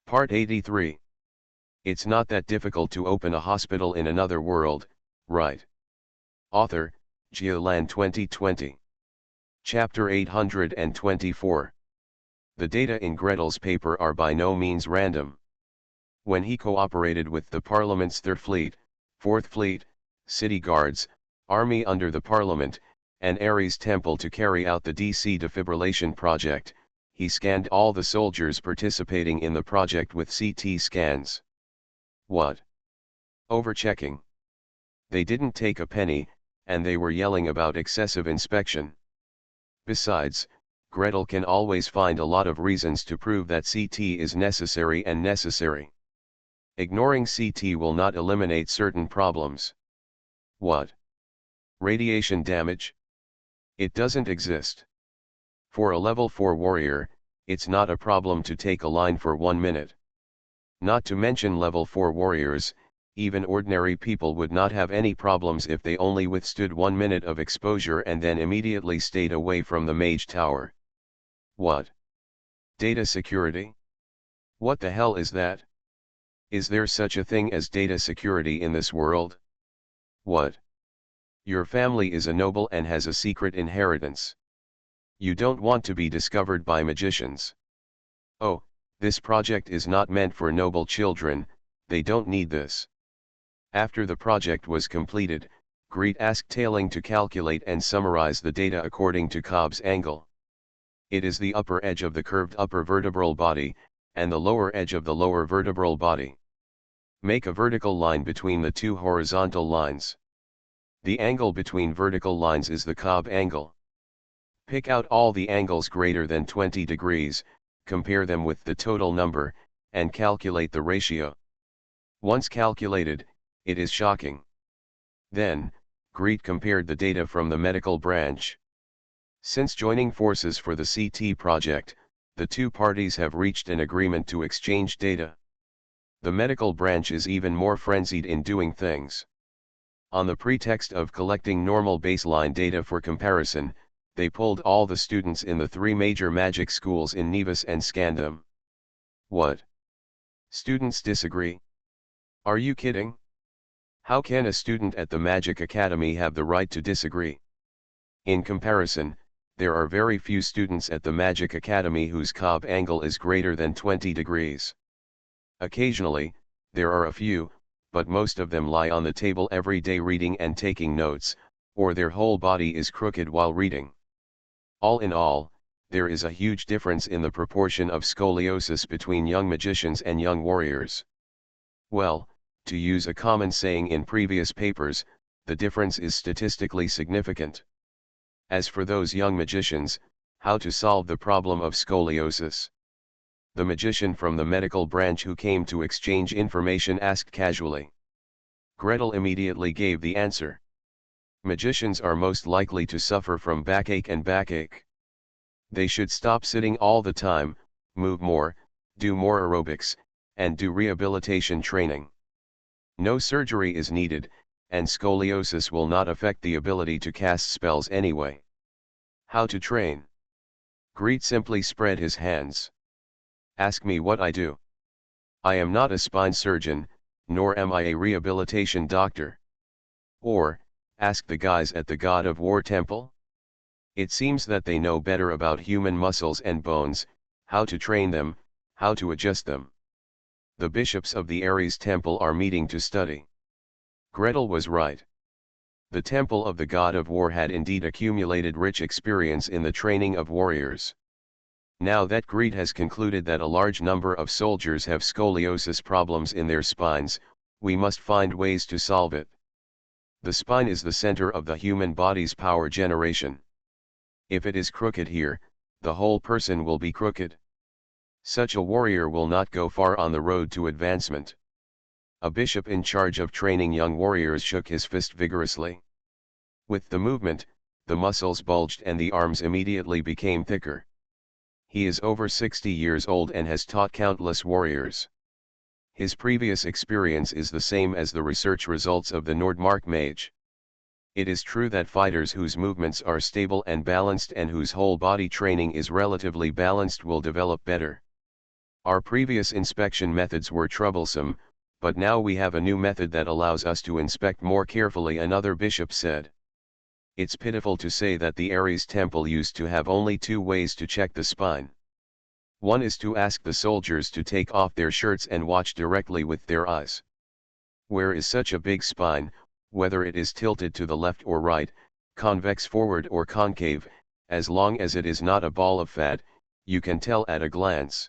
Part 83. It's not that difficult to open a hospital in another world, right? Author, Geoland 2020. Chapter 824. The data in Gretel's paper are by no means random. When he cooperated with the Parliament's 3rd Fleet, 4th Fleet, City Guards, Army under the Parliament, and Ares Temple to carry out the DC defibrillation project, he scanned all the soldiers participating in the project with CT scans. What? Overchecking. They didn't take a penny, and they were yelling about excessive inspection. Besides, Gretel can always find a lot of reasons to prove that CT is necessary and necessary. Ignoring CT will not eliminate certain problems. What? Radiation damage? It doesn't exist. For a level 4 warrior, it's not a problem to take a line for 1 minute. Not to mention level 4 warriors, even ordinary people would not have any problems if they only withstood 1 minute of exposure and then immediately stayed away from the mage tower. What? Data security? What the hell is that? Is there such a thing as data security in this world? What? Your family is a noble and has a secret inheritance. You don't want to be discovered by magicians. Oh, this project is not meant for noble children, they don't need this. After the project was completed, Greet asked Tailing to calculate and summarize the data according to Cobb's angle. It is the upper edge of the curved upper vertebral body, and the lower edge of the lower vertebral body. Make a vertical line between the two horizontal lines. The angle between vertical lines is the Cobb angle. Pick out all the angles greater than 20 degrees, compare them with the total number, and calculate the ratio. Once calculated, it is shocking. Then, Greet compared the data from the medical branch. Since joining forces for the CT project, the two parties have reached an agreement to exchange data. The medical branch is even more frenzied in doing things. On the pretext of collecting normal baseline data for comparison, they pulled all the students in the 3 major magic schools in Nevis and scanned them. What? Students disagree? Are you kidding? How can a student at the Magic Academy have the right to disagree? In comparison, there are very few students at the Magic Academy whose Cobb angle is greater than 20 degrees. Occasionally, there are a few, but most of them lie on the table every day reading and taking notes, or their whole body is crooked while reading. All in all, there is a huge difference in the proportion of scoliosis between young magicians and young warriors. Well, to use a common saying in previous papers, the difference is statistically significant. As for those young magicians, how to solve the problem of scoliosis? The magician from the medical branch who came to exchange information asked casually. Gretel immediately gave the answer. Magicians are most likely to suffer from backache and backache. They should stop sitting all the time, move more, do more aerobics, and do rehabilitation training. No surgery is needed, and scoliosis will not affect the ability to cast spells anyway. How to train? Greet simply spread his hands. Ask me what I do. I am not a spine surgeon, nor am I a rehabilitation doctor. Or, ask the guys at the God of War temple. It seems that they know better about human muscles and bones, how to train them, how to adjust them. The bishops of the Ares temple are meeting to study. Gretel was right. The temple of the God of War had indeed accumulated rich experience in the training of warriors. Now that Greet has concluded that a large number of soldiers have scoliosis problems in their spines, we must find ways to solve it. The spine is the center of the human body's power generation. If it is crooked here, the whole person will be crooked. Such a warrior will not go far on the road to advancement. A bishop in charge of training young warriors shook his fist vigorously. With the movement, the muscles bulged and the arms immediately became thicker. He is over 60 years old and has taught countless warriors. His previous experience is the same as the research results of the Nordmark mage. It is true that fighters whose movements are stable and balanced and whose whole body training is relatively balanced will develop better. Our previous inspection methods were troublesome, but now we have a new method that allows us to inspect more carefully, another bishop said. It's pitiful to say that the Ares temple used to have only two ways to check the spine. One is to ask the soldiers to take off their shirts and watch directly with their eyes. Where is such a big spine, whether it is tilted to the left or right, convex forward or concave, as long as it is not a ball of fat, you can tell at a glance.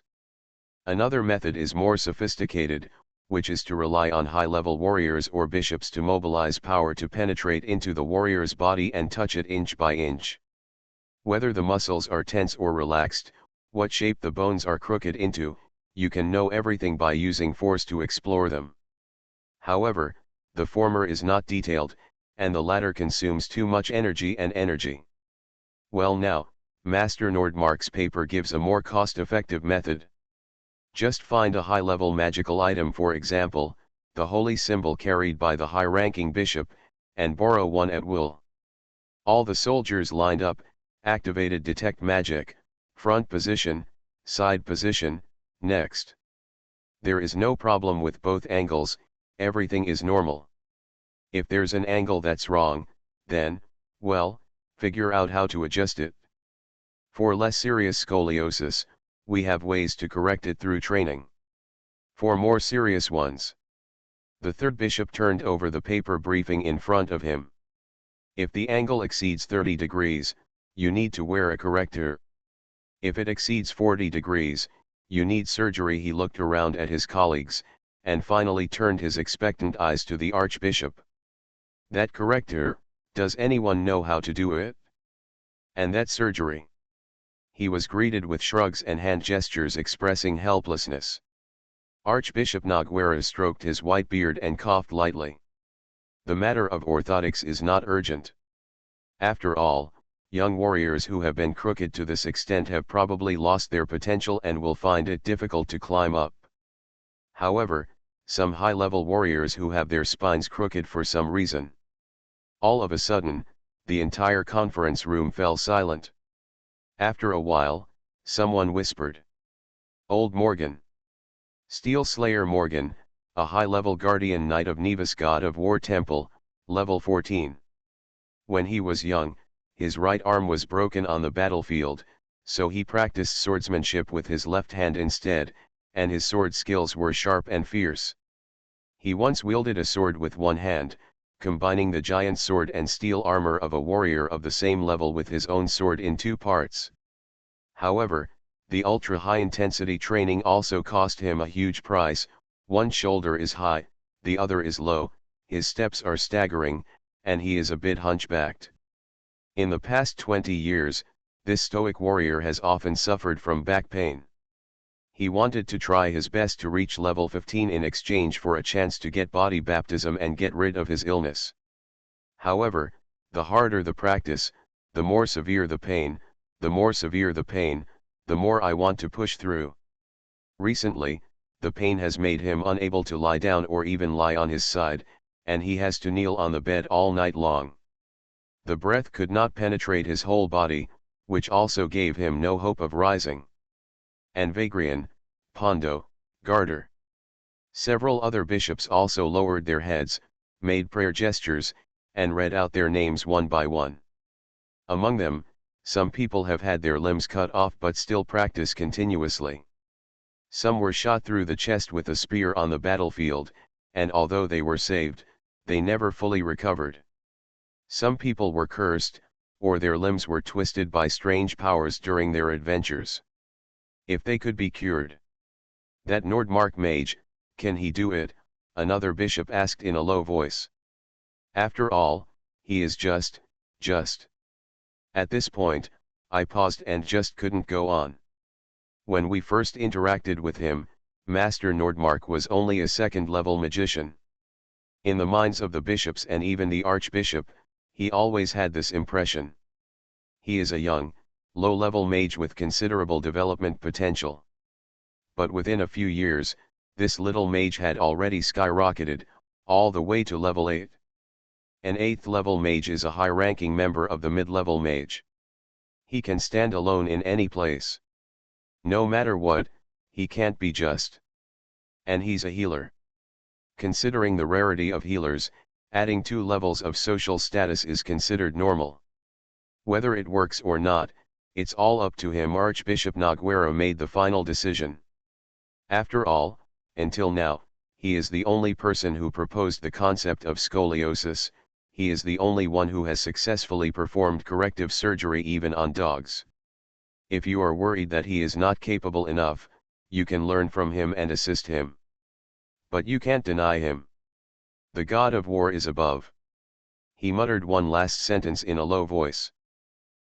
Another method is more sophisticated, which is to rely on high-level warriors or bishops to mobilize power to penetrate into the warrior's body and touch it inch by inch. Whether the muscles are tense or relaxed, what shape the bones are crooked into, you can know everything by using force to explore them. However, the former is not detailed, and the latter consumes too much energy and energy. Well now, Master Nordmark's paper gives a more cost-effective method. Just find a high-level magical item, for example, the holy symbol carried by the high-ranking bishop, and borrow one at will. All the soldiers lined up, activated detect magic, front position, side position, next. There is no problem with both angles, everything is normal. If there's an angle that's wrong, then, well, figure out how to adjust it. For less serious scoliosis, we have ways to correct it through training. For more serious ones, the third bishop turned over the paper briefing in front of him. If the angle exceeds 30 degrees, you need to wear a corrector. If it exceeds 40 degrees, you need surgery. He looked around at his colleagues, and finally turned his expectant eyes to the archbishop. That corrector, does anyone know how to do it? And that surgery? He was greeted with shrugs and hand gestures expressing helplessness. Archbishop Nogueira stroked his white beard and coughed lightly. The matter of orthotics is not urgent. After all, young warriors who have been crooked to this extent have probably lost their potential and will find it difficult to climb up. However, some high-level warriors who have their spines crooked for some reason. All of a sudden, the entire conference room fell silent. After a while, someone whispered. Old Morgan. Steel Slayer Morgan, a high-level guardian knight of Nevis, god of war temple, level 14. When he was young, his right arm was broken on the battlefield, so he practiced swordsmanship with his left hand instead, and his sword skills were sharp and fierce. He once wielded a sword with one hand, combining the giant sword and steel armor of a warrior of the same level with his own sword in two parts. However, the ultra-high-intensity training also cost him a huge price. One shoulder is high, the other is low, his steps are staggering, and he is a bit hunchbacked. In the past 20 years, this stoic warrior has often suffered from back pain. He wanted to try his best to reach level 15 in exchange for a chance to get body baptism and get rid of his illness. However, the harder the practice, the more severe the pain, the more severe the pain, the more I want to push through. Recently, the pain has made him unable to lie down or even lie on his side, and he has to kneel on the bed all night long. The breath could not penetrate his whole body, which also gave him no hope of rising. And Vagrian, Pondo, Garter. Several other bishops also lowered their heads, made prayer gestures, and read out their names one by one. Among them, some people have had their limbs cut off but still practice continuously. Some were shot through the chest with a spear on the battlefield, and although they were saved, they never fully recovered. Some people were cursed, or their limbs were twisted by strange powers during their adventures. If they could be cured. That Nordmark mage, can he do it? Another bishop asked in a low voice. After all, he is just. At this point, I paused and just couldn't go on. When we first interacted with him, Master Nordmark was only a second-level magician. In the minds of the bishops and even the archbishop, he always had this impression. He is a young, low-level mage with considerable development potential. But within a few years, this little mage had already skyrocketed, all the way to level 8. An 8th-level mage is a high-ranking member of the mid-level mage. He can stand alone in any place. No matter what, He can't be just. And he's a healer. Considering the rarity of healers, adding 2 levels of social status is considered normal. Whether it works or not, it's all up to him. Archbishop Noguera made the final decision. After all, until now, he is the only person who proposed the concept of scoliosis. He is the only one who has successfully performed corrective surgery even on dogs. If you are worried that he is not capable enough, you can learn from him and assist him. But you can't deny him. The god of war is above. He muttered one last sentence in a low voice.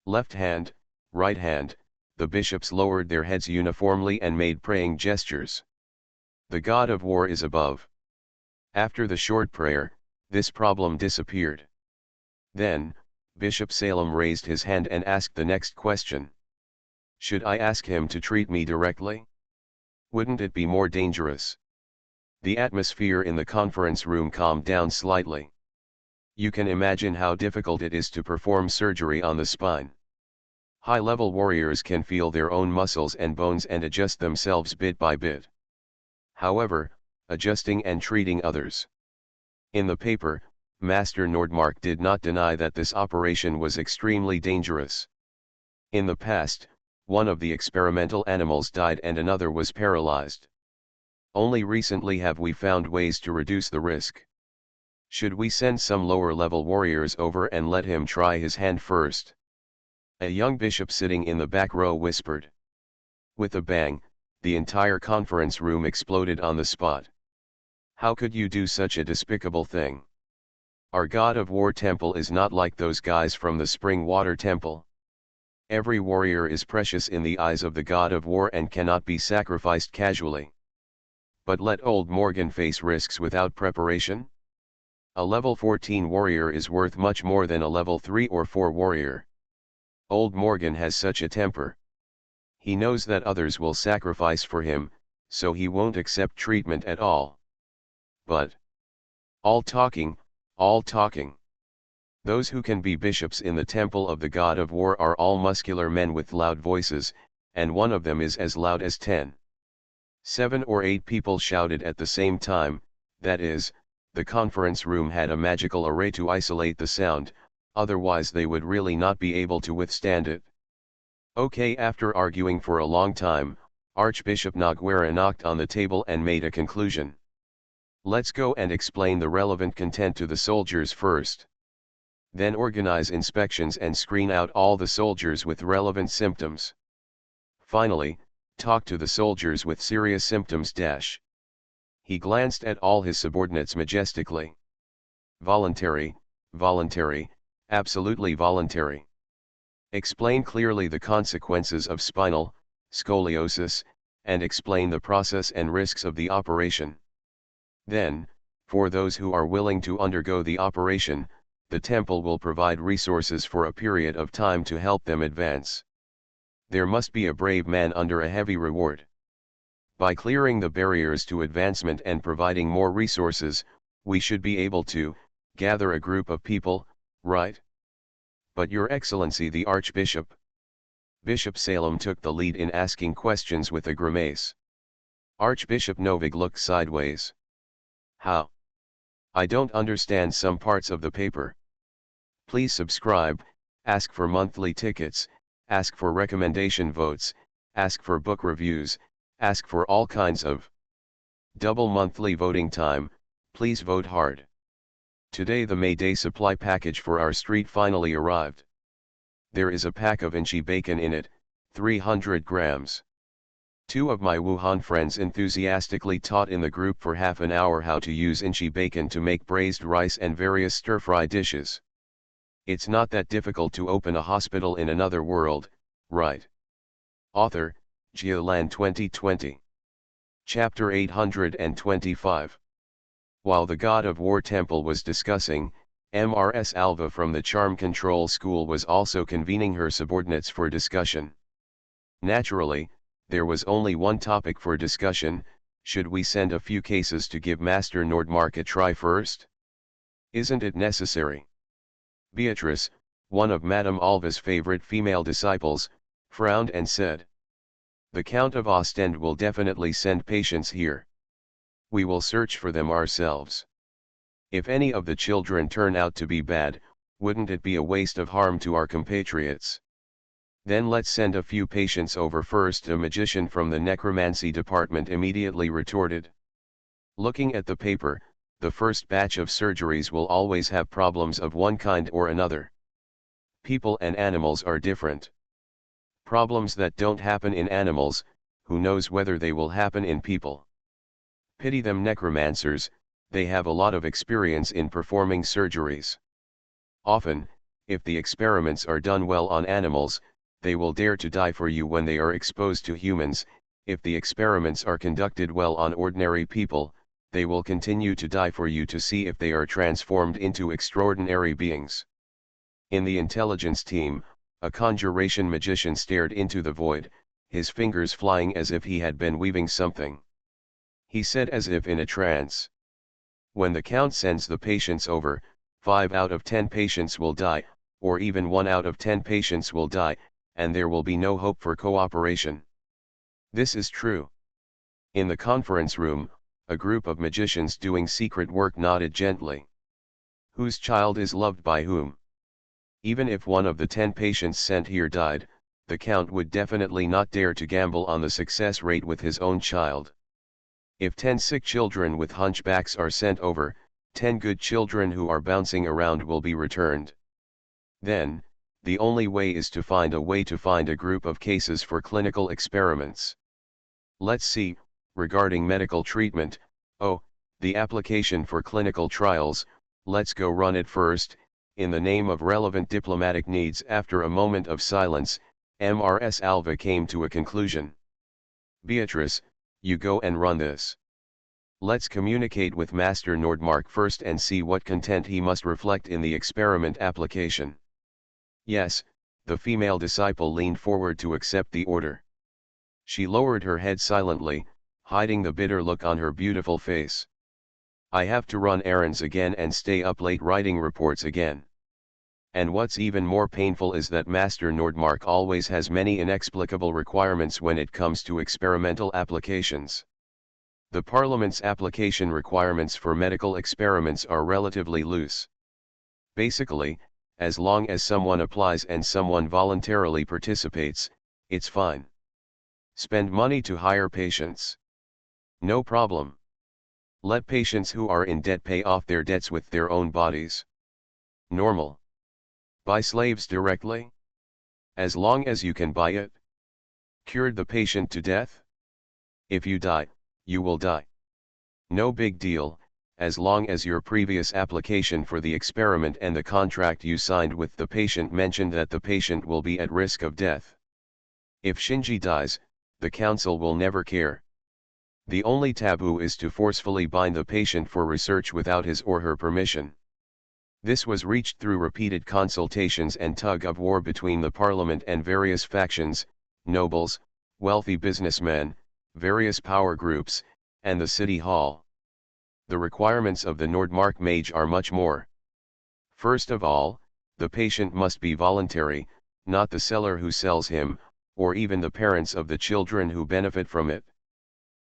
Left hand, right hand, the bishops lowered their heads uniformly and made praying gestures. The god of war is above. After the short prayer, this problem disappeared. Then, Bishop Salem raised his hand and asked the next question. Should I ask him to treat me directly? Wouldn't it be more dangerous? The atmosphere in the conference room calmed down slightly. You can imagine how difficult it is to perform surgery on the spine. High-level warriors can feel their own muscles and bones and adjust themselves bit by bit. However, adjusting and treating others. In the paper, Master Nordmark did not deny that this operation was extremely dangerous. In the past, one of the experimental animals died and another was paralyzed. Only recently have we found ways to reduce the risk. Should we send some lower-level warriors over and let him try his hand first? A young bishop sitting in the back row whispered. With a bang, the entire conference room exploded on the spot. How could you do such a despicable thing? Our god of war temple is not like those guys from the spring water temple. Every warrior is precious in the eyes of the god of war and cannot be sacrificed casually. But let old Morgan face risks without preparation? A level 14 warrior is worth much more than a level 3 or 4 warrior. Old Morgan has such a temper. He knows that others will sacrifice for him, so he won't accept treatment at all. But all talking, all talking. Those who can be bishops in the temple of the god of war are all muscular men with loud voices, and one of them is as loud as 10. 7 or 8 people shouted at the same time, that is, the conference room had a magical array to isolate the sound, otherwise they would really not be able to withstand it. Okay, after arguing for a long time, Archbishop Noguera knocked on the table and made a conclusion. Let's go and explain the relevant content to the soldiers first. Then organize inspections and screen out all the soldiers with relevant symptoms. Finally, talk to the soldiers with serious symptoms. He glanced at all his subordinates majestically. Voluntary, voluntary, absolutely voluntary. Explain clearly the consequences of spinal scoliosis, and explain the process and risks of the operation. Then, for those who are willing to undergo the operation, the temple will provide resources for a period of time to help them advance. There must be a brave man under a heavy reward. By clearing the barriers to advancement and providing more resources, we should be able to gather a group of people, right? But Your Excellency the Archbishop. Bishop Salem took the lead in asking questions with a grimace. Archbishop Novig looked sideways. How? I don't understand some parts of the paper. Please subscribe, ask for monthly tickets, ask for recommendation votes, ask for book reviews, ask for all kinds of double monthly voting time. Please vote hard. Today the May Day supply package for our street finally arrived. There is a pack of Inchi bacon in it, 300 grams. 2 of my Wuhan friends enthusiastically taught in the group for half an hour how to use Inchi bacon to make braised rice and various stir-fry dishes. It's not that difficult to open a hospital in another world, right? Author, Geoland 2020. Chapter 825. While the God of War Temple was discussing, Mrs. Alva from the Charm Control School was also convening her subordinates for discussion. Naturally, there was only one topic for discussion: should we send a few cases to give Master Nordmark a try first? Isn't it necessary? Beatrice, one of Madame Alva's favorite female disciples, frowned and said. The Count of Ostend will definitely send patients here. We will search for them ourselves. If any of the children turn out to be bad, wouldn't it be a waste of harm to our compatriots? Then let's send a few patients over first. A magician from the necromancy department immediately retorted. Looking at the paper, the first batch of surgeries will always have problems of one kind or another. People and animals are different. Problems that don't happen in animals, who knows whether they will happen in people? Pity them necromancers, they have a lot of experience in performing surgeries. Often, if the experiments are done well on animals, they will dare to die for you when they are exposed to humans. If the experiments are conducted well on ordinary people, they will continue to die for you to see if they are transformed into extraordinary beings. In the intelligence team, a conjuration magician stared into the void, his fingers flying as if he had been weaving something. He said as if in a trance. When the Count sends the patients over, 5 out of 10 patients will die, or even 1 out of 10 patients will die, and there will be no hope for cooperation. This is true. In the conference room, a group of magicians doing secret work nodded gently. Whose child is loved by whom? Even if 1 of the 10 patients sent here died, the Count would definitely not dare to gamble on the success rate with his own child. If 10 sick children with hunchbacks are sent over, 10 good children who are bouncing around will be returned. Then, the only way is to find a group of cases for clinical experiments. Let's see, regarding medical treatment, the application for clinical trials, let's go run it first, in the name of relevant diplomatic needs. After a moment of silence, Mrs. Alva came to a conclusion. Beatrice, you go and run this. Let's communicate with Master Nordmark first and see what content he must reflect in the experiment application. Yes, the female disciple leaned forward to accept the order. She lowered her head silently, hiding the bitter look on her beautiful face. I have to run errands again and stay up late writing reports again. And what's even more painful is that Master Nordmark always has many inexplicable requirements when it comes to experimental applications. The Parliament's application requirements for medical experiments are relatively loose. Basically, as long as someone applies and someone voluntarily participates, it's fine. Spend money to hire patients. No problem. Let patients who are in debt pay off their debts with their own bodies. Normal. Buy slaves directly? As long as you can buy it. Cured the patient to death? If you die, you will die. No big deal, as long as your previous application for the experiment and the contract you signed with the patient mentioned that the patient will be at risk of death. If Shinji dies, the council will never care. The only taboo is to forcefully bind the patient for research without his or her permission. This was reached through repeated consultations and tug-of-war between the parliament and various factions, nobles, wealthy businessmen, various power groups, and the city hall. The requirements of the Nordmark mage are much more. First of all, the patient must be voluntary, not the seller who sells him, or even the parents of the children who benefit from it.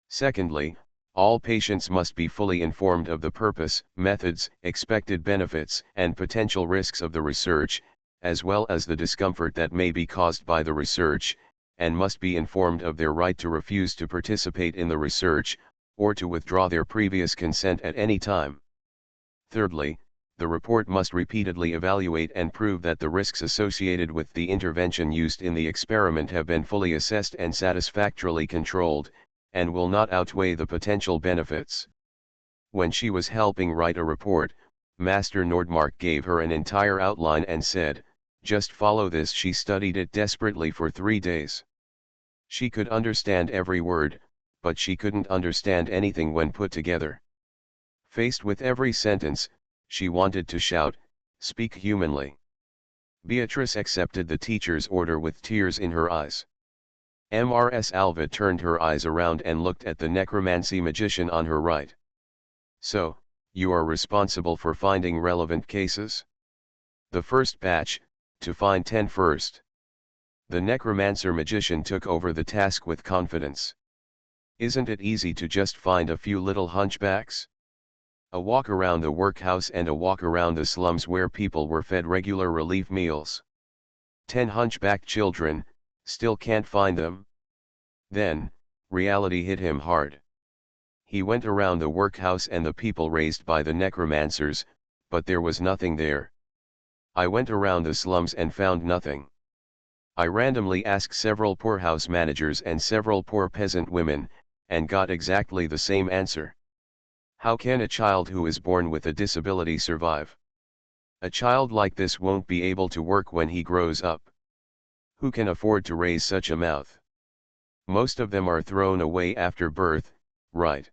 Secondly, all patients must be fully informed of the purpose, methods, expected benefits, and potential risks of the research, as well as the discomfort that may be caused by the research, and must be informed of their right to refuse to participate in the research, or to withdraw their previous consent at any time. Thirdly, the report must repeatedly evaluate and prove that the risks associated with the intervention used in the experiment have been fully assessed and satisfactorily controlled, and will not outweigh the potential benefits. When she was helping write a report, Master Nordmark gave her an entire outline and said, "Just follow this." She studied it desperately for 3 days. She could understand every word, but she couldn't understand anything when put together. Faced with every sentence, she wanted to shout, "Speak humanly." Beatrice accepted the teacher's order with tears in her eyes. Mrs. Alva turned her eyes around and looked at the necromancy magician on her right. "So, you are responsible for finding relevant cases?" "The first batch, to find 10 first." The necromancer magician took over the task with confidence. Isn't it easy to just find a few little hunchbacks? A walk around the workhouse and a walk around the slums where people were fed regular relief meals. 10 hunchbacked children, still can't find them? Then, reality hit him hard. He went around the workhouse and the people raised by the necromancers, but there was nothing there. I went around the slums and found nothing. I randomly asked several poorhouse managers and several poor peasant women, and got exactly the same answer. How can a child who is born with a disability survive? A child like this won't be able to work when he grows up. Who can afford to raise such a mouth? Most of them are thrown away after birth, right?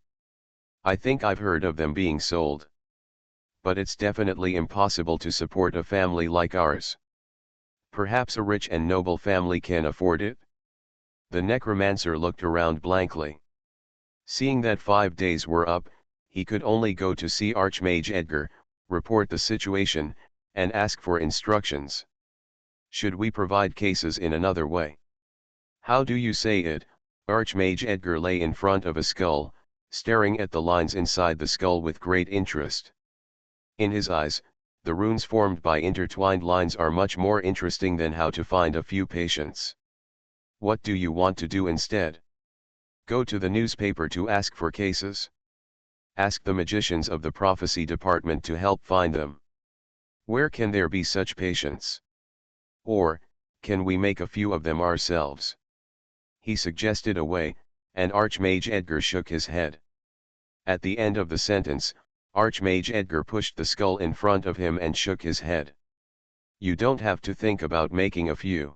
I think I've heard of them being sold. But it's definitely impossible to support a family like ours. Perhaps a rich and noble family can afford it? The necromancer looked around blankly. Seeing that 5 days were up, he could only go to see Archmage Edgar, report the situation, and ask for instructions. Should we provide cases in another way? How do you say it? Archmage Edgar lay in front of a skull, staring at the lines inside the skull with great interest. In his eyes, the runes formed by intertwined lines are much more interesting than how to find a few patients. What do you want to do instead? Go to the newspaper to ask for cases? Ask the magicians of the prophecy department to help find them. Where can there be such patients? Or, can we make a few of them ourselves? He suggested a way, and Archmage Edgar shook his head. At the end of the sentence, Archmage Edgar pushed the skull in front of him and shook his head. You don't have to think about making a few.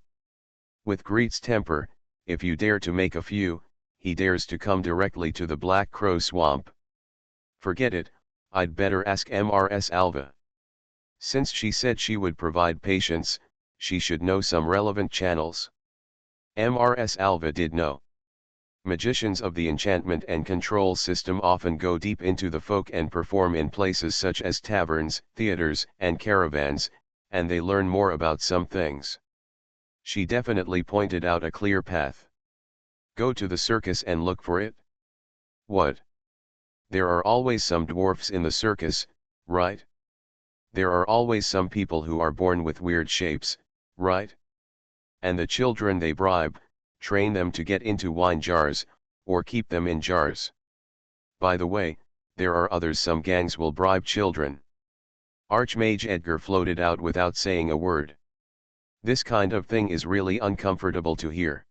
With Greet's temper, if you dare to make a few, he dares to come directly to the Black Crow Swamp. Forget it, I'd better ask Mrs. Alva. Since she said she would provide patience, she should know some relevant channels. Mrs. Alva did know. Magicians of the enchantment and control system often go deep into the folk and perform in places such as taverns, theaters, and caravans, and they learn more about some things. She definitely pointed out a clear path. Go to the circus and look for it? What? There are always some dwarfs in the circus, right? There are always some people who are born with weird shapes, right? And the children they bribe, train them to get into wine jars, or keep them in jars. By the way, there are others. Some gangs will bribe children. Archmage Edgar floated out without saying a word. This kind of thing is really uncomfortable to hear.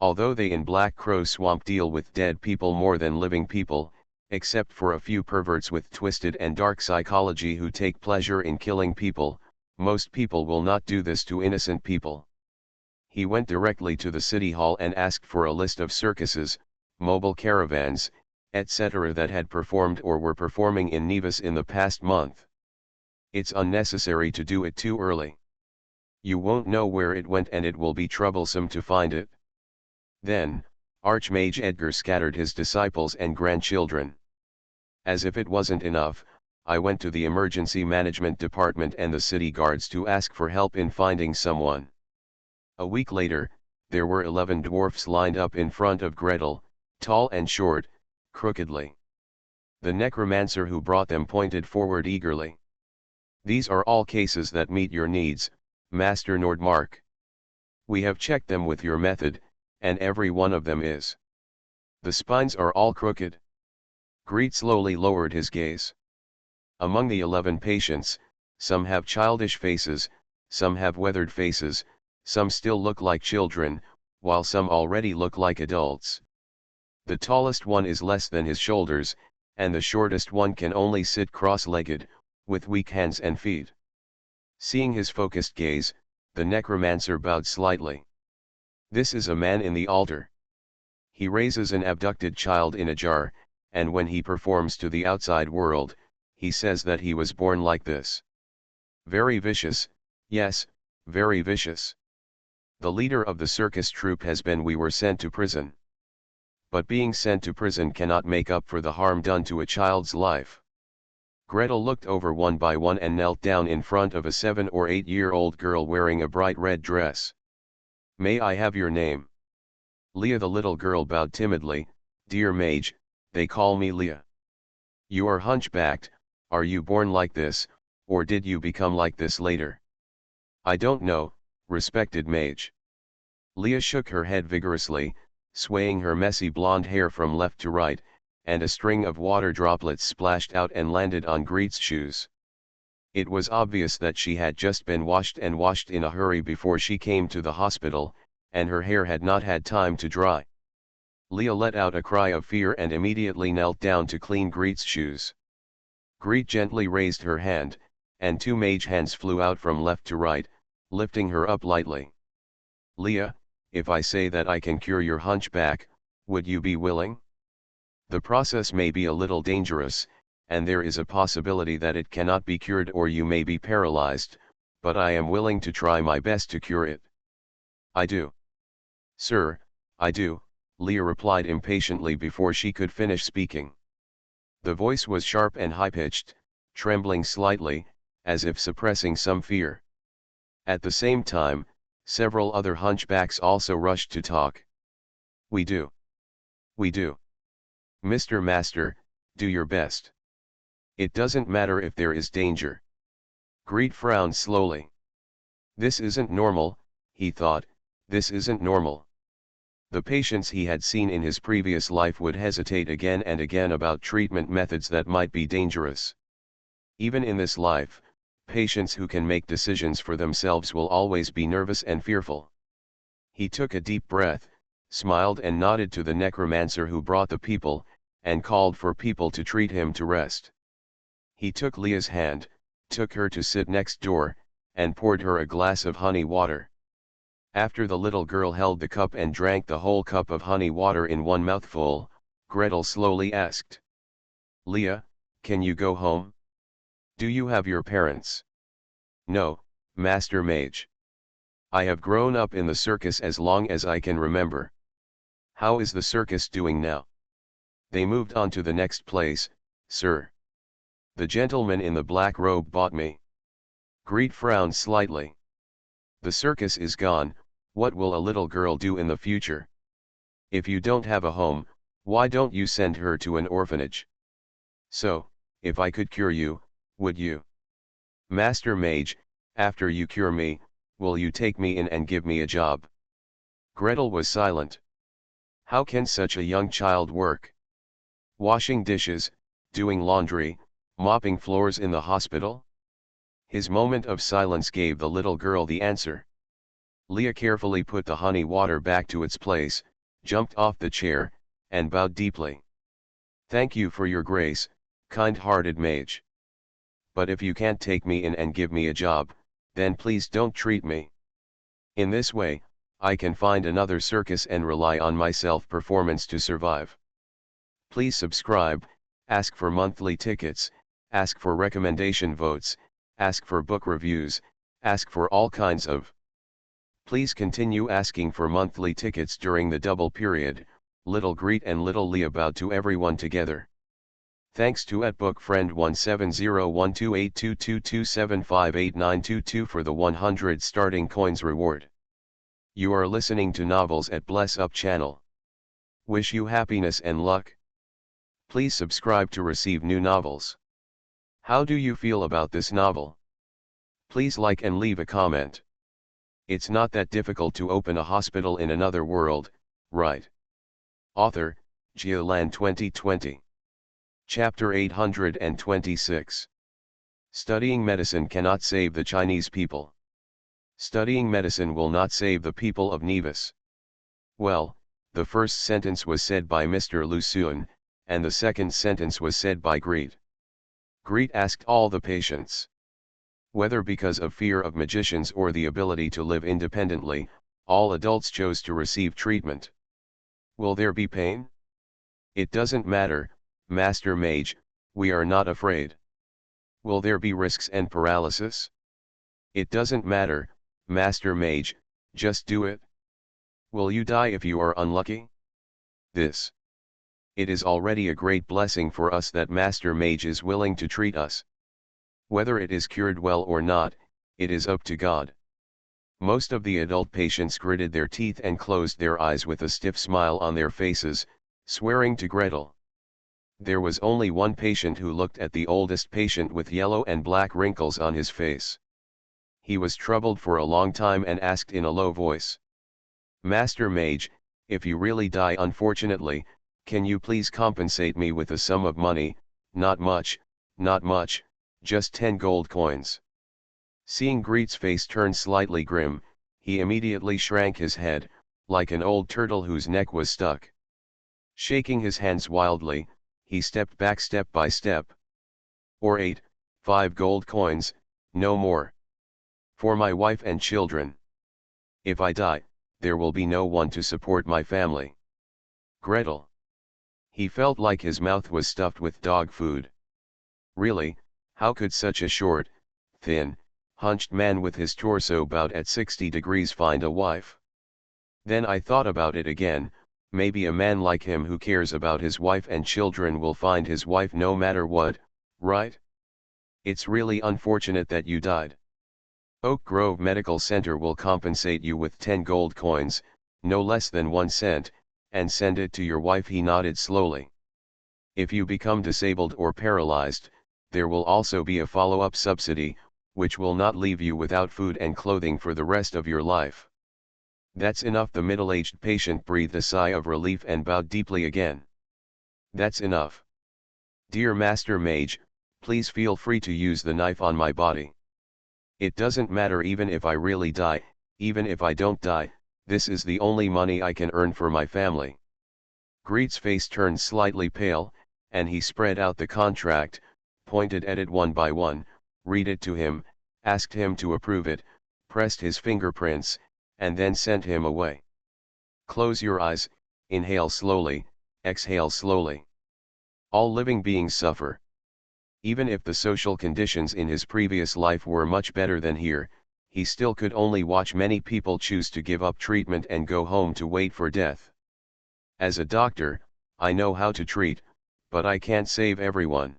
Although they in Black Crow Swamp deal with dead people more than living people, except for a few perverts with twisted and dark psychology who take pleasure in killing people, most people will not do this to innocent people. He went directly to the city hall and asked for a list of circuses, mobile caravans, etc. that had performed or were performing in Nevis in the past month. It's unnecessary to do it too early. You won't know where it went and it will be troublesome to find it. Then, Archmage Edgar scattered his disciples and grandchildren. As if it wasn't enough, I went to the emergency management department and the city guards to ask for help in finding someone. A week later, there were 11 dwarfs lined up in front of Gretel, tall and short, crookedly. The necromancer who brought them pointed forward eagerly. These are all cases that meet your needs, Master Nordmark. We have checked them with your method, and every one of them is. The spines are all crooked. Greet slowly lowered his gaze. Among the 11 patients, some have childish faces, some have weathered faces, some still look like children, while some already look like adults. The tallest one is less than his shoulders, and the shortest one can only sit cross-legged, with weak hands and feet. Seeing his focused gaze, the necromancer bowed slightly. This is a man in the altar. He raises an abducted child in a jar, and when he performs to the outside world, he says that he was born like this. Very vicious, yes, very vicious. The leader of the circus troupe has been. We were sent to prison. But being sent to prison cannot make up for the harm done to a child's life. Gretel looked over one by one and knelt down in front of a 7 or 8-year-old girl wearing a bright red dress. May I have your name? Leah, the little girl bowed timidly. Dear mage, they call me Leah. You are hunchbacked. Are you born like this, or did you become like this later? I don't know, respected mage. Leah shook her head vigorously, swaying her messy blonde hair from left to right, and a string of water droplets splashed out and landed on Greet's shoes. It was obvious that she had just been washed in a hurry before she came to the hospital, and her hair had not had time to dry. Leah let out a cry of fear and immediately knelt down to clean Greet's shoes. Greet gently raised her hand, and two mage hands flew out from left to right, lifting her up lightly. Leah, if I say that I can cure your hunchback, would you be willing? The process may be a little dangerous, and there is a possibility that it cannot be cured or you may be paralyzed, but I am willing to try my best to cure it. I do. Sir, I do, Leah replied impatiently before she could finish speaking. The voice was sharp and high-pitched, trembling slightly, as if suppressing some fear. At the same time, several other hunchbacks also rushed to talk. We do. We do. Mr. Master, do your best. It doesn't matter if there is danger. Greet frowned slowly. This isn't normal, he thought, this isn't normal. The patients he had seen in his previous life would hesitate again and again about treatment methods that might be dangerous. Even in this life, patients who can make decisions for themselves will always be nervous and fearful. He took a deep breath, smiled and nodded to the necromancer who brought the people, and called for people to treat him to rest. He took Leah's hand, took her to sit next door, and poured her a glass of honey water. After the little girl held the cup and drank the whole cup of honey water in one mouthful, Gretel slowly asked, Leah, can you go home? Do you have your parents? No, Master Mage. I have grown up in the circus as long as I can remember. How is the circus doing now? They moved on to the next place, sir. The gentleman in the black robe bought me. Greet frowned slightly. The circus is gone, what will a little girl do in the future? If you don't have a home, why don't you send her to an orphanage? So, if I could cure you, would you? Master Mage, after you cure me, will you take me in and give me a job? Gretel was silent. How can such a young child work? Washing dishes, doing laundry, mopping floors in the hospital? His moment of silence gave the little girl the answer. Leah carefully put the honey water back to its place, jumped off the chair, and bowed deeply. Thank you for your grace, kind-hearted mage. But if you can't take me in and give me a job, then please don't treat me. In this way, I can find another circus and rely on my self-performance to survive. Please subscribe, ask for monthly tickets, ask for recommendation votes, ask for book reviews, ask for all kinds of. Please continue asking for monthly tickets during the double period. Little Greet and Little Leah bowed to everyone together. Thanks to @bookfriend170128222758922 for the 100 starting coins reward. You are listening to Novels at Bless Up channel. Wish you happiness and luck. Please subscribe to receive new novels. How do you feel about this novel? Please like and leave a comment. It's not that difficult to open a hospital in another world, right? Author, Jialan 2020. Chapter 826. Studying medicine cannot save the Chinese people. Studying medicine will not save the people of Nevis. Well, the first sentence was said by Mr. Lucien, and the second sentence was said by Greet. Greet asked all the patients. Whether because of fear of magicians or the ability to live independently, all adults chose to receive treatment. Will there be pain? It doesn't matter, Master Mage, we are not afraid. Will there be risks and paralysis? It doesn't matter, Master Mage, just do it. Will you die if you are unlucky? This. It is already a great blessing for us that Master Mage is willing to treat us. Whether it is cured well or not, it is up to God. Most of the adult patients gritted their teeth and closed their eyes with a stiff smile on their faces, swearing to Gretel. There was only one patient who looked at the oldest patient with yellow and black wrinkles on his face. He was troubled for a long time and asked in a low voice, "Master Mage, if you really die unfortunately, can you please compensate me with a sum of money, not much, just 10 gold coins." Seeing Greet's face turn slightly grim, he immediately shrank his head, like an old turtle whose neck was stuck. Shaking his hands wildly, he stepped back step by step. "Or 5 gold coins, no more. For my wife and children. If I die, there will be no one to support my family." Gretel. He felt like his mouth was stuffed with dog food. Really, how could such a short, thin, hunched man with his torso bowed at 60 degrees find a wife? Then I thought about it again, maybe a man like him who cares about his wife and children will find his wife no matter what, right? It's really unfortunate that you died. Oak Grove Medical Center will compensate you with 10 gold coins, no less than 1 cent, and send it to your wife. He nodded slowly. If you become disabled or paralyzed, there will also be a follow-up subsidy, which will not leave you without food and clothing for the rest of your life. That's enough. The middle-aged patient breathed a sigh of relief and bowed deeply again. That's enough. Dear Master Mage, please feel free to use the knife on my body. It doesn't matter even if I really die, even if I don't die, this is the only money I can earn for my family. Greet's face turned slightly pale, and he spread out the contract, pointed at it one by one, read it to him, asked him to approve it, pressed his fingerprints, and then sent him away. Close your eyes, inhale slowly, exhale slowly. All living beings suffer. Even if the social conditions in his previous life were much better than here, he still could only watch many people choose to give up treatment and go home to wait for death. As a doctor, I know how to treat, but I can't save everyone.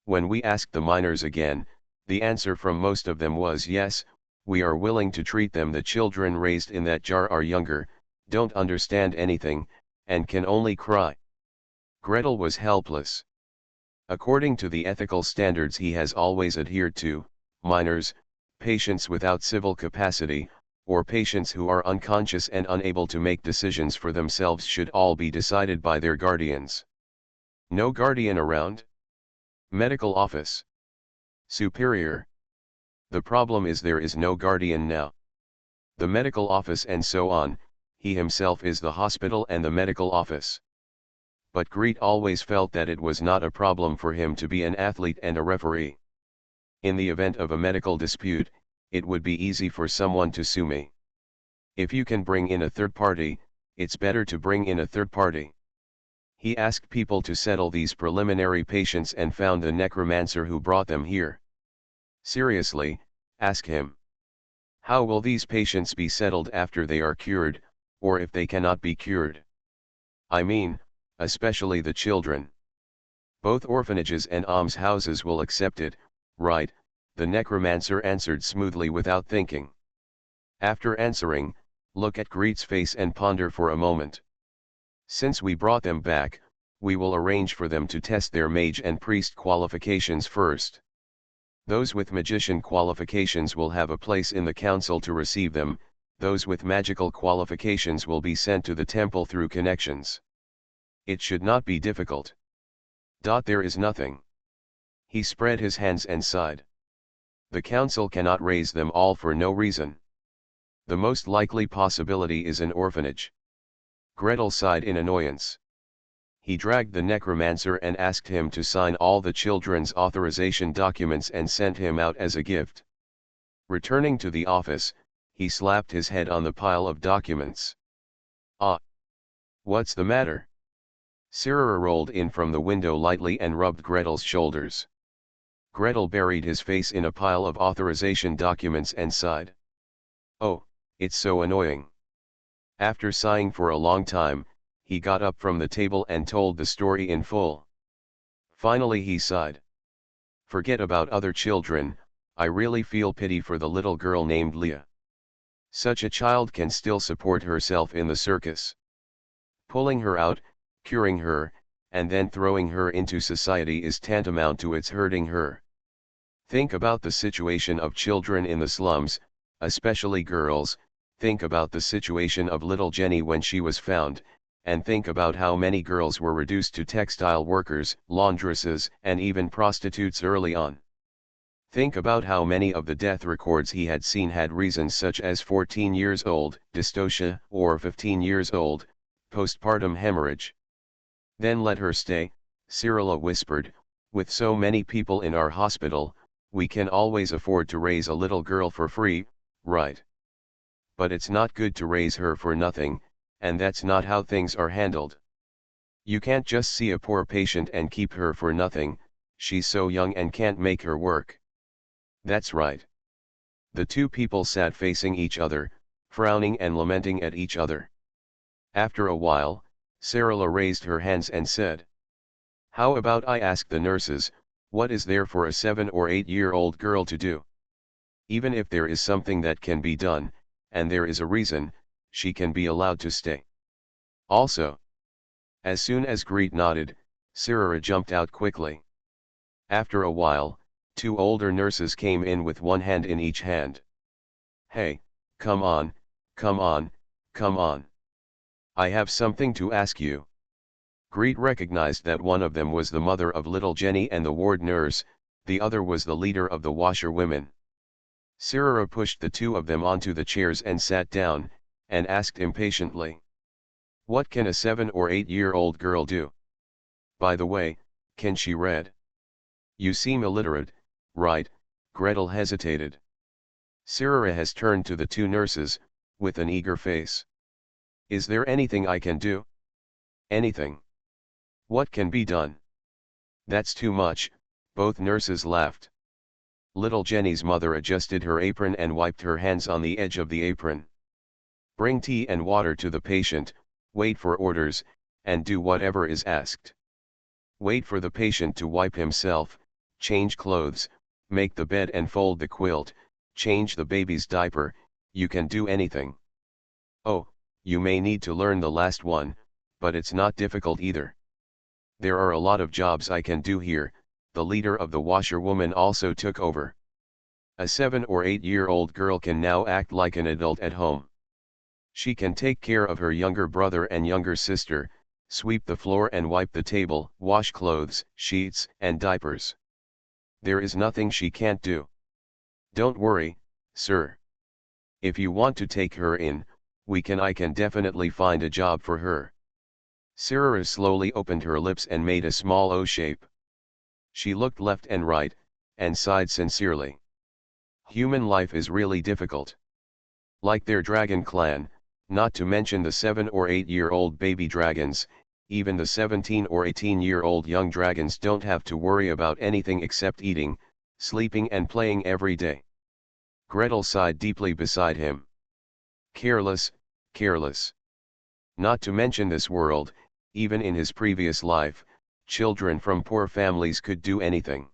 When we asked the miners again, the answer from most of them was yes, we are willing to treat them. The children raised in that jar are younger, don't understand anything, and can only cry. Gretel was helpless. According to the ethical standards he has always adhered to, minors, patients without civil capacity, or patients who are unconscious and unable to make decisions for themselves should all be decided by their guardians. No guardian around? Medical office. Superior. The problem is there is no guardian now. The medical office and so on, he himself is the hospital and the medical office. But Greet always felt that it was not a problem for him to be an athlete and a referee. In the event of a medical dispute, it would be easy for someone to sue me. If you can bring in a third party, it's better to bring in a third party. He asked people to settle these preliminary patients and found the necromancer who brought them here. Seriously, ask him. How will these patients be settled after they are cured, or if they cannot be cured? I mean, especially the children. Both orphanages and almshouses will accept it, right? The necromancer answered smoothly without thinking. After answering, look at Greet's face and ponder for a moment. Since we brought them back, we will arrange for them to test their mage and priest qualifications first. Those with magician qualifications will have a place in the council to receive them, those with magical qualifications will be sent to the temple through connections. It should not be difficult. There is nothing. He spread his hands and sighed. The council cannot raise them all for no reason. The most likely possibility is an orphanage. Gretel sighed in annoyance. He dragged the necromancer and asked him to sign all the children's authorization documents and sent him out as a gift. Returning to the office, he slapped his head on the pile of documents. Ah! What's the matter? Sirrah rolled in from the window lightly and rubbed Gretel's shoulders. Gretel buried his face in a pile of authorization documents and sighed. Oh, it's so annoying. After sighing for a long time, he got up from the table and told the story in full. Finally he sighed. Forget about other children, I really feel pity for the little girl named Leah. Such a child can still support herself in the circus. Pulling her out, curing her, and then throwing her into society is tantamount to its hurting her. Think about the situation of children in the slums, especially girls. Think about the situation of little Jenny when she was found, and think about how many girls were reduced to textile workers, laundresses, and even prostitutes early on. Think about how many of the death records he had seen had reasons such as 14 years old, dystocia, or 15 years old, postpartum hemorrhage. Then let her stay, Cyrilla whispered. With so many people in our hospital, we can always afford to raise a little girl for free, right? But it's not good to raise her for nothing, and that's not how things are handled. You can't just see a poor patient and keep her for nothing. She's so young and can't make her work. That's right. The two people sat facing each other, frowning and lamenting at each other. After a while, Cyrilla raised her hands and said, "How about I ask the nurses, what is there for a 7 or 8-year-old girl to do? Even if there is something that can be done, and there is a reason, she can be allowed to stay. Also." As soon as Greet nodded, Cyrilla jumped out quickly. After a while, 2 older nurses came in with one hand in each hand. "Hey, come on, come on, come on. I have something to ask you." Greet recognized that one of them was the mother of little Jenny and the ward nurse, the other was the leader of the washerwomen. Cyrilla pushed the 2 of them onto the chairs and sat down, and asked impatiently, "What can a 7 or 8-year-old girl do? By the way, can she read? You seem illiterate, right?" Gretel hesitated. Cyrilla has turned to the 2 nurses, with an eager face. "Is there anything I can do?" "Anything. What can be done?" "That's too much," both nurses laughed. Little Jenny's mother adjusted her apron and wiped her hands on the edge of the apron. "Bring tea and water to the patient, wait for orders, and do whatever is asked. Wait for the patient to wipe himself, change clothes, make the bed and fold the quilt, change the baby's diaper. You can do anything. Oh, you may need to learn the last one, but it's not difficult either. There are a lot of jobs I can do here." The leader of the washerwoman also took over. "A 7 or 8-year-old girl can now act like an adult at home. She can take care of her younger brother and younger sister, sweep the floor and wipe the table, wash clothes, sheets, and diapers. There is nothing she can't do. Don't worry, sir. If you want to take her in, I can definitely find a job for her." Cyrilla slowly opened her lips and made a small O shape. She looked left and right, and sighed sincerely. Human life is really difficult. Like their dragon clan, not to mention the 7 or 8-year-old baby dragons, even the 17 or 18-year-old young dragons don't have to worry about anything except eating, sleeping and playing every day. Gretel sighed deeply beside him. Careless, careless. Not to mention this world, even in his previous life, children from poor families could do anything.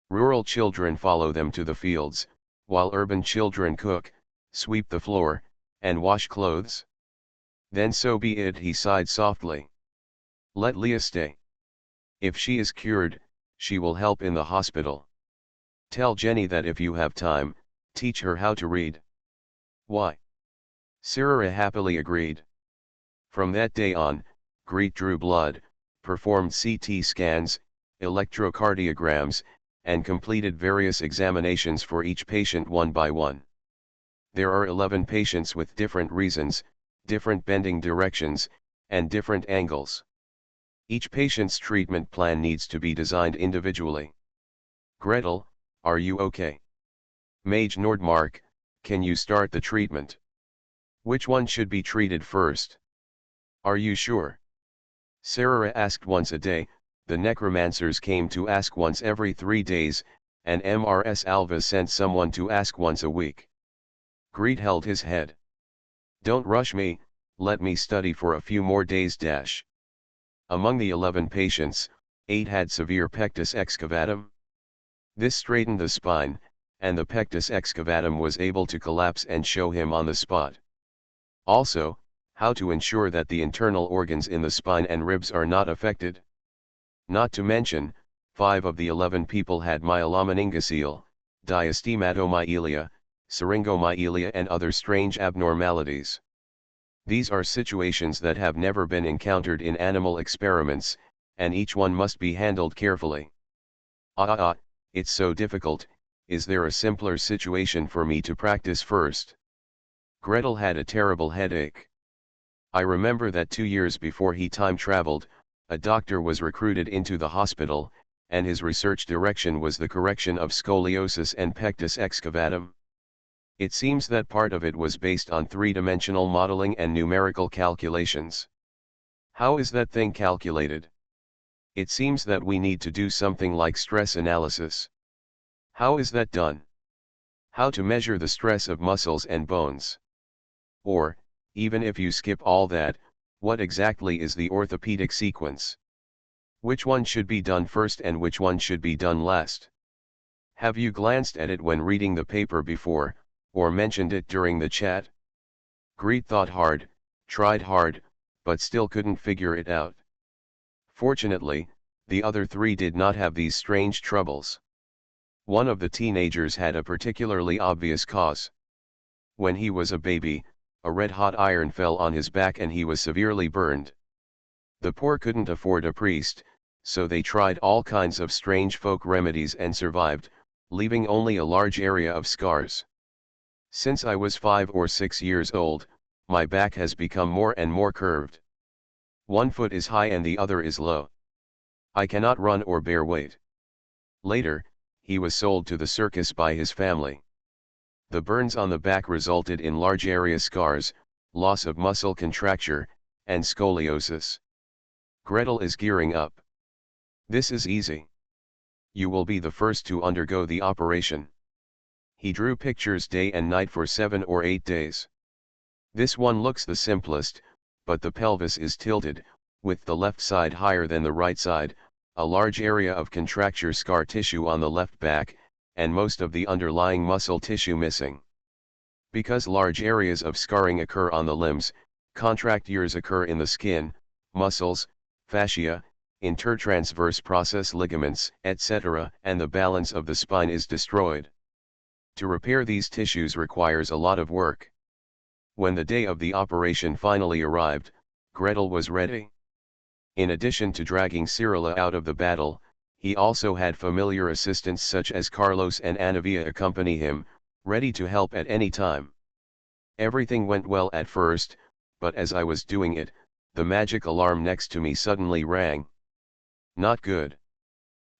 Rural children follow them to the fields, while urban children cook, sweep the floor, and wash clothes. Then so be it, he sighed softly. Let Leah stay. If she is cured, she will help in the hospital. Tell Jenny that if you have time, teach her how to read. Why? Cyrilla happily agreed. From that day on, Greet drew blood, performed CT scans, electrocardiograms, and completed various examinations for each patient one by one. There are 11 patients with different reasons, different bending directions, and different angles. Each patient's treatment plan needs to be designed individually. Gretel, are you okay? Mage Nordmark, can you start the treatment? Which one should be treated first? Are you sure? Cyrilla asked once a day. The necromancers came to ask once every 3 days, and Mrs. Alva sent someone to ask once a week. Greet held his head. Don't rush me, let me study for a few more days. Among the 11 patients, 8 had severe pectus excavatum. This straightened the spine, and the pectus excavatum was able to collapse and show him on the spot. Also, how to ensure that the internal organs in the spine and ribs are not affected. Not to mention, 5 of the 11 people had myelomeningocele, diastematomyelia, syringomyelia and other strange abnormalities. These are situations that have never been encountered in animal experiments, and each one must be handled carefully. It's so difficult. Is there a simpler situation for me to practice first? Gretel had a terrible headache. I remember that 2 years before he time traveled, a doctor was recruited into the hospital, and his research direction was the correction of scoliosis and pectus excavatum. It seems that part of it was based on three-dimensional modeling and numerical calculations. How is that thing calculated? It seems that we need to do something like stress analysis. How is that done? How to measure the stress of muscles and bones? Or, even if you skip all that, what exactly is the orthopedic sequence? Which one should be done first and which one should be done last? Have you glanced at it when reading the paper before, or mentioned it during the chat? Greet thought hard, tried hard, but still couldn't figure it out. Fortunately, the other 3 did not have these strange troubles. One of the teenagers had a particularly obvious cause. When he was a baby, a red-hot iron fell on his back and he was severely burned. The poor couldn't afford a priest, so they tried all kinds of strange folk remedies and survived, leaving only a large area of scars. Since I was 5 or 6 years old, my back has become more and more curved. One foot is high and the other is low. I cannot run or bear weight. Later, he was sold to the circus by his family. The burns on the back resulted in large area scars, loss of muscle contracture, and scoliosis. Gretel is gearing up. This is easy. You will be the first to undergo the operation. He drew pictures day and night for 7 or 8 days. This one looks the simplest, but the pelvis is tilted, with the left side higher than the right side, a large area of contracture scar tissue on the left back, and most of the underlying muscle tissue missing. Because large areas of scarring occur on the limbs, contractures occur in the skin, muscles, fascia, intertransverse process ligaments, etc., and the balance of the spine is destroyed. To repair these tissues requires a lot of work. When the day of the operation finally arrived, Gretel was ready. In addition to dragging Cyrilla out of the battle, he also had familiar assistants such as Carlos and Anavia accompany him, ready to help at any time. Everything went well at first, but as I was doing it, the magic alarm next to me suddenly rang. Not good.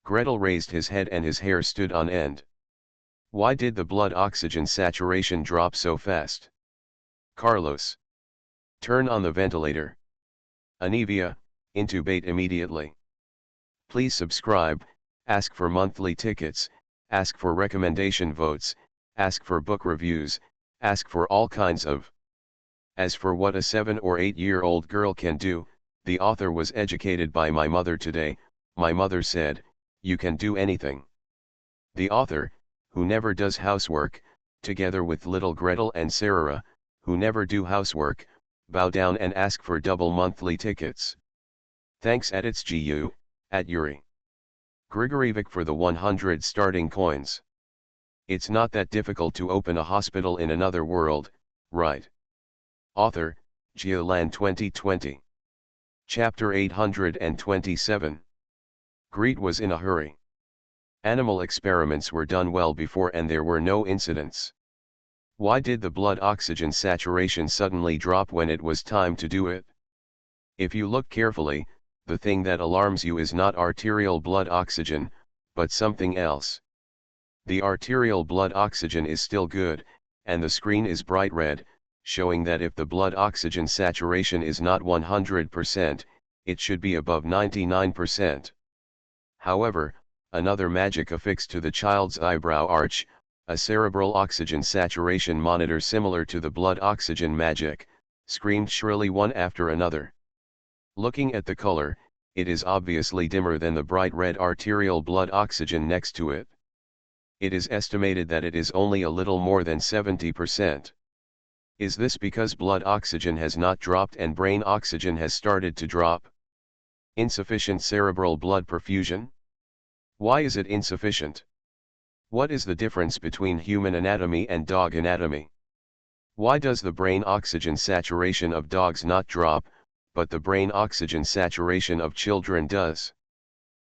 Gretel raised his head and his hair stood on end. Why did the blood oxygen saturation drop so fast? Carlos. Turn on the ventilator. Anivia, intubate immediately. Please subscribe, ask for monthly tickets, ask for recommendation votes, ask for book reviews, ask for all kinds of. As for what a 7 or 8-year-old girl can do, the author was educated by my mother today. My mother said, you can do anything. The author, who never does housework, together with little Gretel and Sarah, who never do housework, bow down and ask for double monthly tickets. Thanks at its GU, at Yuri Grigorievic for the 100 starting coins. It's not that difficult to open a hospital in another world, right? Author, Geoland 2020. Chapter 827. Greet was in a hurry. Animal experiments were done well before and there were no incidents. Why did the blood oxygen saturation suddenly drop when it was time to do it? If you look carefully, the thing that alarms you is not arterial blood oxygen, but something else. The arterial blood oxygen is still good, and the screen is bright red, showing that if the blood oxygen saturation is not 100%, it should be above 99%. However, another magic affixed to the child's eyebrow arch, a cerebral oxygen saturation monitor similar to the blood oxygen magic, screamed shrilly one after another. Looking at the color, it is obviously dimmer than the bright red arterial blood oxygen next to it. It is estimated that it is only a little more than 70%. Is this because blood oxygen has not dropped and brain oxygen has started to drop? Insufficient cerebral blood perfusion? Why is it insufficient? What is the difference between human anatomy and dog anatomy? Why does the brain oxygen saturation of dogs not drop, but the brain oxygen saturation of children does?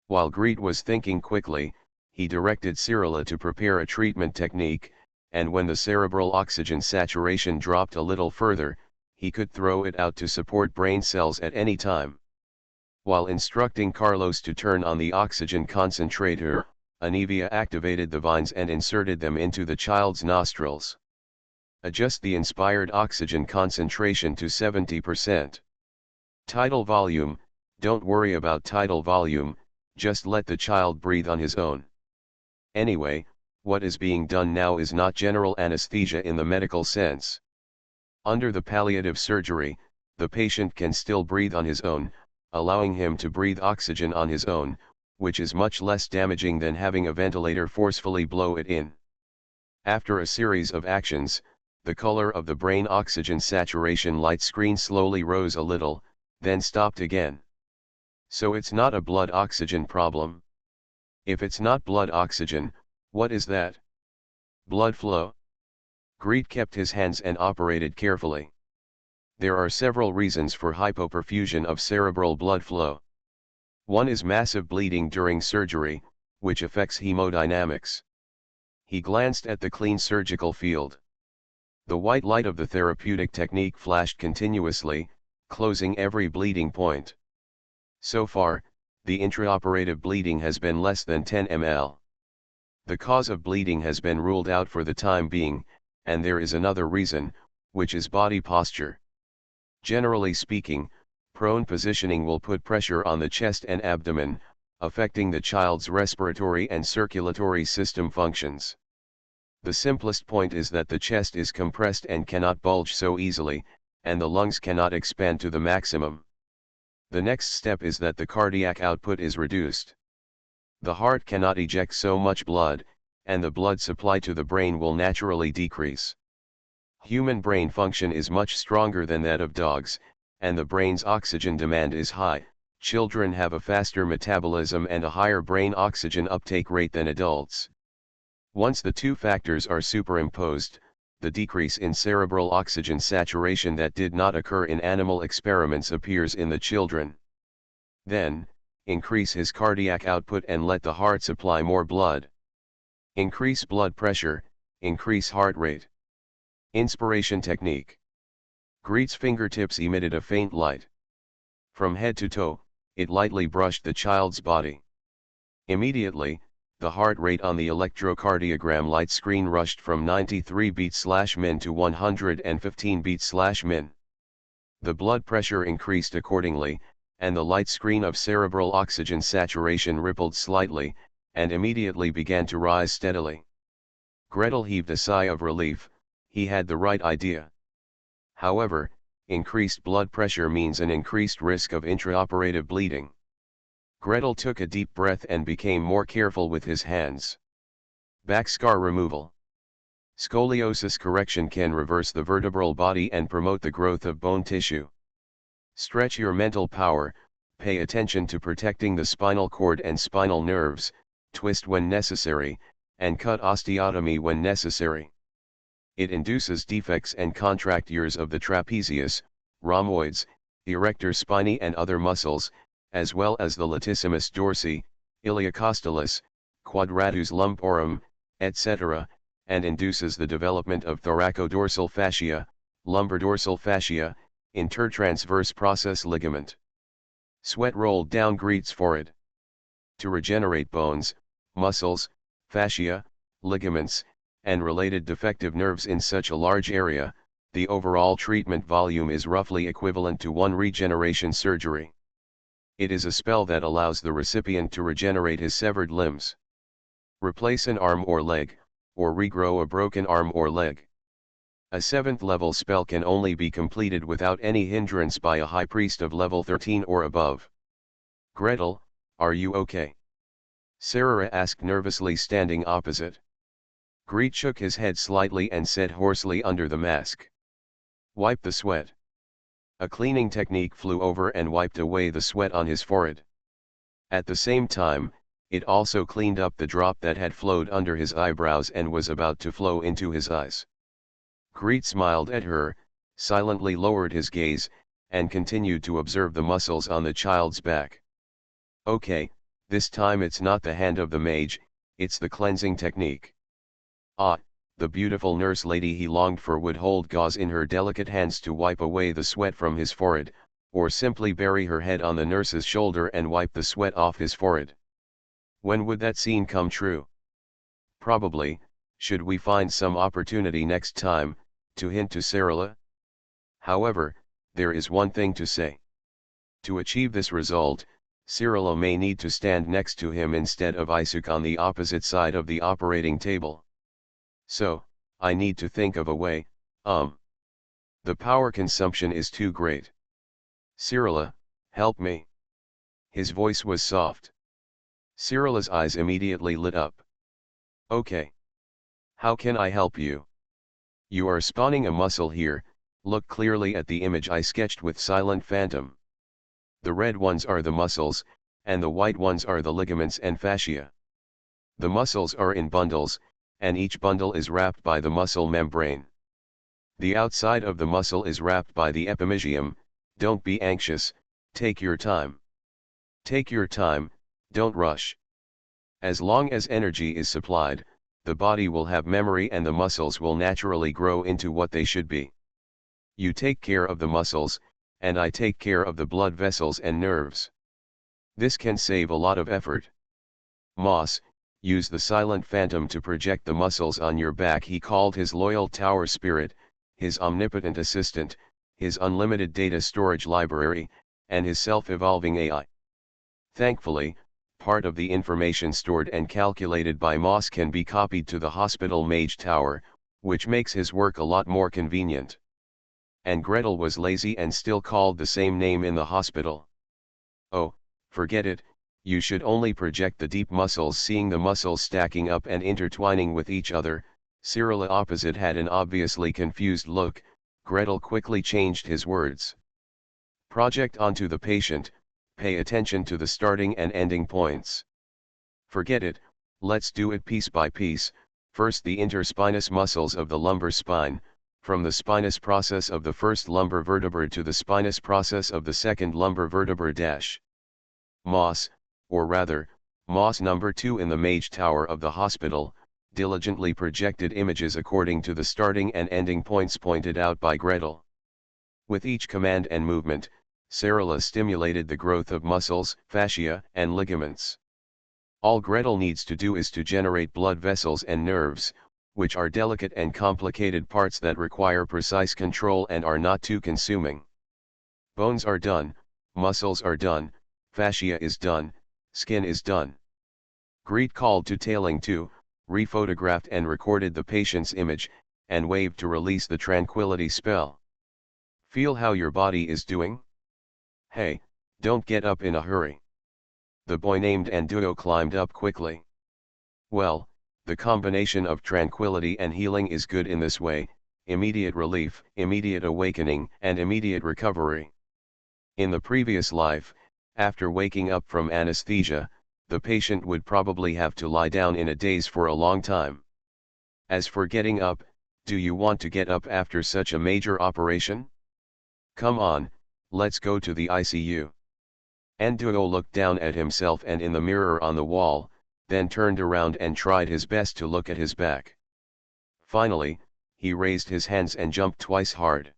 While Greet was thinking quickly, he directed Cyrilla to prepare a treatment technique, and when the cerebral oxygen saturation dropped a little further, he could throw it out to support brain cells at any time. While instructing Carlos to turn on the oxygen concentrator, Anivia activated the vines and inserted them into the child's nostrils. Adjust the inspired oxygen concentration to 70%. Tidal volume: don't worry about tidal volume, just let the child breathe on his own. Anyway, what is being done now is not general anesthesia in the medical sense. Under the palliative surgery, the patient can still breathe on his own, allowing him to breathe oxygen on his own, which is much less damaging than having a ventilator forcefully blow it in. After a series of actions, the color of the brain oxygen saturation light screen slowly rose a little, then stopped again. So it's not a blood oxygen problem. If it's not blood oxygen, what is that? Blood flow? Greet kept his hands and operated carefully. There are several reasons for hypoperfusion of cerebral blood flow. One is massive bleeding during surgery, which affects hemodynamics. He glanced at the clean surgical field. The white light of the therapeutic technique flashed continuously, closing every bleeding point. So far, the intraoperative bleeding has been less than 10 ml. The cause of bleeding has been ruled out for the time being, and there is another reason, which is body posture. Generally speaking, prone positioning will put pressure on the chest and abdomen, affecting the child's respiratory and circulatory system functions. The simplest point is that the chest is compressed and cannot bulge so easily, and the lungs cannot expand to the maximum. The next step is that the cardiac output is reduced. The heart cannot eject so much blood, and the blood supply to the brain will naturally decrease. Human brain function is much stronger than that of dogs, and the brain's oxygen demand is high. Children have a faster metabolism and a higher brain oxygen uptake rate than adults. Once the two factors are superimposed, the decrease in cerebral oxygen saturation that did not occur in animal experiments appears in the children. Then, increase his cardiac output and let the heart supply more blood. Increase blood pressure, increase heart rate. Inspiration technique. Greet's fingertips emitted a faint light. From head to toe, it lightly brushed the child's body. Immediately, the heart rate on the electrocardiogram light screen rushed from 93 beats/min to 115 beats/min. The blood pressure increased accordingly, and the light screen of cerebral oxygen saturation rippled slightly, and immediately began to rise steadily. Gretel heaved a sigh of relief. He had the right idea. However, increased blood pressure means an increased risk of intraoperative bleeding. Gretel took a deep breath and became more careful with his hands. Back scar removal. Scoliosis correction can reverse the vertebral body and promote the growth of bone tissue. Stretch your mental power, pay attention to protecting the spinal cord and spinal nerves, twist when necessary, and cut osteotomy when necessary. It induces defects and contractures of the trapezius, rhomboids, erector spinae and other muscles, as well as the latissimus dorsi, iliocostalis, quadratus lumborum, etc., and induces the development of thoracodorsal fascia, lumbar-dorsal fascia, intertransverse process ligament. Sweat rolled down Greet's forehead. To regenerate bones, muscles, fascia, ligaments, and related defective nerves in such a large area, the overall treatment volume is roughly equivalent to one regeneration surgery. It is a spell that allows the recipient to regenerate his severed limbs, replace an arm or leg, or regrow a broken arm or leg. A 7th level spell can only be completed without any hindrance by a high priest of level 13 or above. Gretel, are you okay? Sarah asked nervously, standing opposite. Greet shook his head slightly and said hoarsely under the mask. Wipe the sweat. A cleaning technique flew over and wiped away the sweat on his forehead. At the same time, it also cleaned up the drop that had flowed under his eyebrows and was about to flow into his eyes. Greet smiled at her, silently lowered his gaze, and continued to observe the muscles on the child's back. Okay, this time it's not the hand of the mage, it's the cleansing technique. Ah, the beautiful nurse lady he longed for would hold gauze in her delicate hands to wipe away the sweat from his forehead, or simply bury her head on the nurse's shoulder and wipe the sweat off his forehead. When would that scene come true? Probably, should we find some opportunity next time, to hint to Sarala. However, there is one thing to say. To achieve this result, Sarala may need to stand next to him instead of Isuk on the opposite side of the operating table. So, I need to think of a way. The power consumption is too great. Sarala, help me. His voice was soft. Sarala's eyes immediately lit up. Okay. How can I help you? You are spawning a muscle here, look clearly at the image I sketched with Silent Phantom. The red ones are the muscles, and the white ones are the ligaments and fascia. The muscles are in bundles, and each bundle is wrapped by the muscle membrane. The outside of the muscle is wrapped by the epimysium. Don't be anxious, take your time. Take your time, don't rush. As long as energy is supplied, the body will have memory and the muscles will naturally grow into what they should be. You take care of the muscles, and I take care of the blood vessels and nerves. This can save a lot of effort. Moss, use the Silent Phantom to project the muscles on your back. He called his loyal tower spirit, his omnipotent assistant, his unlimited data storage library, and his self-evolving AI. Thankfully, part of the information stored and calculated by Moss can be copied to the hospital mage tower, which makes his work a lot more convenient. And Gretel was lazy and still called the same name in the hospital. Oh, forget it, you should only project the deep muscles. Seeing the muscles stacking up and intertwining with each other, Sarala opposite had an obviously confused look. Gretel quickly changed his words. Project onto the patient, pay attention to the starting and ending points. Forget it, let's do it piece by piece. First the interspinous muscles of the lumbar spine, from the spinous process of the first lumbar vertebra to the spinous process of the second lumbar vertebra dash. Moss, or rather, Moss number 2 in the mage tower of the hospital, diligently projected images according to the starting and ending points pointed out by Gretel. With each command and movement, Sarala stimulated the growth of muscles, fascia, and ligaments. All Gretel needs to do is to generate blood vessels and nerves, which are delicate and complicated parts that require precise control and are not too consuming. Bones are done, muscles are done, fascia is done, skin is done. Greet called to Tailing 2, rephotographed and recorded the patient's image, and waved to release the tranquility spell. Feel how your body is doing? Hey, don't get up in a hurry. The boy named Anduo climbed up quickly. Well, the combination of tranquility and healing is good in this way: immediate relief, immediate awakening, and immediate recovery. In the previous life, after waking up from anesthesia, the patient would probably have to lie down in a daze for a long time. As for getting up, do you want to get up after such a major operation? Come on, let's go to the ICU. Anduo looked down at himself and in the mirror on the wall, then turned around and tried his best to look at his back. Finally, he raised his hands and jumped twice hard.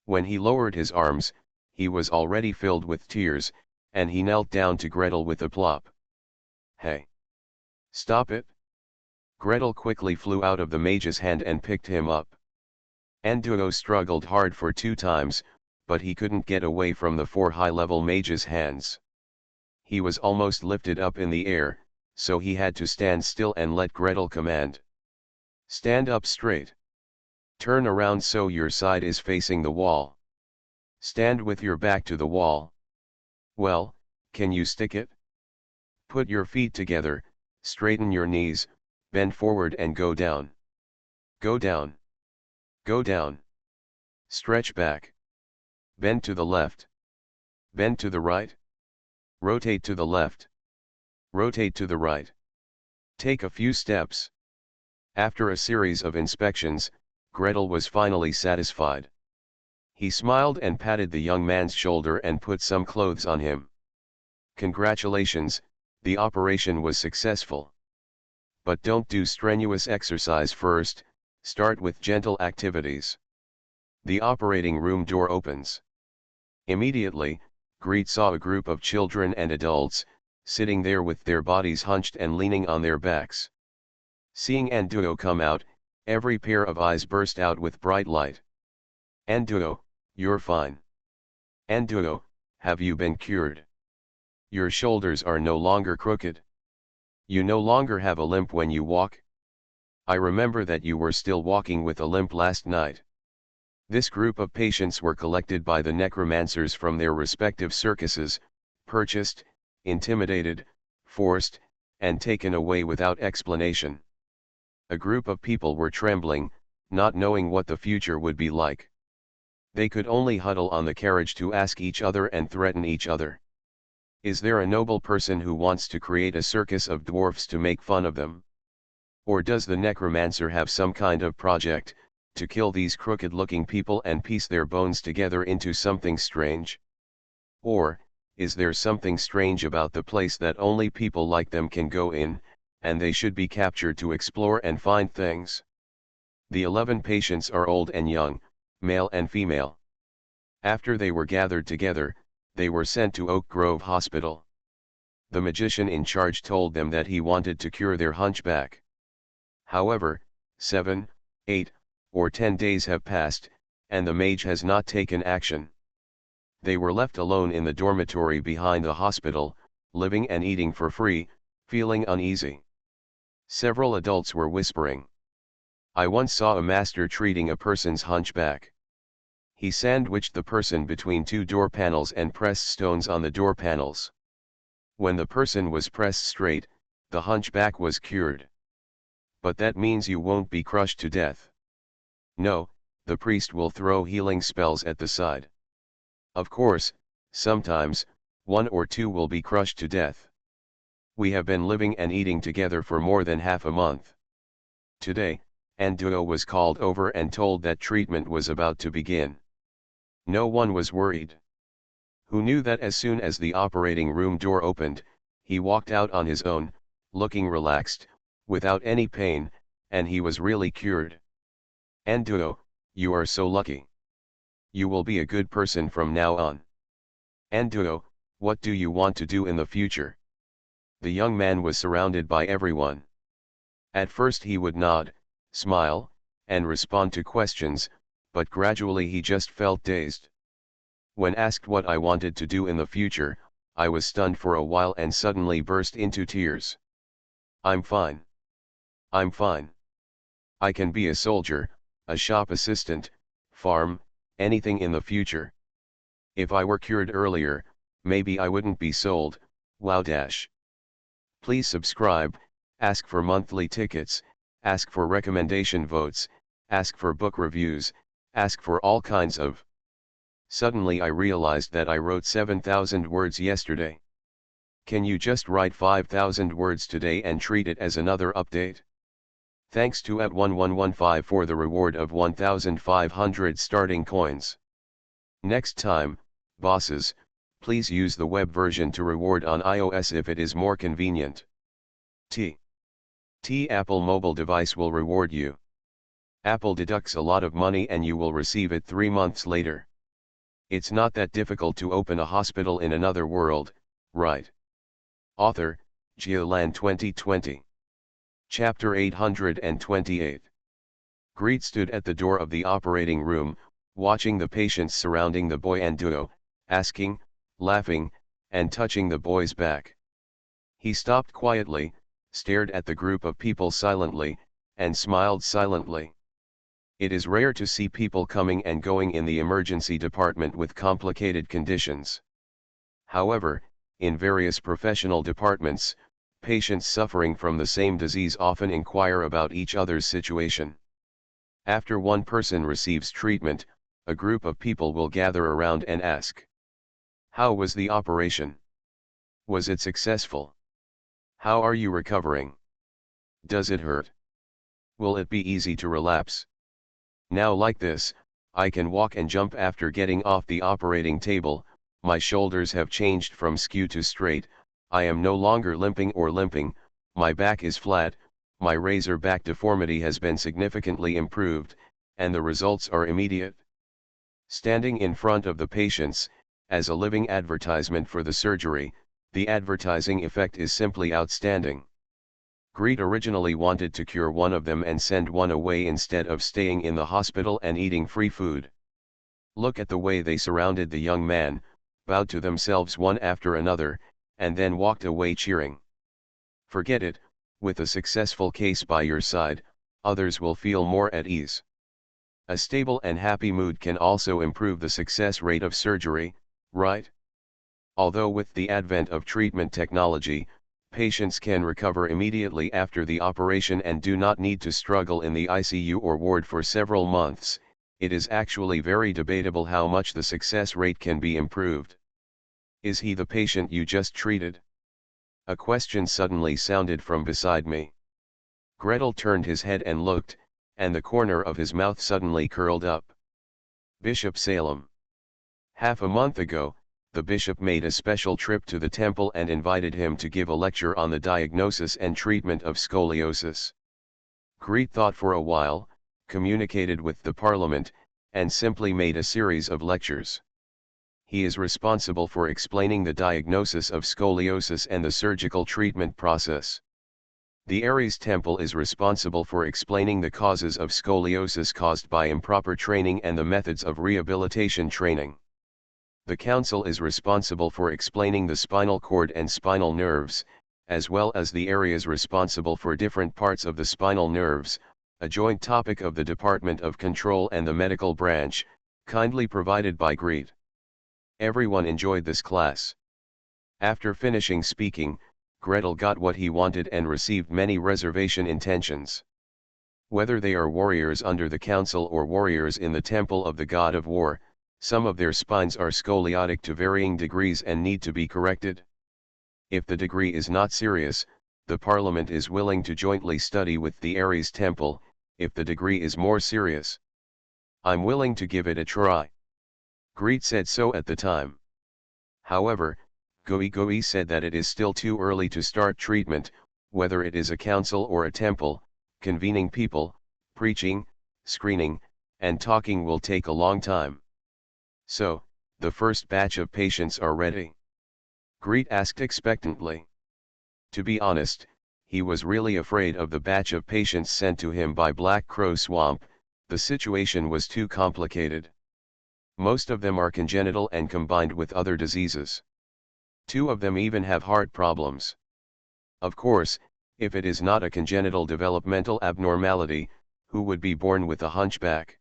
When he lowered his arms, he was already filled with tears, and he knelt down to Gretel with a plop. Hey! Stop it! Gretel quickly flew out of the mage's hand and picked him up. Anduo struggled hard for 2 times, but he couldn't get away from the 4 high-level mage's hands. He was almost lifted up in the air, so he had to stand still and let Gretel command. Stand up straight. Turn around so your side is facing the wall. Stand with your back to the wall. Well, can you stick it? Put your feet together, straighten your knees, Bend forward and go down. Go down. Go down. Stretch back. Bend to the left. Bend to the right. Rotate to the left. Rotate to the right. Take a few steps. After a series of inspections, Gretel was finally satisfied. He smiled and patted the young man's shoulder and put some clothes on him. Congratulations, the operation was successful. But don't do strenuous exercise first, start with gentle activities. The operating room door opens. Immediately, Greet saw a group of children and adults, sitting there with their bodies hunched and leaning on their backs. Seeing Anduo come out, every pair of eyes burst out with bright light. Anduo, you're fine. Anduo, have you been cured? Your shoulders are no longer crooked. You no longer have a limp when you walk. I remember that you were still walking with a limp last night. This group of patients were collected by the necromancers from their respective circuses, purchased, intimidated, forced, and taken away without explanation. A group of people were trembling, not knowing what the future would be like. They could only huddle on the carriage to ask each other and threaten each other. Is there a noble person who wants to create a circus of dwarfs to make fun of them? Or does the necromancer have some kind of project, to kill these crooked-looking people and piece their bones together into something strange? Or, is there something strange about the place that only people like them can go in, and they should be captured to explore and find things? The 11 patients are old and young, male and female. After they were gathered together, they were sent to Oak Grove Hospital. The magician in charge told them that he wanted to cure their hunchback. However, 7, 8, or 10 days have passed, and the mage has not taken action. They were left alone in the dormitory behind the hospital, living and eating for free, feeling uneasy. Several adults were whispering. I once saw a master treating a person's hunchback. He sandwiched the person between 2 door panels and pressed stones on the door panels. When the person was pressed straight, the hunchback was cured. But that means you won't be crushed to death. No, the priest will throw healing spells at the side. Of course, sometimes, 1 or 2 will be crushed to death. We have been living and eating together for more than half a month. Today, Anduo was called over and told that treatment was about to begin. No one was worried. Who knew that as soon as the operating room door opened, he walked out on his own, looking relaxed, without any pain, and he was really cured. Anduo, you are so lucky. You will be a good person from now on. Anduo, what do you want to do in the future? The young man was surrounded by everyone. At first he would nod, smile, and respond to questions, but gradually he just felt dazed. When asked what I wanted to do in the future, I was stunned for a while and suddenly burst into tears. I'm fine. I'm fine. I can be a soldier, a shop assistant, farm, anything in the future. If I were cured earlier, maybe I wouldn't be sold, wow dash. Please subscribe, ask for monthly tickets, ask for recommendation votes, ask for book reviews, ask for all kinds of. Suddenly I realized that I wrote 7,000 words yesterday. Can you just write 5,000 words today and treat it as another update? Thanks to @1115 for the reward of 1,500 starting coins. Next time, bosses, please use the web version to reward on iOS if it is more convenient. Apple mobile device will reward you. Apple deducts a lot of money and you will receive it 3 months later. It's not that difficult to open a hospital in another world, right? Author, Geoland 2020. Chapter 828. Greet stood at the door of the operating room, watching the patients surrounding the boy Anduo, asking, laughing, and touching the boy's back. He stopped quietly, stared at the group of people silently, and smiled silently. It is rare to see people coming and going in the emergency department with complicated conditions. However, in various professional departments, Patients suffering from the same disease often inquire about each other's situation. After one person receives treatment, a group of people will gather around and ask, "How was the operation? Was it successful? How are you recovering? Does it hurt? Will it be easy to relapse? Now like this, I can walk and jump after getting off the operating table, my shoulders have changed from skew to straight, I am no longer limping, my back is flat, my razor back deformity has been significantly improved, and the results are immediate." Standing in front of the patients, as a living advertisement for the surgery, the advertising effect is simply outstanding. Greet originally wanted to cure one of them and send one away instead of staying in the hospital and eating free food. Look at the way they surrounded the young man, bowed to themselves one after another, and then walked away cheering. Forget it, with a successful case by your side, others will feel more at ease. A stable and happy mood can also improve the success rate of surgery, right? Although with the advent of treatment technology, patients can recover immediately after the operation and do not need to struggle in the ICU or ward for several months, it is actually very debatable how much the success rate can be improved. Is he the patient you just treated? A question suddenly sounded from beside me. Gretel turned his head and looked, and the corner of his mouth suddenly curled up. Bishop Salem. Half a month ago, the bishop made a special trip to the temple and invited him to give a lecture on the diagnosis and treatment of scoliosis. Greet thought for a while, communicated with the parliament, and simply made a series of lectures. He is responsible for explaining the diagnosis of scoliosis and the surgical treatment process. The Ares Temple is responsible for explaining the causes of scoliosis caused by improper training and the methods of rehabilitation training. The Council is responsible for explaining the spinal cord and spinal nerves, as well as the areas responsible for different parts of the spinal nerves, a joint topic of the Department of Control and the Medical Branch, kindly provided by Greet. Everyone enjoyed this class. After finishing speaking, Gretel got what he wanted and received many reservation intentions. Whether they are warriors under the council or warriors in the temple of the god of war, some of their spines are scoliotic to varying degrees and need to be corrected. If the degree is not serious, the parliament is willing to jointly study with the Ares temple, if the degree is more serious. I'm willing to give it a try. Greet said so at the time. However, Goei said that it is still too early to start treatment, whether it is a council or a temple, convening people, preaching, screening, and talking will take a long time. So, the first batch of patients are ready? Greet asked expectantly. To be honest, he was really afraid of the batch of patients sent to him by Black Crow Swamp, the situation was too complicated. Most of them are congenital and combined with other diseases. 2 of them even have heart problems. Of course, if it is not a congenital developmental abnormality, who would be born with a hunchback?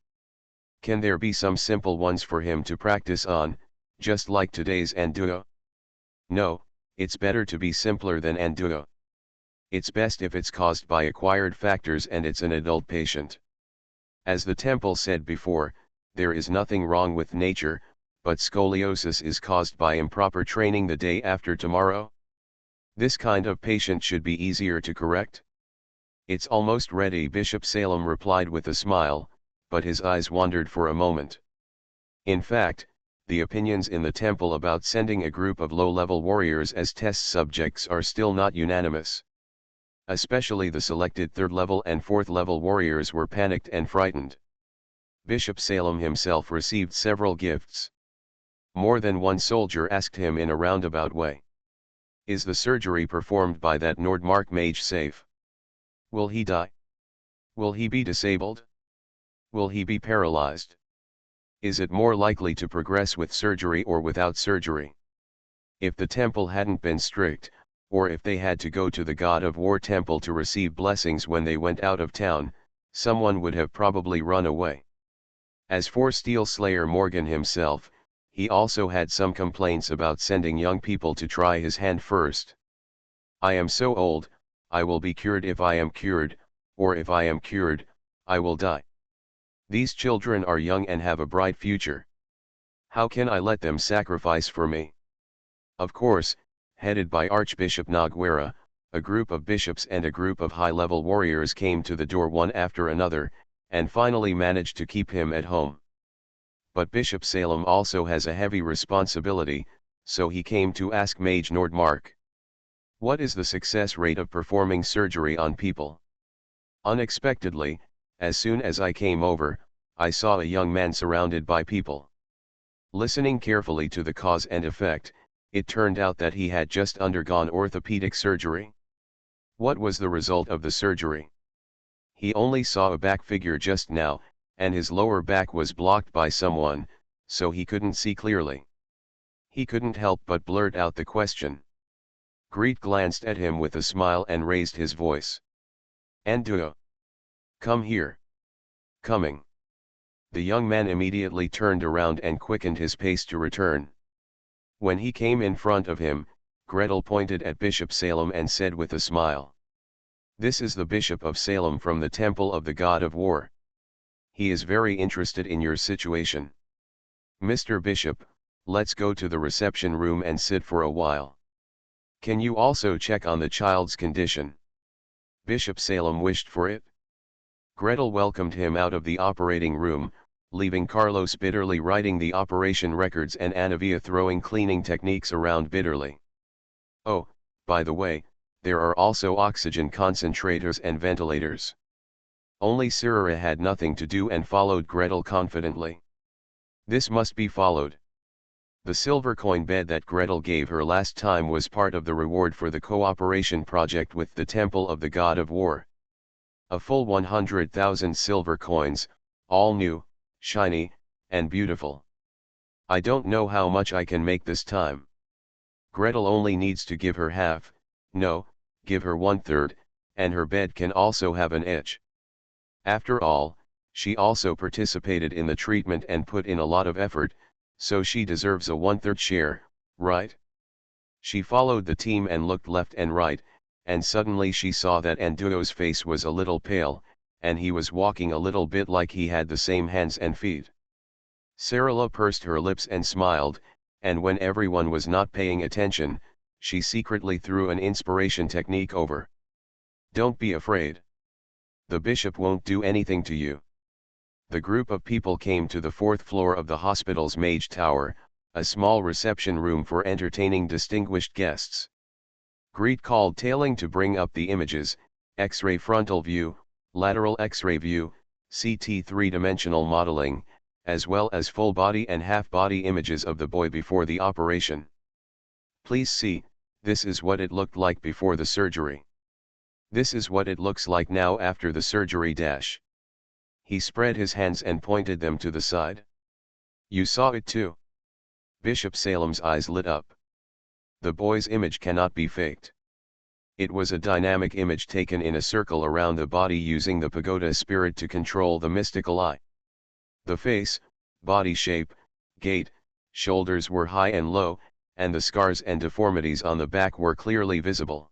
Can there be some simple ones for him to practice on, just like today's Anduo? No, it's better to be simpler than Anduo. It's best if it's caused by acquired factors and it's an adult patient. As the temple said before, there is nothing wrong with nature, but scoliosis is caused by improper training the day after tomorrow. This kind of patient should be easier to correct. It's almost ready, Bishop Salem replied with a smile, but his eyes wandered for a moment. In fact, the opinions in the temple about sending a group of low-level warriors as test subjects are still not unanimous. Especially the selected 3rd level and 4th level warriors were panicked and frightened. Bishop Salem himself received several gifts. More than one soldier asked him in a roundabout way. Is the surgery performed by that Nordmark mage safe? Will he die? Will he be disabled? Will he be paralyzed? Is it more likely to progress with surgery or without surgery? If the temple hadn't been strict, or if they had to go to the God of War temple to receive blessings when they went out of town, someone would have probably run away. As for Steel Slayer Morgan himself, he also had some complaints about sending young people to try his hand first. I am so old, I will be cured if I am cured, or if I am cured, I will die. These children are young and have a bright future. How can I let them sacrifice for me? Of course, headed by Archbishop Noguera, a group of bishops and a group of high-level warriors came to the door one after another, and finally managed to keep him at home. But Bishop Salem also has a heavy responsibility, so he came to ask Mage Nordmark. What is the success rate of performing surgery on people? Unexpectedly, as soon as I came over, I saw a young man surrounded by people. Listening carefully to the cause and effect, it turned out that he had just undergone orthopedic surgery. What was the result of the surgery? He only saw a back figure just now, and his lower back was blocked by someone, so he couldn't see clearly. He couldn't help but blurt out the question. Greet glanced at him with a smile and raised his voice. Anduo! Come here. Coming. The young man immediately turned around and quickened his pace to return. When he came in front of him, Gretel pointed at Bishop Salem and said with a smile. This is the Bishop of Salem from the Temple of the God of War. He is very interested in your situation. Mr. Bishop, let's go to the reception room and sit for a while. Can you also check on the child's condition? Bishop Salem wished for it. Gretel welcomed him out of the operating room, leaving Carlos bitterly writing the operation records and Anavia throwing cleaning techniques around bitterly. Oh, by the way, there are also oxygen concentrators and ventilators. Only Sirera had nothing to do and followed Gretel confidently. This must be followed. The silver coin bed that Gretel gave her last time was part of the reward for the cooperation project with the Temple of the God of War. A full 100,000 silver coins, all new, shiny, and beautiful. I don't know how much I can make this time. Gretel only needs to give her half, no, give her 1/3, and her bed can also have an edge. After all, she also participated in the treatment and put in a lot of effort, so she deserves a 1/3 share, right? She followed the team and looked left and right, and suddenly she saw that Anduo's face was a little pale, and he was walking a little bit like he had the same hands and feet. Sarala pursed her lips and smiled, and when everyone was not paying attention, she secretly threw an inspiration technique over. Don't be afraid. The bishop won't do anything to you. The group of people came to the 4th floor of the hospital's mage tower, a small reception room for entertaining distinguished guests. Greet called Tailing to bring up the images, X-ray frontal view, lateral X-ray view, CT 3-dimensional modeling, as well as full body and half body images of the boy before the operation. Please see, this is what it looked like before the surgery. This is what it looks like now after the surgery dash. He spread his hands and pointed them to the side. You saw it too. Bishop Salem's eyes lit up. The boy's image cannot be faked. It was a dynamic image taken in a circle around the body using the pagoda spirit to control the mystical eye. The face, body shape, gait, shoulders were high and low, and the scars and deformities on the back were clearly visible.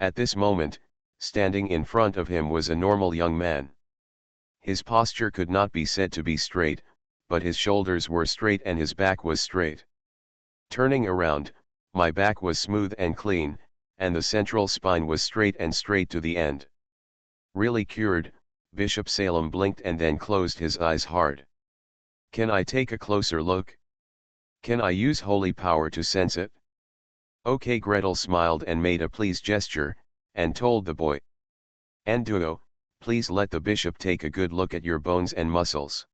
At this moment, standing in front of him was a normal young man. His posture could not be said to be straight, but his shoulders were straight and his back was straight. Turning around, my back was smooth and clean, and the central spine was straight to the end. Really cured, Bishop Salem blinked and then closed his eyes hard. Can I take a closer look? Can I use holy power to sense it? Okay, Gretel smiled and made a please gesture, and told the boy. Anduo, please let the bishop take a good look at your bones and muscles.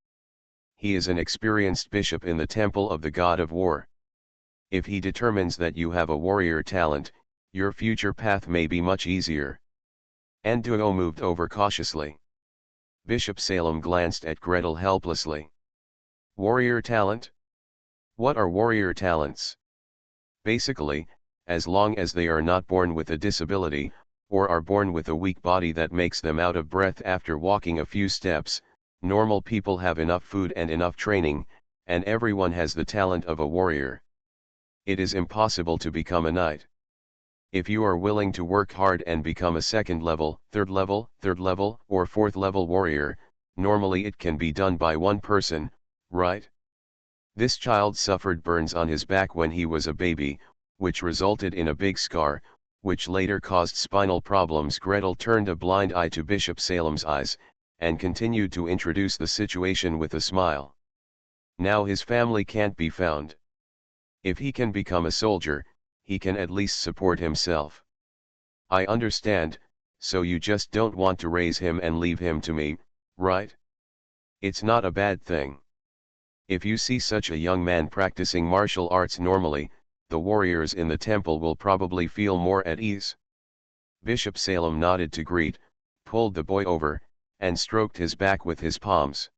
He is an experienced bishop in the Temple of the God of War. If he determines that you have a warrior talent, your future path may be much easier. Anduo moved over cautiously. Bishop Salem glanced at Gretel helplessly. Warrior talent? What are warrior talents? Basically, as long as they are not born with a disability, or are born with a weak body that makes them out of breath after walking a few steps, normal people have enough food and enough training, and everyone has the talent of a warrior. It is impossible to become a knight. If you are willing to work hard and become a second level, third level, or fourth level warrior, normally it can be done by one person, right? This child suffered burns on his back when he was a baby, which resulted in a big scar, which later caused spinal problems. Gretel turned a blind eye to Bishop Salem's eyes, and continued to introduce the situation with a smile. Now his family can't be found. If he can become a soldier, he can at least support himself. I understand, so you just don't want to raise him and leave him to me, right? It's not a bad thing. If you see such a young man practicing martial arts normally, the warriors in the temple will probably feel more at ease. Bishop Salem nodded to greet, pulled the boy over, and stroked his back with his palms.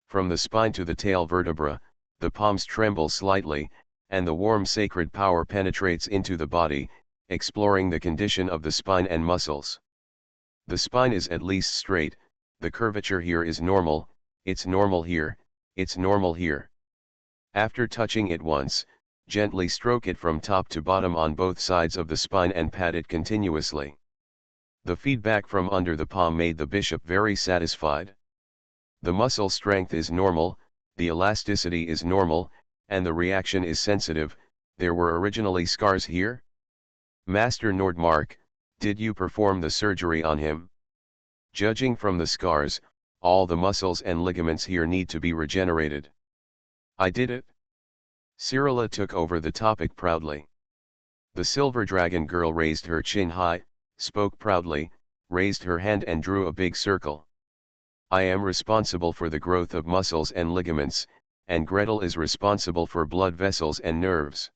From the spine to the tail vertebra, the palms tremble slightly, and the warm sacred power penetrates into the body, exploring the condition of the spine and muscles. The spine is at least straight, the curvature here is normal, it's normal here, it's normal here. After touching it once, gently stroke it from top to bottom on both sides of the spine and pat it continuously. The feedback from under the palm made the bishop very satisfied. The muscle strength is normal, the elasticity is normal, and the reaction is sensitive. There were originally scars here? Master Nordmark, did you perform the surgery on him? Judging from the scars, all the muscles and ligaments here need to be regenerated. I did it? Cyrilla took over the topic proudly. The silver dragon girl raised her chin high, spoke proudly, raised her hand and drew a big circle. I am responsible for the growth of muscles and ligaments, and Gretel is responsible for blood vessels and nerves.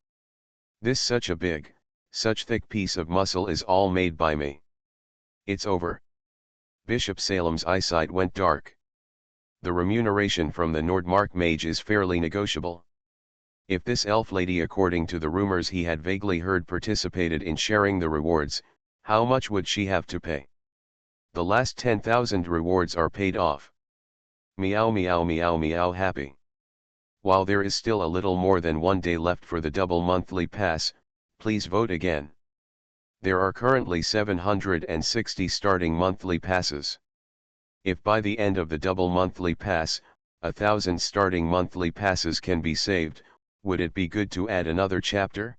This such a big, such thick piece of muscle is all made by me. It's over. Bishop Salem's eyesight went dark. The remuneration from the Nordmark mage is fairly negotiable. If this elf lady, according to the rumors he had vaguely heard, participated in sharing the rewards, how much would she have to pay? The last 10,000 rewards are paid off. Meow meow meow meow happy. While there is still a little more than 1 day left for the double monthly pass, please vote again. There are currently 760 starting monthly passes. If by the end of the double monthly pass, 1,000 starting monthly passes can be saved, would it be good to add another chapter?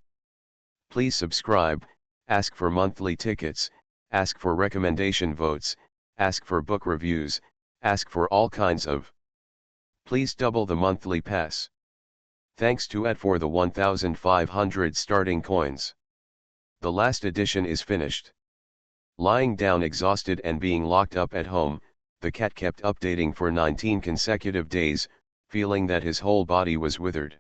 Please subscribe, ask for monthly tickets, ask for recommendation votes, ask for book reviews, ask for all kinds of. Please double the monthly pass. Thanks to Ed for the 1,500 starting coins. The last edition is finished. Lying down exhausted and being locked up at home, the cat kept updating for 19 consecutive days, feeling that his whole body was withered.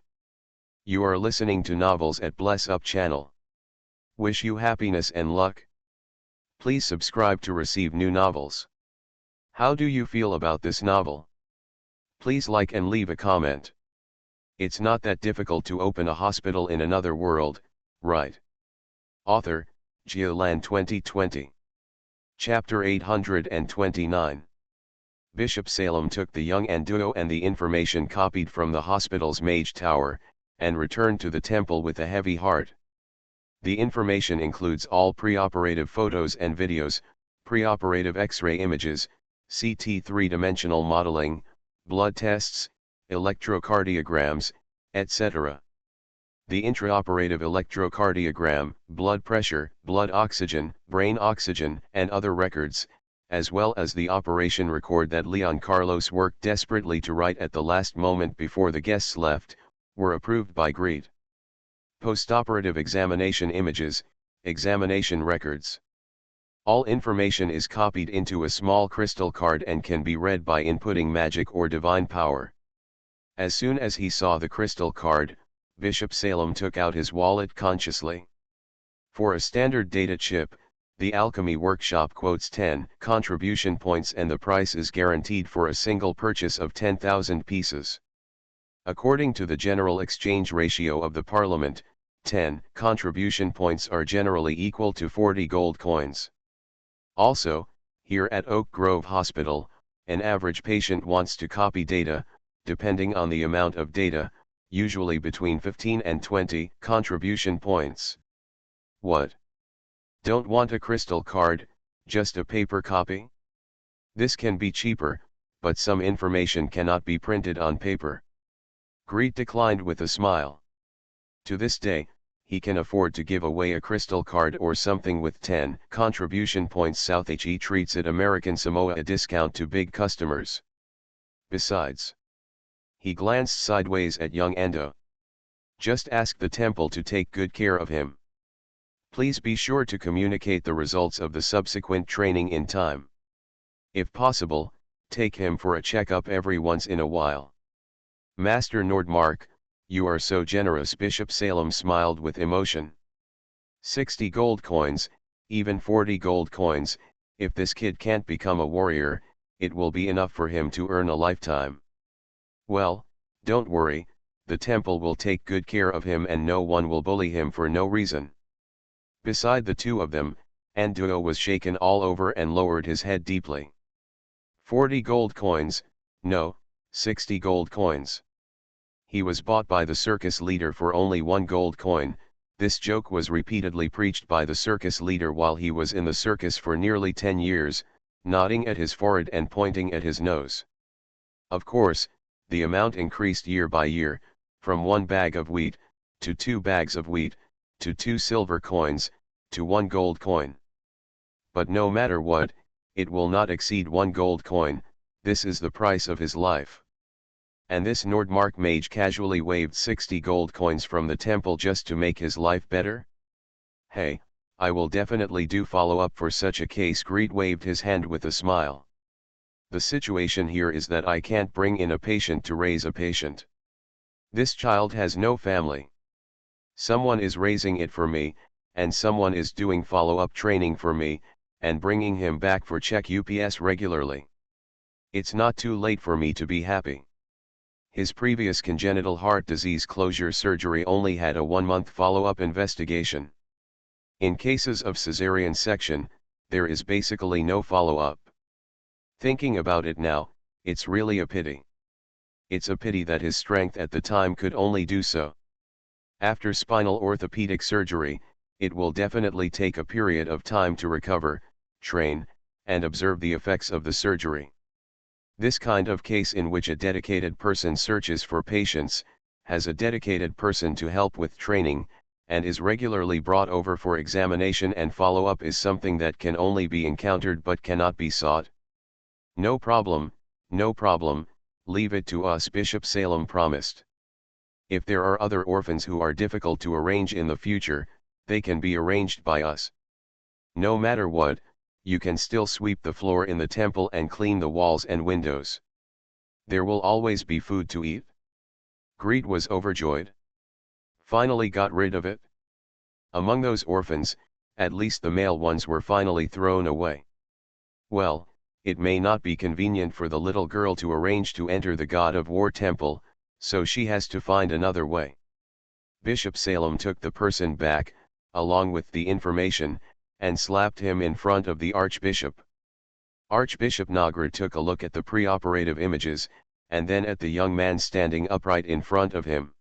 You are listening to Novels at Bless Up channel. Wish you happiness and luck. Please subscribe to receive new novels. How do you feel about this novel? Please like and leave a comment. It's not that difficult to open a hospital in another world, right? Author, Geoland 2020. Chapter 829. Bishop Salem took the young Anduo and the information copied from the hospital's mage tower, and returned to the temple with a heavy heart. The information includes all preoperative photos and videos, preoperative X-ray images, CT three-dimensional modeling, blood tests, electrocardiograms, etc. The intraoperative electrocardiogram, blood pressure, blood oxygen, brain oxygen, and other records, as well as the operation record that Leon Carlos worked desperately to write at the last moment before the guests left, were approved by Greed. Postoperative examination images, examination records. All information is copied into a small crystal card and can be read by inputting magic or divine power. As soon as he saw the crystal card, Bishop Salem took out his wallet consciously. For a standard data chip, the Alchemy Workshop quotes 10 contribution points and the price is guaranteed for a single purchase of 10,000 pieces. According to the general exchange ratio of the Parliament, 10 contribution points are generally equal to 40 gold coins. Also, here at Oak Grove Hospital, an average patient wants to copy data, depending on the amount of data, usually between 15 and 20 contribution points. What? Don't want a crystal card, just a paper copy? This can be cheaper, but some information cannot be printed on paper. Greet declined with a smile. To this day, he can afford to give away a crystal card or something with 10 contribution points. South He treats it American Samoa a discount to big customers. Besides, he glanced sideways at young Endo. Just ask the temple to take good care of him. Please be sure to communicate the results of the subsequent training in time. If possible, take him for a checkup every once in a while. Master Nordmark, you are so generous. Bishop Salem smiled with emotion. 60 gold coins, even 40 gold coins, if this kid can't become a warrior, it will be enough for him to earn a lifetime. Well, don't worry, the temple will take good care of him and no one will bully him for no reason. Beside the two of them, Anduo was shaken all over and lowered his head deeply. 40 gold coins, no, 60 gold coins. He was bought by the circus leader for only 1 gold coin. This joke was repeatedly preached by the circus leader while he was in the circus for nearly 10 years, nodding at his forehead and pointing at his nose. Of course, the amount increased year by year, from 1 bag of wheat, to 2 bags of wheat, to 2 silver coins, to 1 gold coin. But no matter what, it will not exceed 1 gold coin. This is the price of his life. And this Nordmark mage casually waved 60 gold coins from the temple just to make his life better? Hey, I will definitely do follow-up for such a case. Greet waved his hand with a smile. The situation here is that I can't bring in a patient to raise a patient. This child has no family. Someone is raising it for me, and someone is doing follow-up training for me, and bringing him back for check UPS regularly. It's not too late for me to be happy. His previous congenital heart disease closure surgery only had a 1-month follow-up investigation. In cases of cesarean section, there is basically no follow-up. Thinking about it now, it's really a pity. It's a pity that his strength at the time could only do so. After spinal orthopedic surgery, it will definitely take a period of time to recover, train, and observe the effects of the surgery. This kind of case in which a dedicated person searches for patients, has a dedicated person to help with training, and is regularly brought over for examination and follow-up is something that can only be encountered but cannot be sought. No problem, leave it to us, Bishop Salem promised. If there are other orphans who are difficult to arrange in the future, they can be arranged by us. No matter what, you can still sweep the floor in the temple and clean the walls and windows. There will always be food to eat. Greet was overjoyed. Finally got rid of it. Among those orphans, at least the male ones were finally thrown away. Well, it may not be convenient for the little girl to arrange to enter the God of War temple, so she has to find another way. Bishop Salem took the person back, along with the information, and slapped him in front of the Archbishop. Archbishop Nagra took a look at the preoperative images, and then at the young man standing upright in front of him.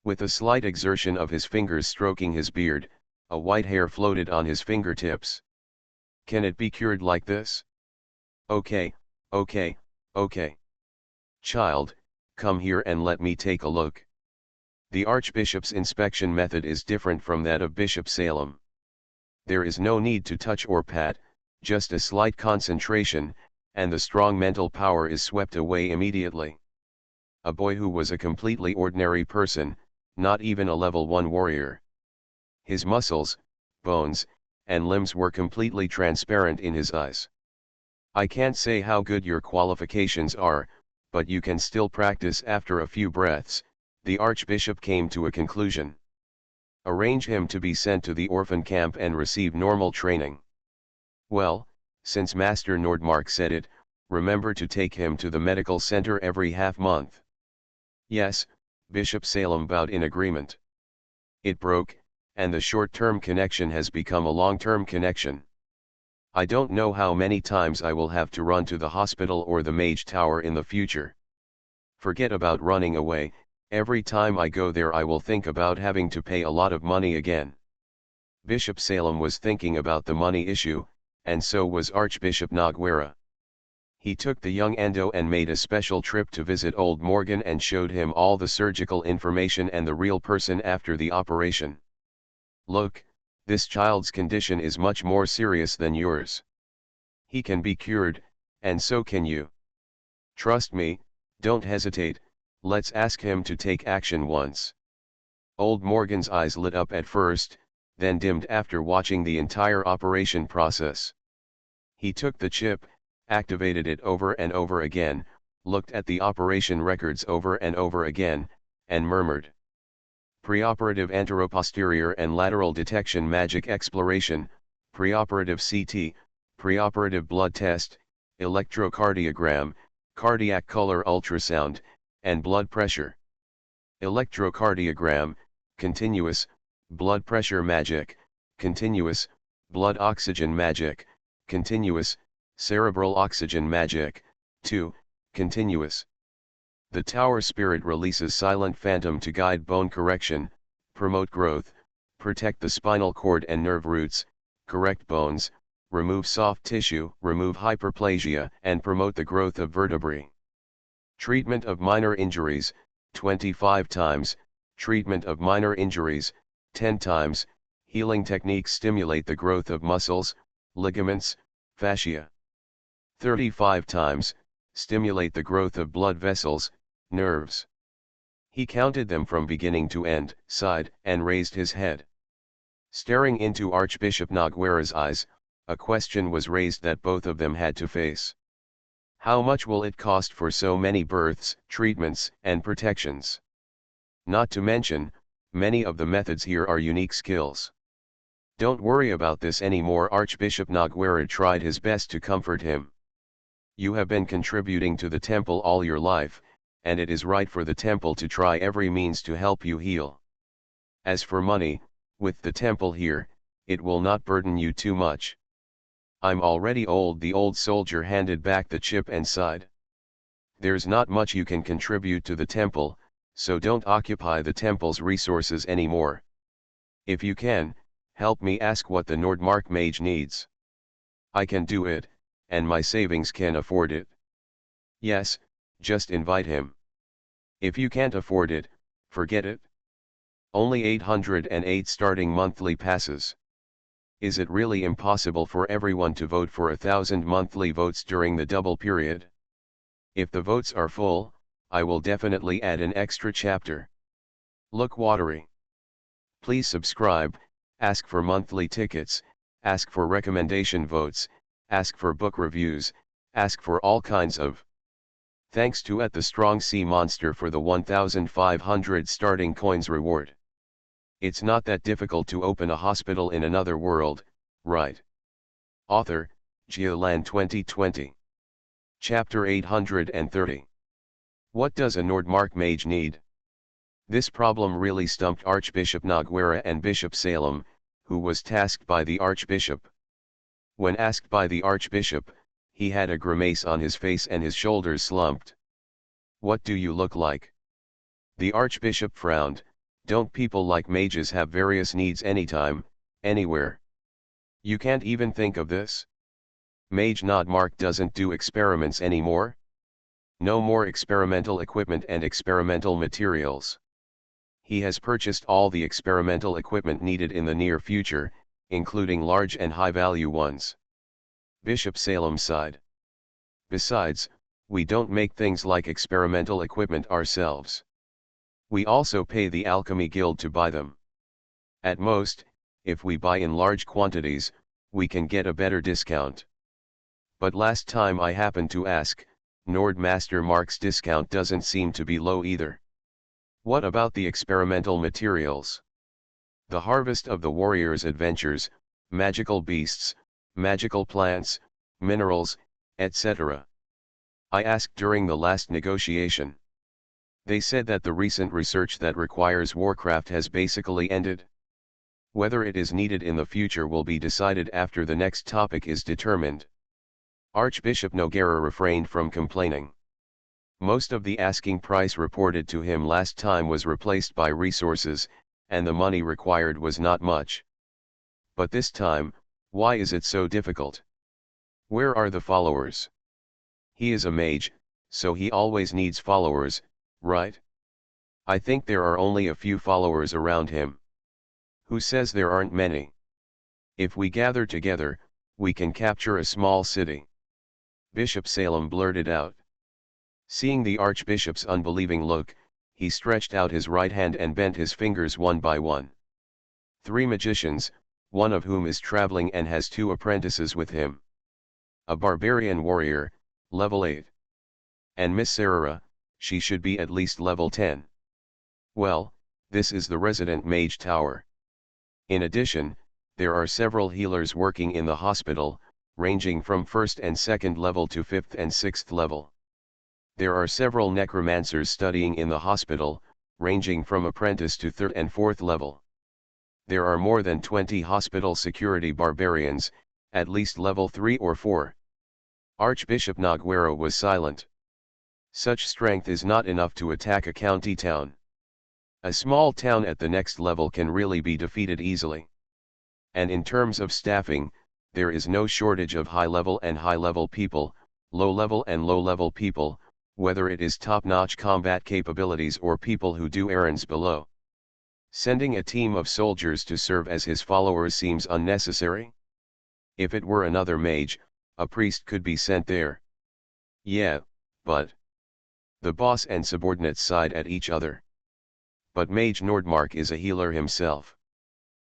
With a slight exertion of his fingers stroking his beard, a white hair floated on his fingertips. Can it be cured like this? Okay. Child, come here and let me take a look. The Archbishop's inspection method is different from that of Bishop Salem. There is no need to touch or pat, just a slight concentration, and the strong mental power is swept away immediately. A boy who was a completely ordinary person, not even a level 1 warrior. His muscles, bones, and limbs were completely transparent in his eyes. I can't say how good your qualifications are, but you can still practice. After a few breaths, the Archbishop came to a conclusion. Arrange him to be sent to the orphan camp and receive normal training. Well, since Master Nordmark said it, remember to take him to the medical center every half-month. Yes, Bishop Salem bowed in agreement. It broke, and the short-term connection has become a long-term connection. I don't know how many times I will have to run to the hospital or the Mage Tower in the future. Forget about running away. Every time I go there I will think about having to pay a lot of money again. Bishop Salem was thinking about the money issue, and so was Archbishop Noguera. He took the young Ando and made a special trip to visit old Morgan and showed him all the surgical information and the real person after the operation. Look, this child's condition is much more serious than yours. He can be cured, and so can you. Trust me, don't hesitate, let's ask him to take action once. Old Morgan's eyes lit up at first, then dimmed after watching the entire operation process. He took the chip, activated it over and over again, looked at the operation records over and over again, and murmured. Preoperative anteroposterior and lateral detection magic exploration, preoperative CT, preoperative blood test, electrocardiogram, cardiac color ultrasound, and blood pressure. Electrocardiogram, continuous, blood pressure magic, continuous, blood oxygen magic, continuous, cerebral oxygen magic, 2, continuous. The Tower Spirit releases Silent Phantom to guide bone correction, promote growth, protect the spinal cord and nerve roots, correct bones, remove soft tissue, remove hyperplasia, and promote the growth of vertebrae. Treatment of minor injuries, 25 times, treatment of minor injuries, 10 times, healing techniques stimulate the growth of muscles, ligaments, fascia. 35 times, stimulate the growth of blood vessels, nerves. He counted them from beginning to end, sighed, and raised his head. Staring into Archbishop Noguera's eyes, a question was raised that both of them had to face. How much will it cost for so many births, treatments, and protections? Not to mention, many of the methods here are unique skills. Don't worry about this anymore. Archbishop Noguera tried his best to comfort him. You have been contributing to the temple all your life, and it is right for the temple to try every means to help you heal. As for money, with the temple here, it will not burden you too much. I'm already old. The old soldier handed back the chip and sighed. There's not much you can contribute to the temple, so don't occupy the temple's resources anymore. If you can, help me ask what the Nordmark mage needs. I can do it, and my savings can afford it. Yes, just invite him. If you can't afford it, forget it. Only 808 starting monthly passes. Is it really impossible for everyone to vote for 1,000 monthly votes during the double period? If the votes are full, I will definitely add an extra chapter. Look watery. Please subscribe, ask for monthly tickets, ask for recommendation votes, ask for book reviews, ask for all kinds of. Thanks to the Strong Sea Monster for the 1,500 starting coins reward. It's not that difficult to open a hospital in another world, right? Author, Geoland 2020. Chapter 830. What does a Nordmark mage need? This problem really stumped Archbishop Noguera and Bishop Salem, who was tasked by the Archbishop. When asked by the Archbishop, he had a grimace on his face and his shoulders slumped. What do you look like? The Archbishop frowned. Don't people like mages have various needs anytime, anywhere? You can't even think of this? Mage Nordmark doesn't do experiments anymore? No more experimental equipment and experimental materials. He has purchased all the experimental equipment needed in the near future, including large and high-value ones. Bishop Salem sighed. Besides, we don't make things like experimental equipment ourselves. We also pay the Alchemy Guild to buy them. At most, if we buy in large quantities, we can get a better discount. But last time I happened to ask, Nordmaster Mark's discount doesn't seem to be low either. What about the experimental materials? The Harvest of the Warrior's Adventures, magical beasts, magical plants, minerals, etc. I asked during the last negotiation. They said that the recent research that requires Warcraft has basically ended. Whether it is needed in the future will be decided after the next topic is determined. Archbishop Noguera refrained from complaining. Most of the asking price reported to him last time was replaced by resources, and the money required was not much. But this time, why is it so difficult? Where are the followers? He is a mage, so he always needs followers, right? I think there are only a few followers around him. Who says there aren't many? If we gather together, we can capture a small city. Bishop Salem blurted out. Seeing the Archbishop's unbelieving look, he stretched out his right hand and bent his fingers one by one. 3 magicians, one of whom is traveling and has 2 apprentices with him. A barbarian warrior, level 8. And Miss Sarah, she should be at least level 10. Well, this is the resident mage tower. In addition, there are several healers working in the hospital, ranging from 1st and 2nd level to 5th and 6th level. There are several necromancers studying in the hospital, ranging from apprentice to 3rd and 4th level. There are more than 20 hospital security barbarians, at least level 3 or 4. Archbishop Noguera was silent. Such strength is not enough to attack a county town. A small town at the next level can really be defeated easily. And in terms of staffing, there is no shortage of high-level and high-level people, low-level and low-level people, whether it is top-notch combat capabilities or people who do errands below. Sending a team of soldiers to serve as his followers seems unnecessary. If it were another mage, a priest could be sent there. Yeah, but the boss and subordinates side at each other. But Mage Nordmark is a healer himself.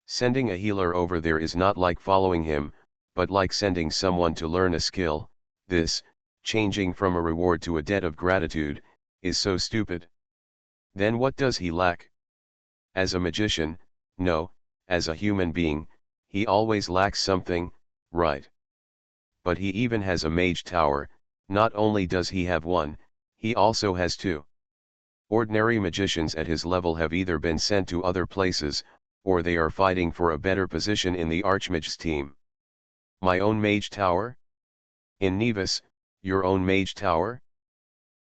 Sending a healer over there is not like following him, but like sending someone to learn a skill. This, changing from a reward to a debt of gratitude, is so stupid. Then what does he lack? As a magician, no, as a human being, he always lacks something, right? But he even has a mage tower. Not only does he have one, he also has 2. Ordinary magicians at his level have either been sent to other places, or they are fighting for a better position in the Archmage's team. My own mage tower? In Nevis, your own mage tower?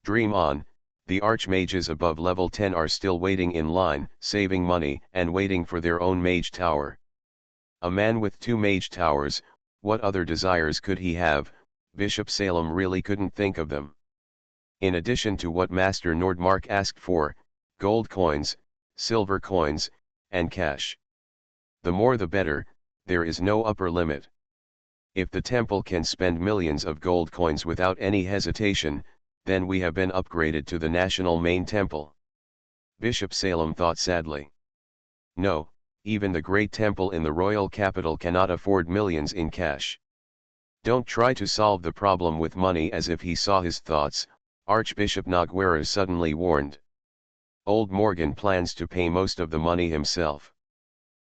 Dream on, the Archmages above level 10 are still waiting in line, saving money and waiting for their own mage tower. A man with 2 mage towers, what other desires could he have? Bishop Salem really couldn't think of them. In addition to what Master Nordmark asked for, gold coins, silver coins, and cash. The more the better, there is no upper limit. If the temple can spend millions of gold coins without any hesitation, then we have been upgraded to the national main temple. Bishop Salem thought sadly. No, even the great temple in the royal capital cannot afford millions in cash. Don't try to solve the problem with money. As if he saw his thoughts, Archbishop Noguera suddenly warned. Old Morgan plans to pay most of the money himself.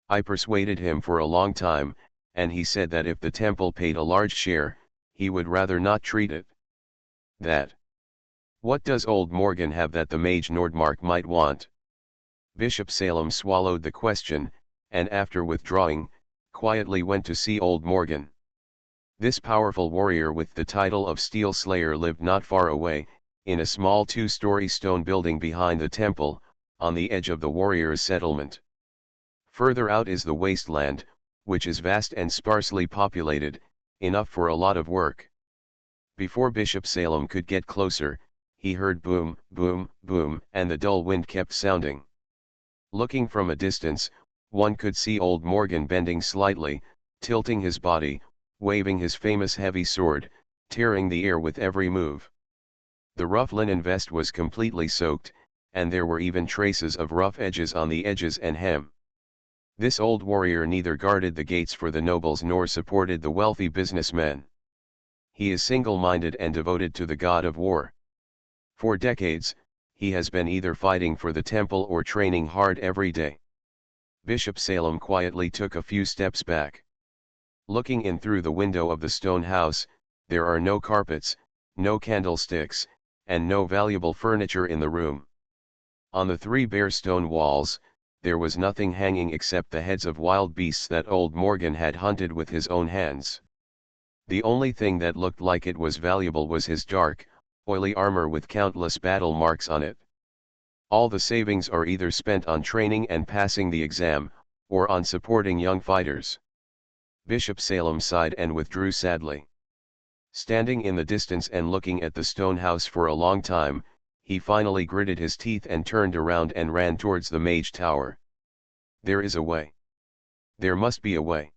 I persuaded him for a long time, and he said that if the temple paid a large share, he would rather not treat it. That. What does old Morgan have that the mage Nordmark might want? Bishop Salem swallowed the question, and after withdrawing, quietly went to see old Morgan. This powerful warrior with the title of Steel Slayer lived not far away, in a small 2-story stone building behind the temple, on the edge of the warriors' settlement. Further out is the wasteland, which is vast and sparsely populated, enough for a lot of work. Before Bishop Salem could get closer, he heard boom, boom, boom, and the dull wind kept sounding. Looking from a distance, one could see old Morgan bending slightly, tilting his body, waving his famous heavy sword, tearing the air with every move. The rough linen vest was completely soaked, and there were even traces of rough edges on the edges and hem. This old warrior neither guarded the gates for the nobles nor supported the wealthy businessmen. He is single-minded and devoted to the god of war. For decades, he has been either fighting for the temple or training hard every day. Bishop Salem quietly took a few steps back. Looking in through the window of the stone house, there are no carpets, no candlesticks, and no valuable furniture in the room. On the 3 bare stone walls, there was nothing hanging except the heads of wild beasts that old Morgan had hunted with his own hands. The only thing that looked like it was valuable was his dark, oily armor with countless battle marks on it. All the savings are either spent on training and passing the exam, or on supporting young fighters. Bishop Salem sighed and withdrew sadly. Standing in the distance and looking at the stone house for a long time, he finally gritted his teeth and turned around and ran towards the mage tower. There is a way. There must be a way.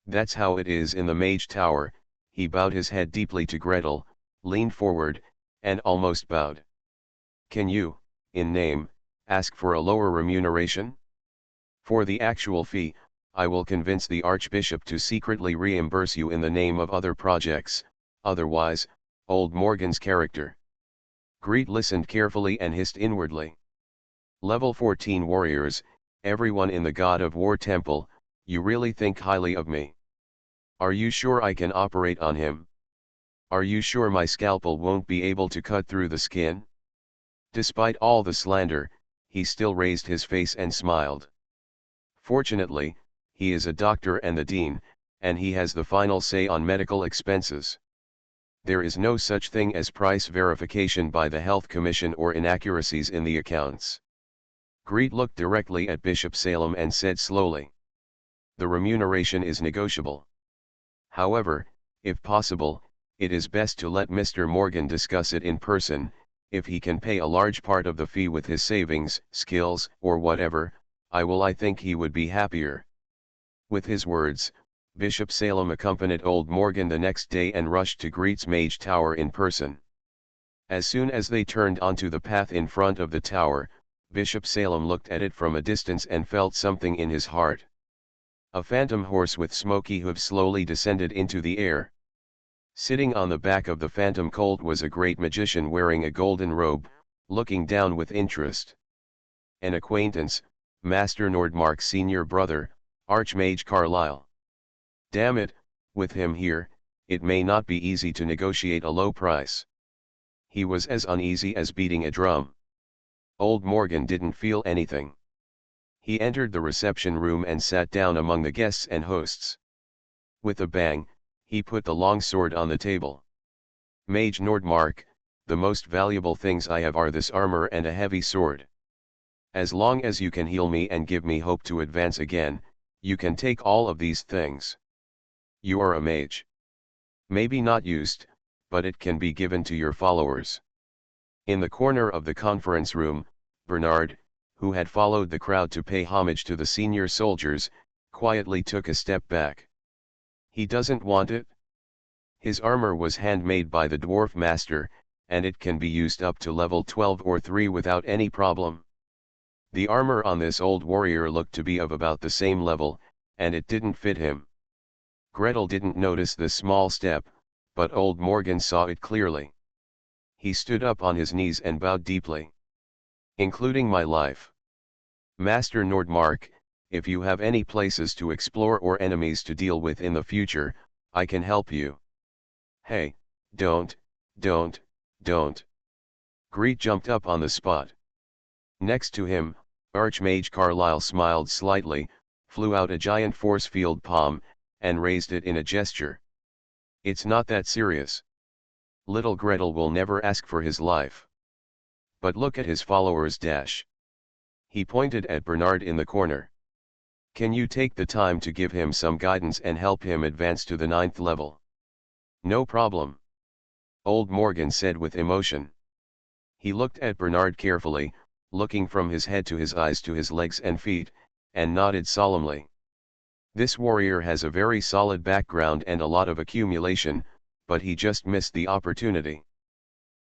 That's how it is in the mage tower. He bowed his head deeply to Gretel, leaned forward, and almost bowed. Can you, in name, ask for a lower remuneration? For the actual fee, I will convince the Archbishop to secretly reimburse you in the name of other projects, otherwise, old Morgan's character. Greet listened carefully and hissed inwardly. Level 14 warriors, everyone in the God of War temple, you really think highly of me? Are you sure I can operate on him? Are you sure my scalpel won't be able to cut through the skin? Despite all the slander, he still raised his face and smiled. Fortunately, he is a doctor and the dean, and he has the final say on medical expenses. There is no such thing as price verification by the Health Commission or inaccuracies in the accounts. Greet looked directly at Bishop Salem and said slowly. The remuneration is negotiable. However, if possible, it is best to let Mr. Morgan discuss it in person. If he can pay a large part of the fee with his savings, skills, or whatever, I think he would be happier. With his words, Bishop Salem accompanied old Morgan the next day and rushed to Greet's mage tower in person. As soon as they turned onto the path in front of the tower, Bishop Salem looked at it from a distance and felt something in his heart. A phantom horse with smoky hooves slowly descended into the air. Sitting on the back of the phantom colt was a great magician wearing a golden robe, looking down with interest. An acquaintance, Master Nordmark's senior brother, Archmage Carlyle. Damn it, with him here, it may not be easy to negotiate a low price. He was as uneasy as beating a drum. Old Morgan didn't feel anything. He entered the reception room and sat down among the guests and hosts. With a bang, he put the long sword on the table. Mage Nordmark, the most valuable things I have are this armor and a heavy sword. As long as you can heal me and give me hope to advance again, you can take all of these things. You are a mage. Maybe not used, but it can be given to your followers. In the corner of the conference room, Bernard, who had followed the crowd to pay homage to the senior soldiers, quietly took a step back. He doesn't want it? His armor was handmade by the dwarf master, and it can be used up to level 12 or 3 without any problem. The armor on this old warrior looked to be of about the same level, and it didn't fit him. Gretel didn't notice this small step, but old Morgan saw it clearly. He stood up on his knees and bowed deeply. Including my life. Master Nordmark, if you have any places to explore or enemies to deal with in the future, I can help you. Hey, don't. Greet jumped up on the spot. Next to him, Archmage Carlyle smiled slightly, flew out a giant force field palm, and raised it in a gesture. It's not that serious. Little Gretel will never ask for his life. But look at his followers dash. He pointed at Bernard in the corner. Can you take the time to give him some guidance and help him advance to the 9th level? No problem. Old Morgan said with emotion. He looked at Bernard carefully, looking from his head to his eyes to his legs and feet, and nodded solemnly. This warrior has a very solid background and a lot of accumulation, but he just missed the opportunity.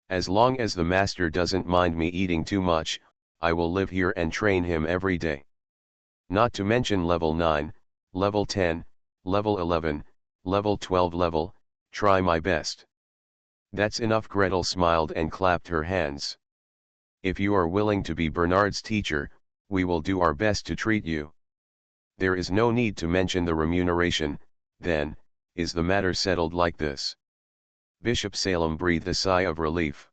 As long as the master doesn't mind me eating too much, I will live here and train him every day. Not to mention level 9, level 10, level 11, level 12 level, try my best. That's enough. Gretel smiled and clapped her hands. If you are willing to be Bernard's teacher, we will do our best to treat you. There is no need to mention the remuneration, then, is the matter settled like this? Bishop Salem breathed a sigh of relief.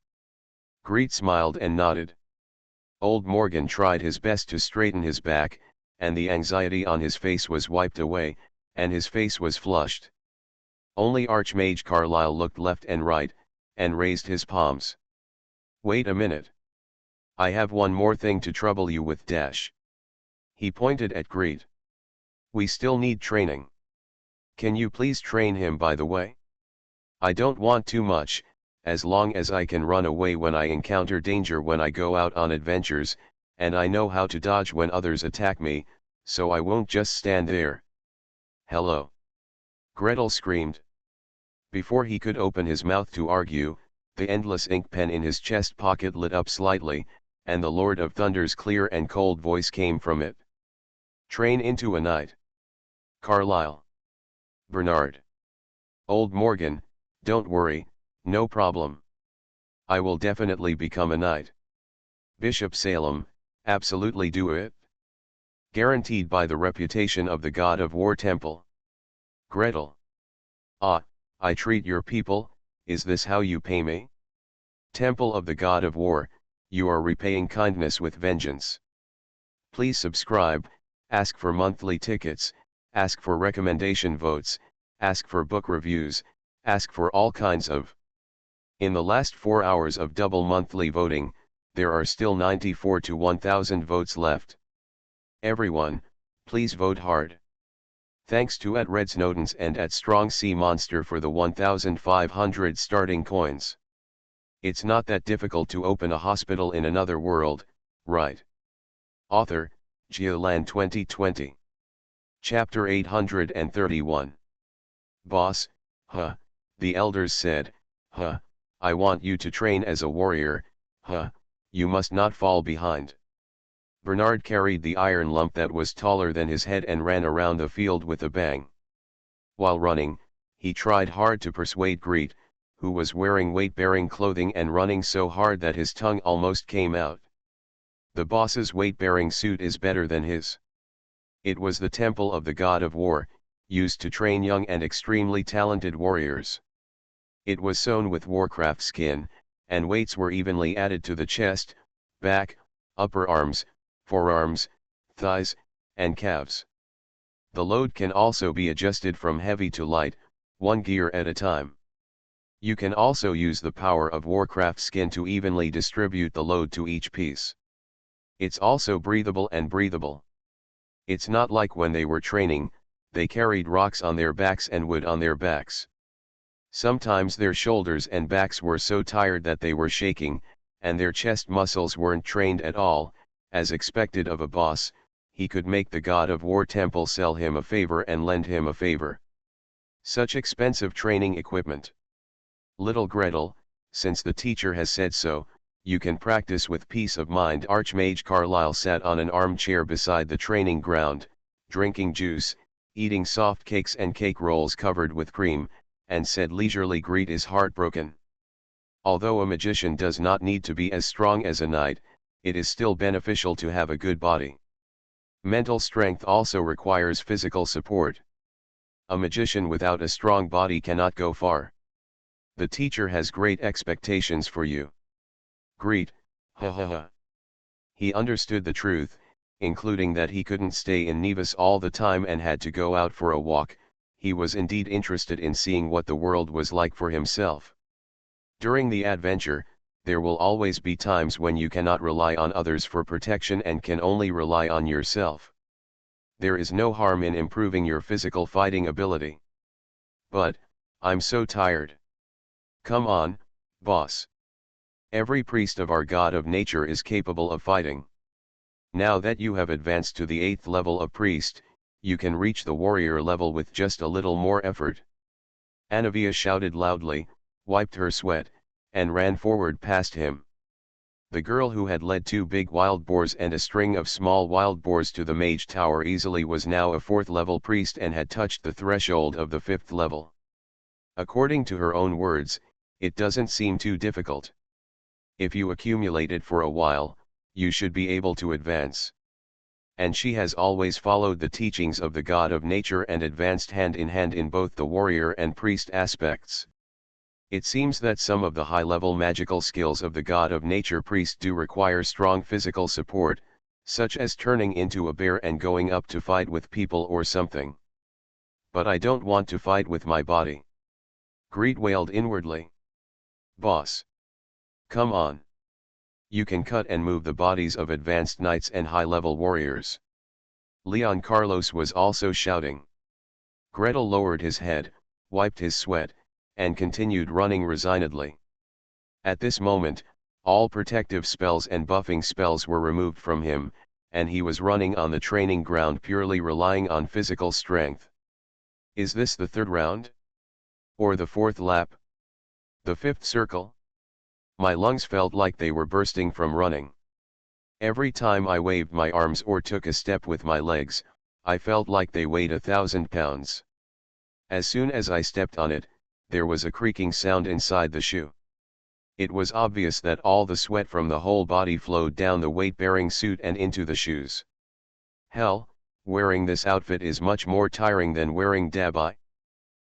Greet smiled and nodded. Old Morgan tried his best to straighten his back, and the anxiety on his face was wiped away, and his face was flushed. Only Archmage Carlyle looked left and right, and raised his palms. Wait a minute. I have one more thing to trouble you with. He pointed at Greet. We still need training. Can you please train him by the way? I don't want too much, as long as I can run away when I encounter danger when I go out on adventures, and I know how to dodge when others attack me, so I won't just stand there. Hello! Gretel screamed. Before he could open his mouth to argue, the endless ink pen in his chest pocket lit up slightly, and the Lord of Thunder's clear and cold voice came from it. Train into a knight. Carlyle. Bernard. Old Morgan, don't worry, no problem. I will definitely become a knight. Bishop Salem, absolutely do it. Guaranteed by the reputation of the god of war temple. Gretel. Ah, I treat your people, is this how you pay me? Temple of the god of war, you are repaying kindness with vengeance. Please subscribe, ask for monthly tickets, ask for recommendation votes, ask for book reviews, ask for all kinds of. In the last 4 hours of double monthly voting, there are still 94 to 1000 votes left. Everyone, please vote hard. Thanks to @RedSnowdens and @StrongSeaMonster for the 1500 starting coins. It's not that difficult to open a hospital in another world, right? Author, Geoland 2020. Chapter 831. Boss, the elders said, I want you to train as a warrior, you must not fall behind. Bernard carried the iron lump that was taller than his head and ran around the field with a bang. While running, he tried hard to persuade Greet, who was wearing weight-bearing clothing and running so hard that his tongue almost came out. The boss's weight-bearing suit is better than his. It was the temple of the god of war, used to train young and extremely talented warriors. It was sewn with warcraft skin, and weights were evenly added to the chest, back, upper arms, forearms, thighs, and calves. The load can also be adjusted from heavy to light, one gear at a time. You can also use the power of warcraft skin to evenly distribute the load to each piece. It's also breathable and breathable. It's not like when they were training, they carried rocks on their backs and wood on their backs. Sometimes their shoulders and backs were so tired that they were shaking, and their chest muscles weren't trained at all. As expected of a boss, he could make the god of war temple sell him a favor and lend him a favor. Such expensive training equipment. Little Gretel, since the teacher has said so, you can practice with peace of mind. Archmage Carlyle sat on an armchair beside the training ground, drinking juice, eating soft cakes and cake rolls covered with cream, and said leisurely, Greet is heartbroken. Although a magician does not need to be as strong as a knight, it is still beneficial to have a good body. Mental strength also requires physical support. A magician without a strong body cannot go far. The teacher has great expectations for you. Greet, He understood the truth, including that he couldn't stay in Nevis all the time and had to go out for a walk. He was indeed interested in seeing what the world was like for himself. During the adventure, there will always be times when you cannot rely on others for protection and can only rely on yourself. There is no harm in improving your physical fighting ability. But, I'm so tired. Come on, boss. Every priest of our god of nature is capable of fighting. Now that you have advanced to the 8th level of priest, you can reach the warrior level with just a little more effort. Anavia shouted loudly, wiped her sweat, and ran forward past him. The girl who had led 2 big wild boars and a string of small wild boars to the mage tower easily was now a 4th level priest and had touched the threshold of the 5th level. According to her own words, it doesn't seem too difficult. If you accumulate it for a while, you should be able to advance. And she has always followed the teachings of the god of nature and advanced hand in hand in both the warrior and priest aspects. It seems that some of the high-level magical skills of the god of nature priest do require strong physical support, such as turning into a bear and going up to fight with people or something. But I don't want to fight with my body. Greet wailed inwardly. Boss. Come on. You can cut and move the bodies of advanced knights and high-level warriors. Leon Carlos was also shouting. Gretel lowered his head, wiped his sweat, and continued running resignedly. At this moment, all protective spells and buffing spells were removed from him, and he was running on the training ground purely relying on physical strength. Is this the third round? Or the fourth lap? The fifth circle? My lungs felt like they were bursting from running. Every time I waved my arms or took a step with my legs, I felt like they weighed 1,000 pounds. As soon as I stepped on it, there was a creaking sound inside the shoe. It was obvious that all the sweat from the whole body flowed down the weight-bearing suit and into the shoes. Hell, wearing this outfit is much more tiring than wearing dabai.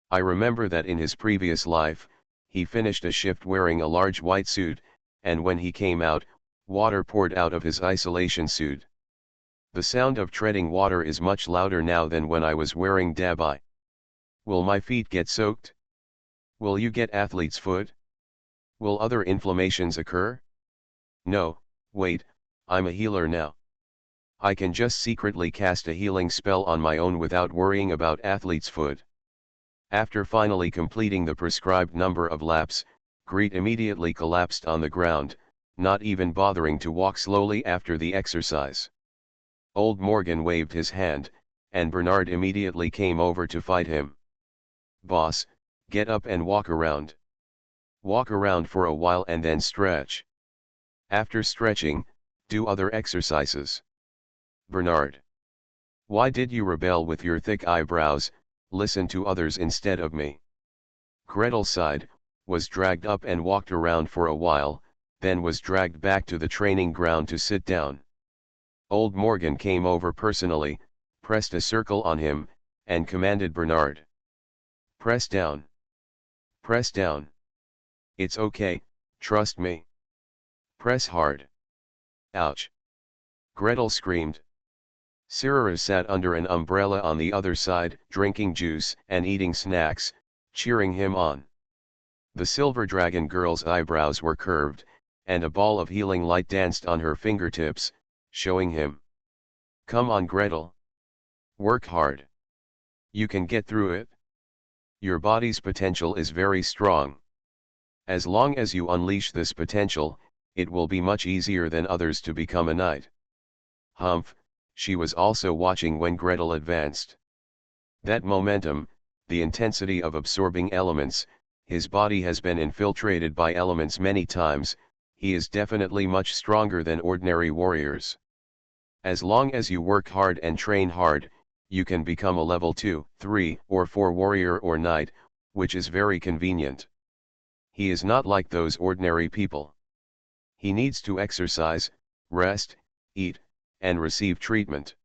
I remember that in his previous life, he finished a shift wearing a large white suit, and when he came out, water poured out of his isolation suit. The sound of treading water is much louder now than when I was wearing dabai. Will my feet get soaked? Will you get athlete's foot? Will other inflammations occur? No, wait, I'm a healer now. I can just secretly cast a healing spell on my own without worrying about athlete's foot. After finally completing the prescribed number of laps, Greet immediately collapsed on the ground, not even bothering to walk slowly after the exercise. Old Morgan waved his hand, and Bernard immediately came over to fight him. Boss, get up and walk around. Walk around for a while and then stretch. After stretching, do other exercises. Bernard. Why did you rebel with your thick eyebrows? Listen to others instead of me. Gretel sighed, was dragged up and walked around for a while, then was dragged back to the training ground to sit down. Old Morgan came over personally, pressed a circle on him, and commanded Bernard. Press down. Press down. It's okay, trust me. Press hard. Ouch. Gretel screamed. Sirara sat under an umbrella on the other side, drinking juice and eating snacks, cheering him on. The silver dragon girl's eyebrows were curved, and a ball of healing light danced on her fingertips, showing him. Come on, Gretel. Work hard. You can get through it. Your body's potential is very strong. As long as you unleash this potential, it will be much easier than others to become a knight. Humph. She was also watching when Gretel advanced. That momentum, the intensity of absorbing elements, his body has been infiltrated by elements many times, he is definitely much stronger than ordinary warriors. As long as you work hard and train hard, you can become a level 2, 3, or 4 warrior or knight, which is very convenient. He is not like those ordinary people. He needs to exercise, rest, eat, and receive treatment.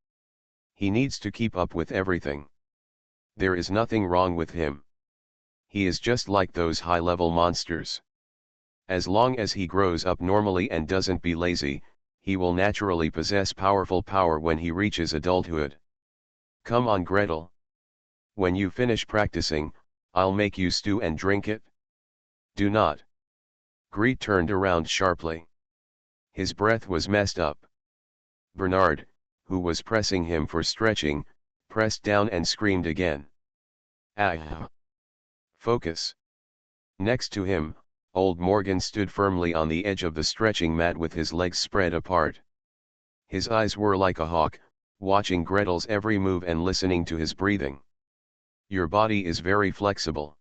He needs to keep up with everything. There is nothing wrong with him. He is just like those high-level monsters. As long as he grows up normally and doesn't be lazy, he will naturally possess powerful power when he reaches adulthood. Come on, Gretel. When you finish practicing, I'll make you stew and drink it. Do not. Greet turned around sharply. His breath was messed up. Bernard, who was pressing him for stretching, pressed down and screamed again. Ah! Focus. Next to him, old Morgan stood firmly on the edge of the stretching mat with his legs spread apart. His eyes were like a hawk, watching Gretel's every move and listening to his breathing. Your body is very flexible.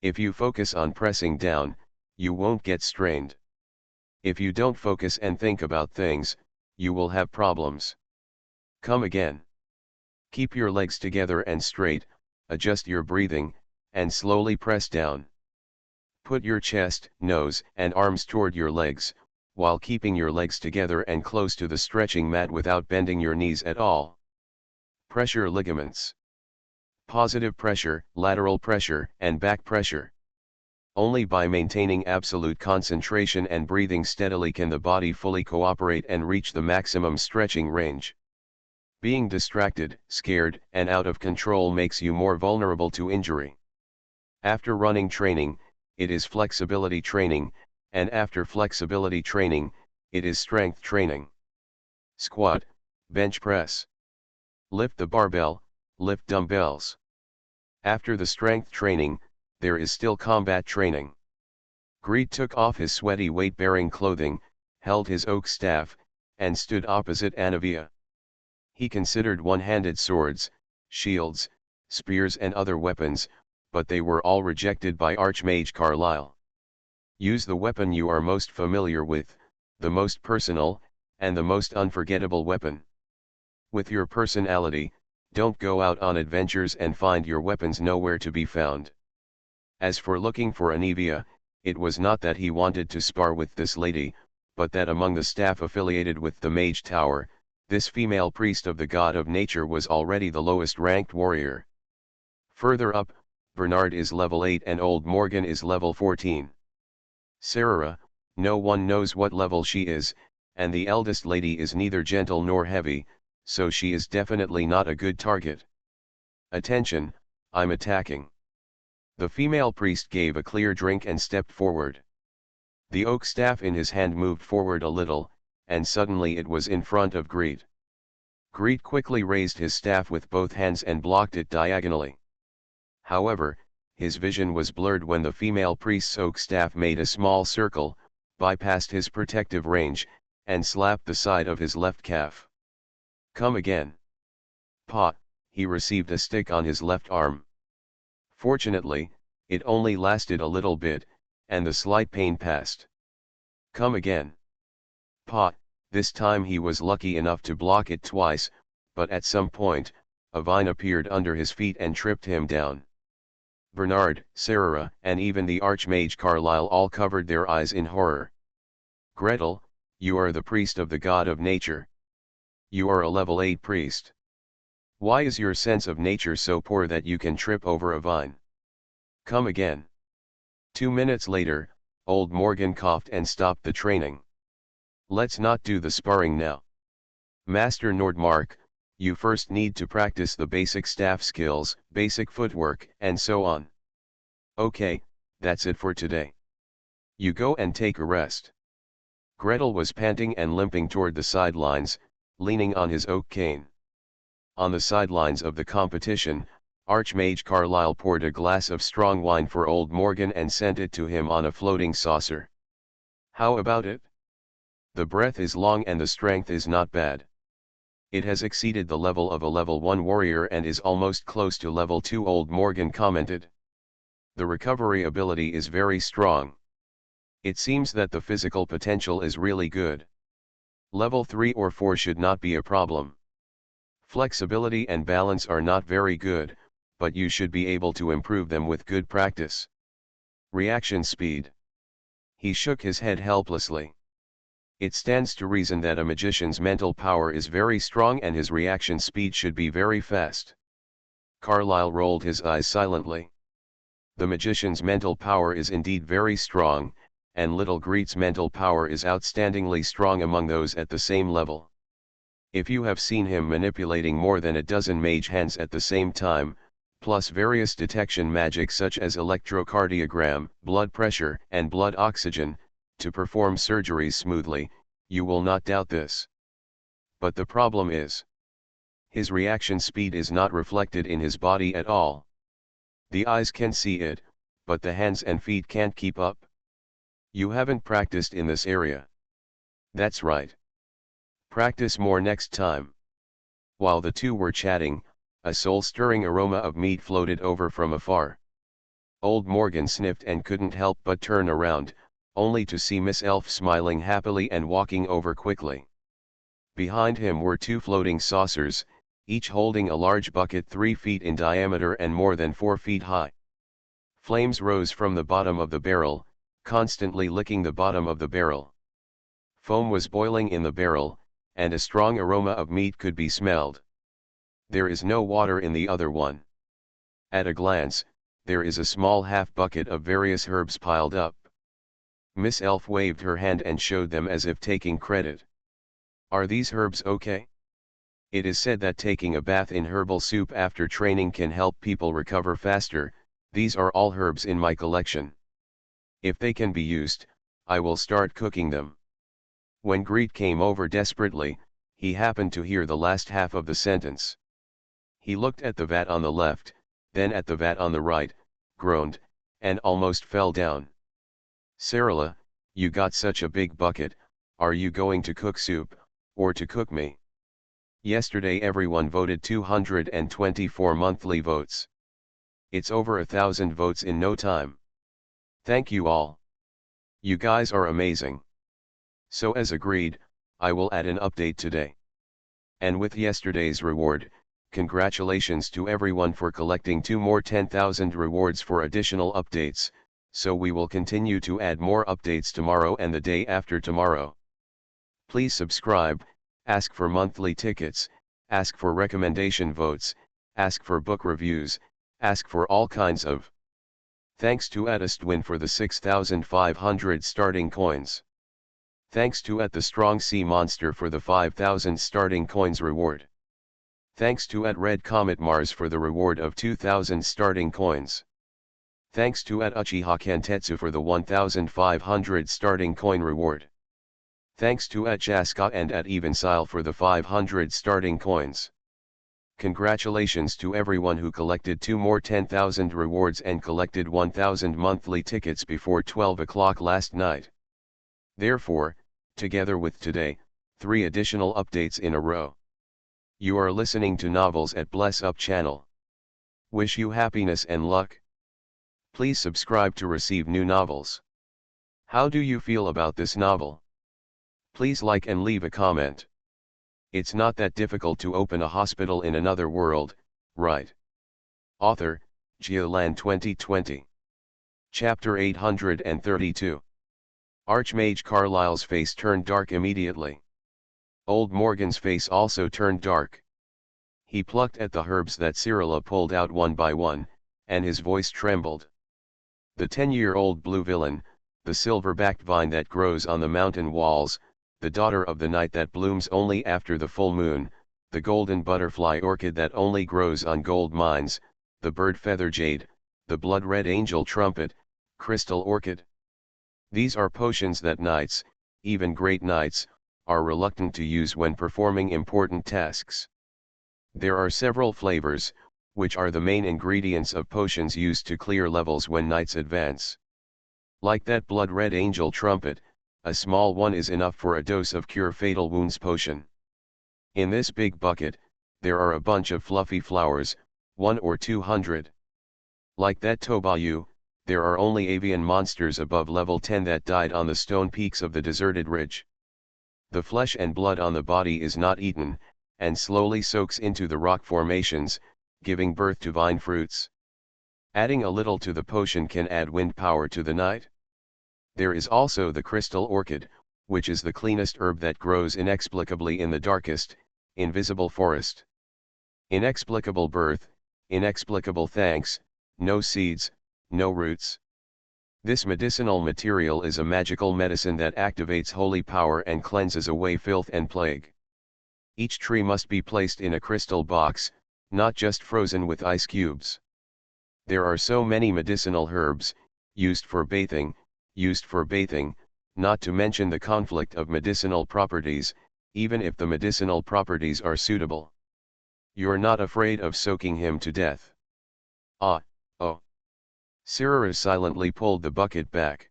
If you focus on pressing down, you won't get strained. If you don't focus and think about things, you will have problems. Come again. Keep your legs together and straight, adjust your breathing, and slowly press down. Put your chest, nose, and arms toward your legs, while keeping your legs together and close to the stretching mat without bending your knees at all. Pressure ligaments. Positive pressure, lateral pressure, and back pressure. Only by maintaining absolute concentration and breathing steadily can the body fully cooperate and reach the maximum stretching range. Being distracted, scared, and out of control makes you more vulnerable to injury. After running training, it is flexibility training, and after flexibility training, it is strength training. Squat, bench press. Lift the barbell, lift dumbbells. After the strength training, there is still combat training. Greet took off his sweaty weight-bearing clothing, held his oak staff, and stood opposite Anavia. He considered one-handed swords, shields, spears and other weapons, but they were all rejected by Archmage Carlyle. Use the weapon you are most familiar with, the most personal, and the most unforgettable weapon. With your personality, don't go out on adventures and find your weapons nowhere to be found. As for looking for Anivia, it was not that he wanted to spar with this lady, but that among the staff affiliated with the Mage Tower, this female priest of the god of nature was already the lowest ranked warrior. Further up, Bernard is level 8 and old Morgan is level 14. Sarah, no one knows what level she is, and the eldest lady is neither gentle nor heavy, so she is definitely not a good target. Attention, I'm attacking. The female priest gave a clear drink and stepped forward. The oak staff in his hand moved forward a little, and suddenly it was in front of Greet. Greet quickly raised his staff with both hands and blocked it diagonally. However, his vision was blurred when the female priest's oak staff made a small circle, bypassed his protective range, and slapped the side of his left calf. Come again. Pa, he received a stick on his left arm. Fortunately, it only lasted a little bit, and the slight pain passed. Come again. Pa, this time he was lucky enough to block it twice, but at some point, a vine appeared under his feet and tripped him down. Bernard, Sarah, and even the Archmage Carlyle all covered their eyes in horror. Gretel, you are the priest of the god of nature. You are a level 8 priest. Why is your sense of nature so poor that you can trip over a vine? Come again. 2 minutes later, old Morgan coughed and stopped the training. Let's not do the sparring now. Master Nordmark, you first need to practice the basic staff skills, basic footwork, and so on. Okay, that's it for today. You go and take a rest. Gretel was panting and limping toward the sidelines, leaning on his oak cane. On the sidelines of the competition, Archmage Carlyle poured a glass of strong wine for old Morgan and sent it to him on a floating saucer. How about it? The breath is long and the strength is not bad. It has exceeded the level of a level 1 warrior and is almost close to level 2, old Morgan commented. The recovery ability is very strong. It seems that the physical potential is really good. Level 3 or 4 should not be a problem. Flexibility and balance are not very good, but you should be able to improve them with good practice. Reaction speed. He shook his head helplessly. It stands to reason that a magician's mental power is very strong and his reaction speed should be very fast. Carlyle rolled his eyes silently. The magician's mental power is indeed very strong, and little Greet's mental power is outstandingly strong among those at the same level. If you have seen him manipulating more than a dozen mage hands at the same time, plus various detection magic such as electrocardiogram, blood pressure, and blood oxygen, to perform surgeries smoothly, you will not doubt this. But the problem is, his reaction speed is not reflected in his body at all. The eyes can see it, but the hands and feet can't keep up. You haven't practiced in this area. That's right. Practice more next time. While the two were chatting, a soul-stirring aroma of meat floated over from afar. Old Morgan sniffed and couldn't help but turn around, only to see Miss Elf smiling happily and walking over quickly. Behind him were two floating saucers, each holding a large bucket 3 feet in diameter and more than 4 feet high. Flames rose from the bottom of the barrel, constantly licking the bottom of the barrel. Foam was boiling in the barrel, and a strong aroma of meat could be smelled. There is no water in the other one. At a glance, there is a small half bucket of various herbs piled up. Miss Elf waved her hand and showed them as if taking credit. Are these herbs okay? It is said that taking a bath in herbal soup after training can help people recover faster. These are all herbs in my collection. If they can be used, I will start cooking them. When Greet came over desperately, he happened to hear the last half of the sentence. He looked at the vat on the left, then at the vat on the right, groaned, and almost fell down. Sarala, you got such a big bucket, are you going to cook soup, or to cook me? Yesterday everyone voted 224 monthly votes. It's over 1,000 votes in no time. Thank you all. You guys are amazing. So as agreed, I will add an update today. And with yesterday's reward, congratulations to everyone for collecting 2 more 10,000 rewards for additional updates, so we will continue to add more updates tomorrow and the day after tomorrow. Please subscribe, ask for monthly tickets, ask for recommendation votes, ask for book reviews, ask for all kinds of. Thanks to Adistwin for the 6,500 starting coins. Thanks to the Strong Sea Monster for the 5,000 starting coins reward. Thanks to Red Comet Mars for the reward of 2,000 starting coins. Thanks to Uchiha Kantetsu for the 1,500 starting coin reward. Thanks to Jaska and Evensile for the 500 starting coins. Congratulations to everyone who collected 2 more 10,000 rewards and collected 1,000 monthly tickets before 12 o'clock last night. Therefore, together with today, 3 additional updates in a row. You are listening to Novels at Bless Up channel. Wish you happiness and luck. Please subscribe to receive new novels. How do you feel about this novel? Please like and leave a comment. It's not that difficult to open a hospital in another world, right? Author, Geoland 2020. Chapter 832. Archmage Carlyle's face turned dark immediately. Old Morgan's face also turned dark. He plucked at the herbs that Cyrilla pulled out one by one, and his voice trembled. The 10-year-old blue villain, the silver-backed vine that grows on the mountain walls, the daughter of the night that blooms only after the full moon, the golden butterfly orchid that only grows on gold mines, the bird feather jade, the blood-red angel trumpet, crystal orchid. These are potions that knights, even great knights, are reluctant to use when performing important tasks. There are several flavors, which are the main ingredients of potions used to clear levels when knights advance. Like that blood-red angel trumpet, a small one is enough for a dose of Cure Fatal Wounds potion. In this big bucket, there are a bunch of fluffy flowers, 1 or 200. Like that Tobayu, there are only avian monsters above level 10 that died on the stone peaks of the deserted ridge. The flesh and blood on the body is not eaten, and slowly soaks into the rock formations, giving birth to vine fruits. Adding a little to the potion can add wind power to the knight. There is also the crystal orchid, which is the cleanest herb that grows inexplicably in the darkest, invisible forest. Inexplicable birth, inexplicable thanks, no seeds, no roots. This medicinal material is a magical medicine that activates holy power and cleanses away filth and plague. Each tree must be placed in a crystal box, not just frozen with ice cubes. There are so many medicinal herbs, used for bathing, not to mention the conflict of medicinal properties, even if the medicinal properties are suitable. You're not afraid of soaking him to death. Ah, oh. Cyrilla silently pulled the bucket back.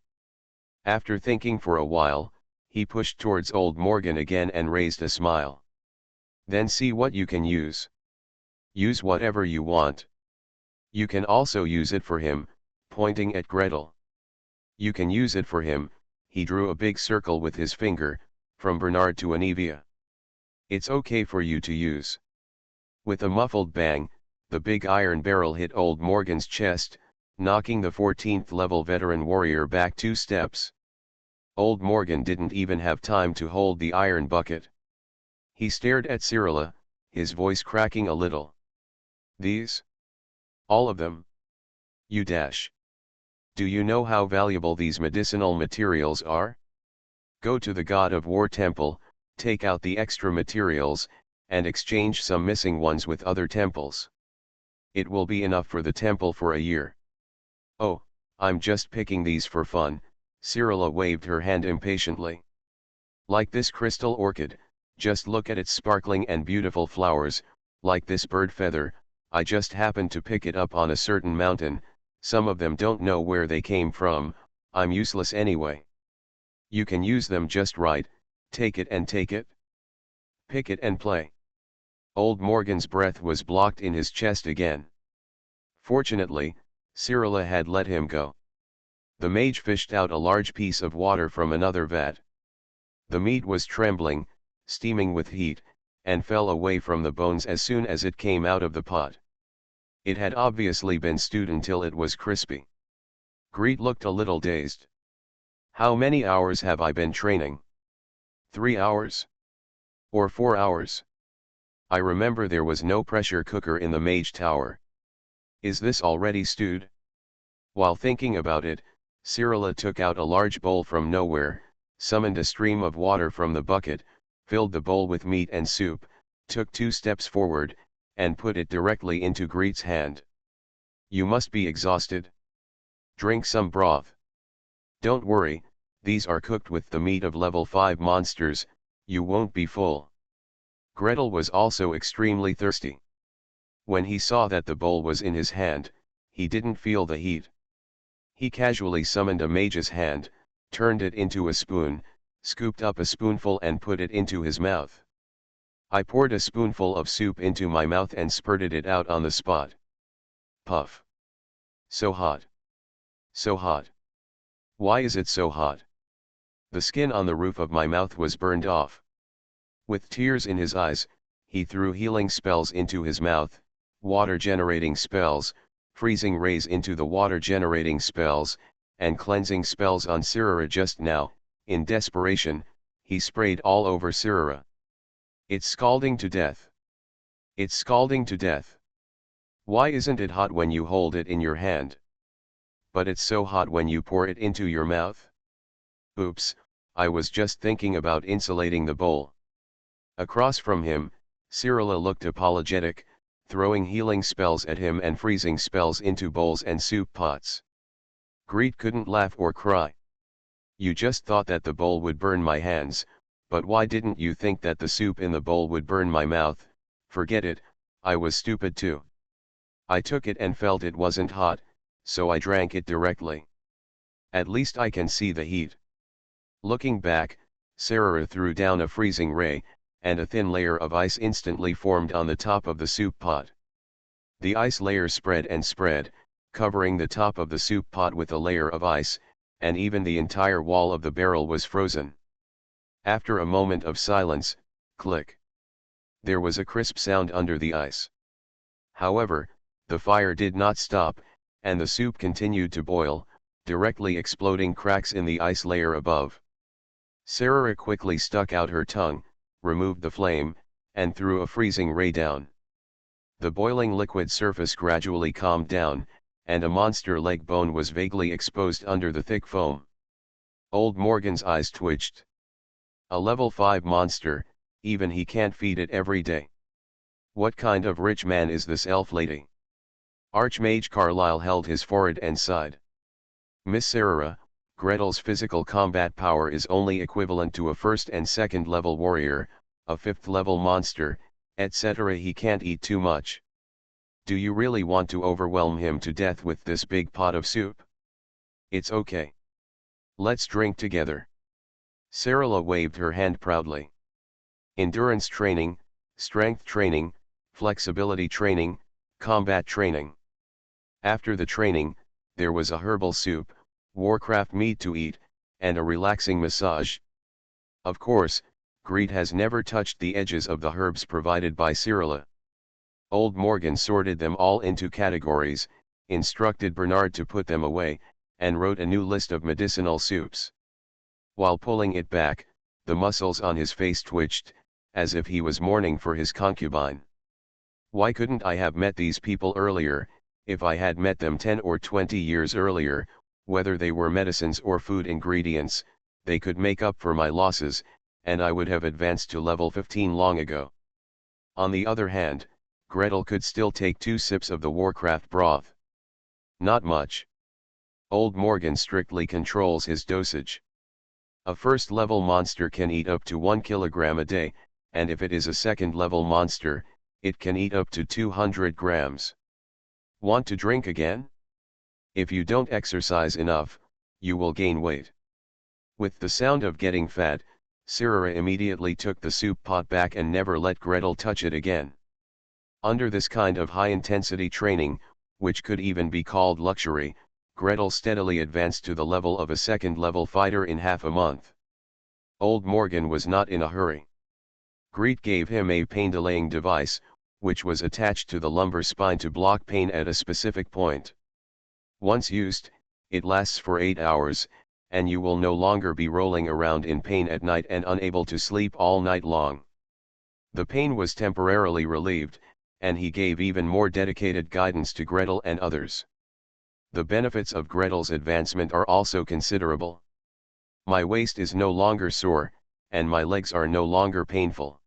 After thinking for a while, he pushed towards old Morgan again and raised a smile. Then see what you can use. Use whatever you want. You can also use it for him, pointing at Gretel. You can use it for him, he drew a big circle with his finger, from Bernard to Anivia. It's okay for you to use. With a muffled bang, the big iron barrel hit old Morgan's chest, knocking the 14th level veteran warrior back 2 steps. Old Morgan didn't even have time to hold the iron bucket. He stared at Cyrilla, his voice cracking a little. These? All of them? You dash. Do you know how valuable these medicinal materials are? Go to the God of War temple, take out the extra materials, and exchange some missing ones with other temples. It will be enough for the temple for a year. Oh, I'm just picking these for fun, Cyrilla waved her hand impatiently. Like this crystal orchid, just look at its sparkling and beautiful flowers, like this bird feather, I just happened to pick it up on a certain mountain, some of them don't know where they came from, I'm useless anyway. You can use them just right, take it and take it. Pick it and play. Old Morgan's breath was blocked in his chest again. Fortunately, Cyrilla had let him go. The mage fished out a large piece of water from another vat. The meat was trembling, steaming with heat, and fell away from the bones as soon as it came out of the pot. It had obviously been stewed until it was crispy. Greet looked a little dazed. How many hours have I been training? 3 hours? Or 4 hours? I remember there was no pressure cooker in the mage tower. Is this already stewed? While thinking about it, Cyrilla took out a large bowl from nowhere, summoned a stream of water from the bucket, filled the bowl with meat and soup, took 2 steps forward, and put it directly into Greet's hand. You must be exhausted. Drink some broth. Don't worry, these are cooked with the meat of level 5 monsters, you won't be full. Gretel was also extremely thirsty. When he saw that the bowl was in his hand, he didn't feel the heat. He casually summoned a mage's hand, turned it into a spoon, scooped up a spoonful and put it into his mouth. I poured a spoonful of soup into my mouth and spurted it out on the spot. Puff. So hot. So hot. Why is it so hot? The skin on the roof of my mouth was burned off. With tears in his eyes, he threw healing spells into his mouth, water-generating spells, freezing rays into the water-generating spells, and cleansing spells on Cyrilla. Just now, in desperation, he sprayed all over Cyrilla. It's scalding to death. It's scalding to death. Why isn't it hot when you hold it in your hand? But it's so hot when you pour it into your mouth? Oops, I was just thinking about insulating the bowl. Across from him, Cyrilla looked apologetic, throwing healing spells at him and freezing spells into bowls and soup pots. Greet couldn't laugh or cry. You just thought that the bowl would burn my hands, but why didn't you think that the soup in the bowl would burn my mouth? Forget it, I was stupid too. I took it and felt it wasn't hot, so I drank it directly. At least I can see the heat. Looking back, Cyrilla threw down a freezing ray, and a thin layer of ice instantly formed on the top of the soup pot. The ice layer spread and spread, covering the top of the soup pot with a layer of ice, and even the entire wall of the barrel was frozen. After a moment of silence, click. There was a crisp sound under the ice. However, the fire did not stop, and the soup continued to boil, directly exploding cracks in the ice layer above. Cyrilla quickly stuck out her tongue, removed the flame, and threw a freezing ray down. The boiling liquid surface gradually calmed down, and a monster leg bone was vaguely exposed under the thick foam. Old Morgan's eyes twitched. A level 5 monster, even he can't feed it every day. What kind of rich man is this elf lady? Archmage Carlyle held his forehead and sighed. Miss Cyrilla, Gretel's physical combat power is only equivalent to a 1st and 2nd level warrior, a 5th level monster, etc. He can't eat too much. Do you really want to overwhelm him to death with this big pot of soup? It's okay. Let's drink together. Cyrilla waved her hand proudly. Endurance training, strength training, flexibility training, combat training. After the training, there was a herbal soup, Warcraft meat to eat, and a relaxing massage. Of course, Greet has never touched the edges of the herbs provided by Cyrilla. Old Morgan sorted them all into categories, instructed Bernard to put them away, and wrote a new list of medicinal soups. While pulling it back, the muscles on his face twitched, as if he was mourning for his concubine. Why couldn't I have met these people earlier? If I had met them 10 or 20 years earlier, whether they were medicines or food ingredients, they could make up for my losses, and I would have advanced to level 15 long ago. On the other hand, Gretel could still take 2 sips of the Warcraft broth. Not much. Old Morgan strictly controls his dosage. A 1st level monster can eat up to 1 kilogram a day, and if it is a 2nd level monster, It can eat up to 200 grams. Want to drink again? If you don't exercise enough, you will gain weight. With the sound of getting fat, Sirara immediately took the soup pot back and never let Gretel touch it again. Under this kind of high-intensity training, which could even be called luxury, Gretel steadily advanced to the level of a second-level fighter in half a month. Old Morgan was not in a hurry. Greet gave him a pain-delaying device, which was attached to the lumbar spine to block pain at a specific point. Once used, it lasts for 8 hours, and you will no longer be rolling around in pain at night and unable to sleep all night long. The pain was temporarily relieved, and he gave even more dedicated guidance to Gretel and others. The benefits of Gretel's advancement are also considerable. My waist is no longer sore, and my legs are no longer painful.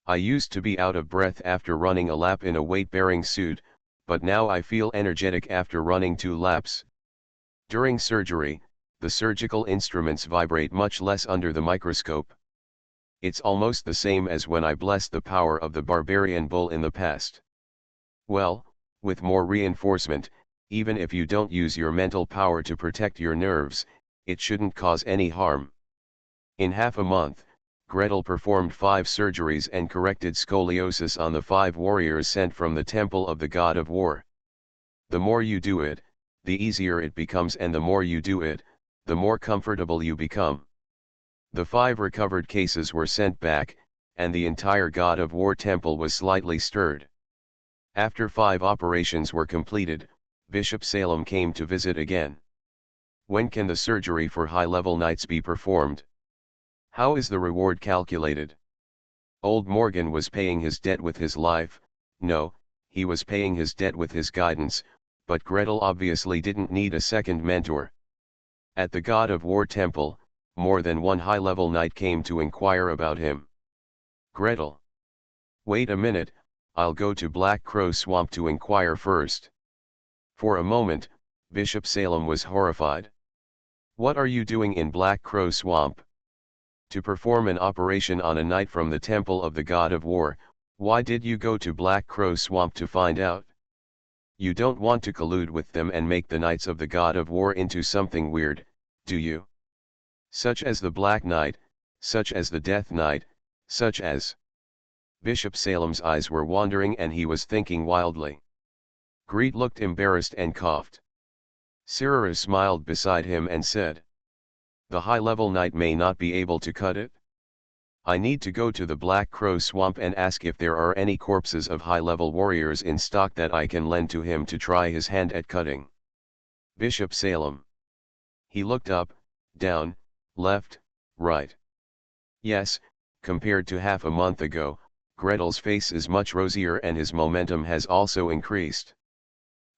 I used to be out of breath after running a lap in a weight-bearing suit, but now I feel energetic after running 2 laps. During surgery, the surgical instruments vibrate much less under the microscope. It's almost the same as when I blessed the power of the barbarian bull in the past. Well, with more reinforcement, even if you don't use your mental power to protect your nerves, it shouldn't cause any harm. In half a month, Gretel performed 5 surgeries and corrected scoliosis on the 5 warriors sent from the temple of the god of war. The more you do it, the easier it becomes, and the more you do it, the more comfortable you become. The 5 recovered cases were sent back, and the entire god of war temple was slightly stirred. After 5 operations were completed, Bishop Salem came to visit again. When can the surgery for high-level knights be performed? How is the reward calculated? Old Morgan was paying his debt with his life. No, he was paying his debt with his guidance, but Gretel obviously didn't need a second mentor. At the God of War temple, more than one high-level knight came to inquire about him. Gretel. Wait a minute, I'll go to Black Crow Swamp to inquire first. For a moment, Bishop Salem was horrified. What are you doing in Black Crow Swamp? To perform an operation on a knight from the temple of the God of War. Why did you go to Black Crow Swamp to find out? You don't want to collude with them and make the Knights of the God of War into something weird, do you? Such as the Black Knight, such as the Death Knight, such as... Bishop Salem's eyes were wandering and he was thinking wildly. Greet looked embarrassed and coughed. Sirara smiled beside him and said, the high-level knight may not be able to cut it? I need to go to the Black Crow Swamp and ask if there are any corpses of high-level warriors in stock that I can lend to him to try his hand at cutting. Bishop Salem. He looked up, down, left, right. Yes, compared to half a month ago, Gretel's face is much rosier and his momentum has also increased.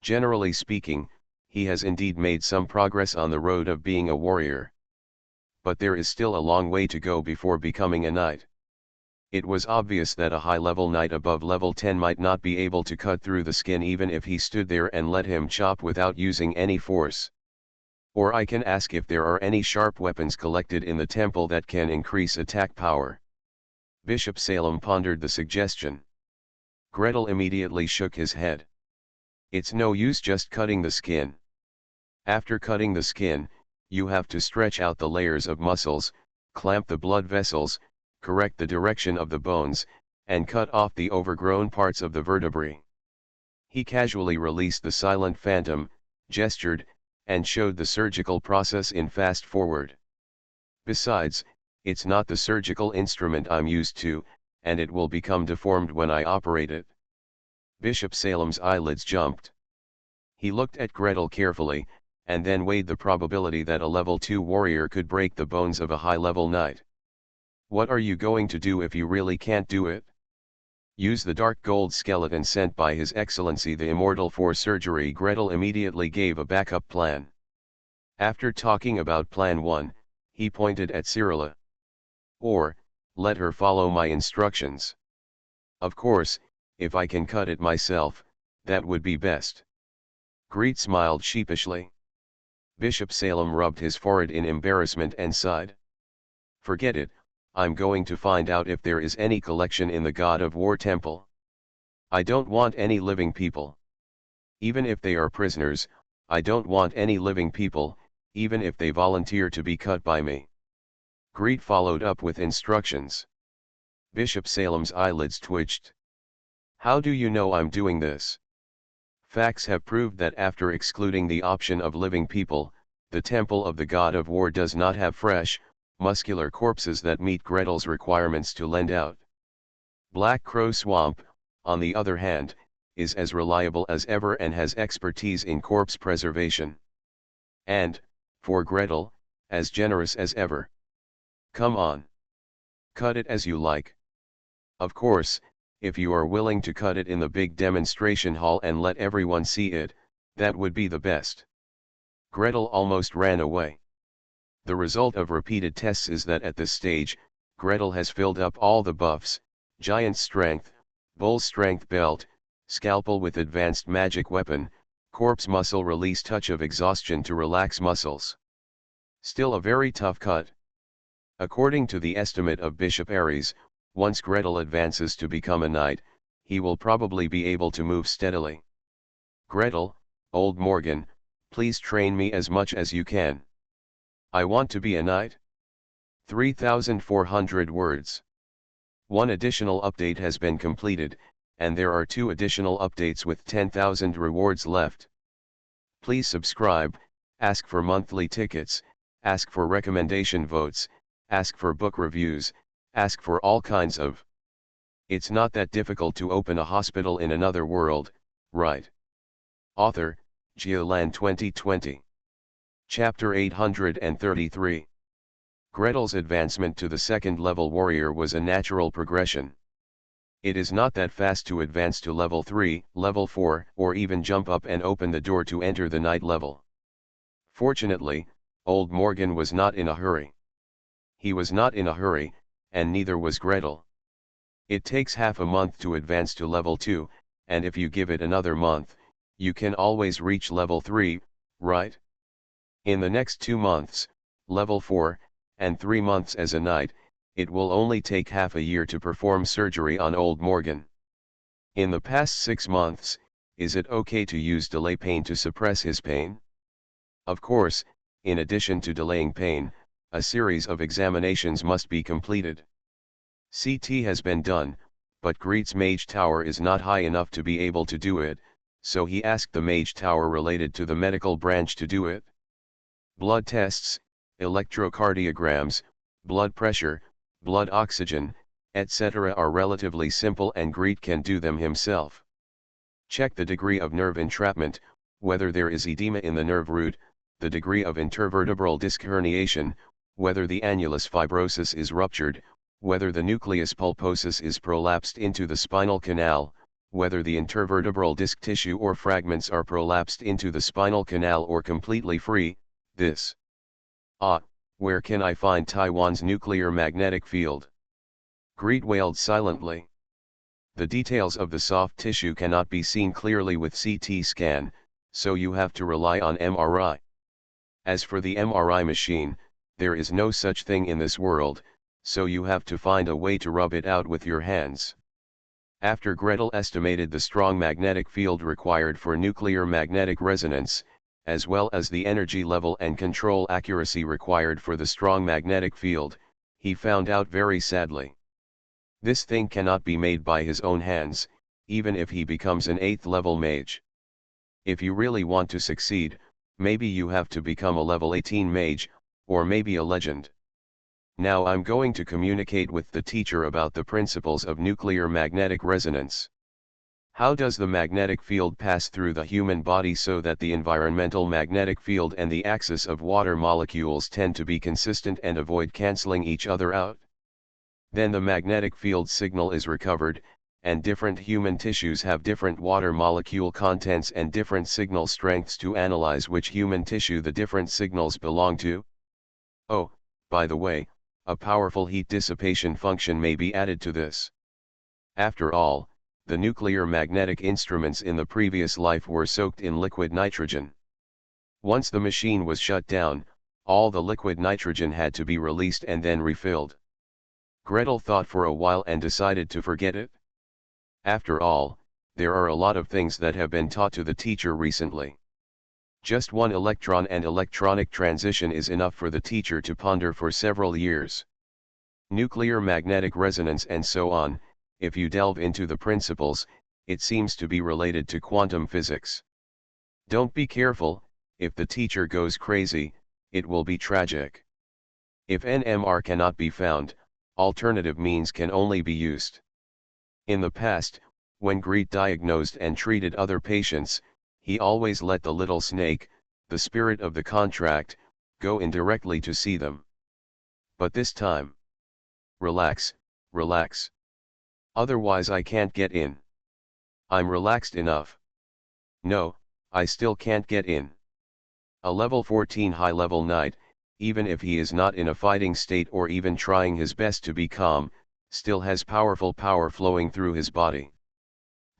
Generally speaking, he has indeed made some progress on the road of being a warrior. But there is still a long way to go before becoming a knight. It was obvious that a high-level knight above level 10 might not be able to cut through the skin even if he stood there and let him chop without using any force. Or I can ask if there are any sharp weapons collected in the temple that can increase attack power. Bishop Salem pondered the suggestion. Gretel immediately shook his head. It's no use just cutting the skin. After cutting the skin, you have to stretch out the layers of muscles, clamp the blood vessels, correct the direction of the bones, and cut off the overgrown parts of the vertebrae. He casually released the silent phantom, gestured, and showed the surgical process in fast forward. Besides, it's not the surgical instrument I'm used to, and it will become deformed when I operate it. Bishop Salem's eyelids jumped. He looked at Gretel carefully, and then weighed the probability that a level 2 warrior could break the bones of a high-level knight. What are you going to do if you really can't do it? Use the dark gold skeleton sent by His Excellency the Immortal for surgery. Gretel immediately gave a backup plan. After talking about Plan 1, he pointed at Cyrilla. Or, let her follow my instructions. Of course, if I can cut it myself, that would be best. Greet smiled sheepishly. Bishop Salem rubbed his forehead in embarrassment and sighed. Forget it, I'm going to find out if there is any collection in the God of War temple. I don't want any living people. Even if they are prisoners, I don't want any living people, even if they volunteer to be cut by me. Greet followed up with instructions. Bishop Salem's eyelids twitched. How do you know I'm doing this? Facts have proved that after excluding the option of living people, the temple of the god of war does not have fresh, muscular corpses that meet Gretel's requirements to lend out. Black Crow Swamp, on the other hand, is as reliable as ever and has expertise in corpse preservation. And, for Gretel, as generous as ever. Come on. Cut it as you like. Of course, if you are willing to cut it in the big demonstration hall and let everyone see it, that would be the best. Gretel almost ran away. The result of repeated tests is that at this stage, Gretel has filled up all the buffs: giant strength, bull strength belt, scalpel with advanced magic weapon, corpse muscle release touch of exhaustion to relax muscles. Still a very tough cut. According to the estimate of Bishop Ares, once Gretel advances to become a knight, he will probably be able to move steadily. Gretel, old Morgan, please train me as much as you can. I want to be a knight. 3,400 words. One additional update has been completed, and there are 2 additional updates with 10,000 rewards left. Please subscribe, ask for monthly tickets, ask for recommendation votes, ask for book reviews, ask for all kinds of. It's not that difficult to open a hospital in another world, right? Author, Geoland 2020. Chapter 833. Gretel's advancement to the second level warrior was a natural progression. It is not that fast to advance to level 3, level 4, or even jump up and open the door to enter the knight level. Fortunately, old Morgan was not in a hurry. He was not in a hurry, and neither was Gretel. It takes half a month to advance to level 2, and if you give it another month, you can always reach level 3, right? In the next 2 months, level 4, and 3 months as a knight, it will only take half a year to perform surgery on old Morgan. In the past 6 months, is it okay to use delay pain to suppress his pain? Of course, in addition to delaying pain, a series of examinations must be completed. CT has been done, but Greet's mage tower is not high enough to be able to do it, so he asked the mage tower related to the medical branch to do it. Blood tests, electrocardiograms, blood pressure, blood oxygen, etc. are relatively simple and Greet can do them himself. Check the degree of nerve entrapment, whether there is edema in the nerve root, the degree of intervertebral disc herniation, whether the annulus fibrosus is ruptured, whether the nucleus pulposus is prolapsed into the spinal canal, whether the intervertebral disc tissue or fragments are prolapsed into the spinal canal or completely free. This. Where can I find Taiwan's nuclear magnetic field? Greet wailed silently. The details of the soft tissue cannot be seen clearly with CT scan, so you have to rely on MRI. As for the MRI machine, there is no such thing in this world, so you have to find a way to rub it out with your hands. After Gretel estimated the strong magnetic field required for nuclear magnetic resonance, as well as the energy level and control accuracy required for the strong magnetic field, he found out very sadly. This thing cannot be made by his own hands, even if he becomes an 8th level mage. If you really want to succeed, maybe you have to become a level 18 mage, or maybe a legend. Now I'm going to communicate with the teacher about the principles of nuclear magnetic resonance. How does the magnetic field pass through the human body so that the environmental magnetic field and the axis of water molecules tend to be consistent and avoid cancelling each other out? Then the magnetic field signal is recovered, and different human tissues have different water molecule contents and different signal strengths to analyze which human tissue the different signals belong to. Oh, by the way, a powerful heat dissipation function may be added to this. After all, the nuclear magnetic instruments in the previous life were soaked in liquid nitrogen. Once the machine was shut down, all the liquid nitrogen had to be released and then refilled. Gretel thought for a while and decided to forget it. After all, There are a lot of things that have been taught to the teacher recently. Just one electron and electronic transition is enough for the teacher to ponder for several years. Nuclear magnetic resonance and so on, if you delve into the principles, it seems to be related to quantum physics. Don't be careful, if the teacher goes crazy, it will be tragic. If NMR cannot be found, alternative means can only be used. In the past, when Greet diagnosed and treated other patients, he always let the little snake, the spirit of the contract, go in directly to see them. But this time, relax, relax. Otherwise I can't get in. I'm relaxed enough. No, I still can't get in. A level 14 high-level knight, even if he is not in a fighting state or even trying his best to be calm, still has powerful power flowing through his body.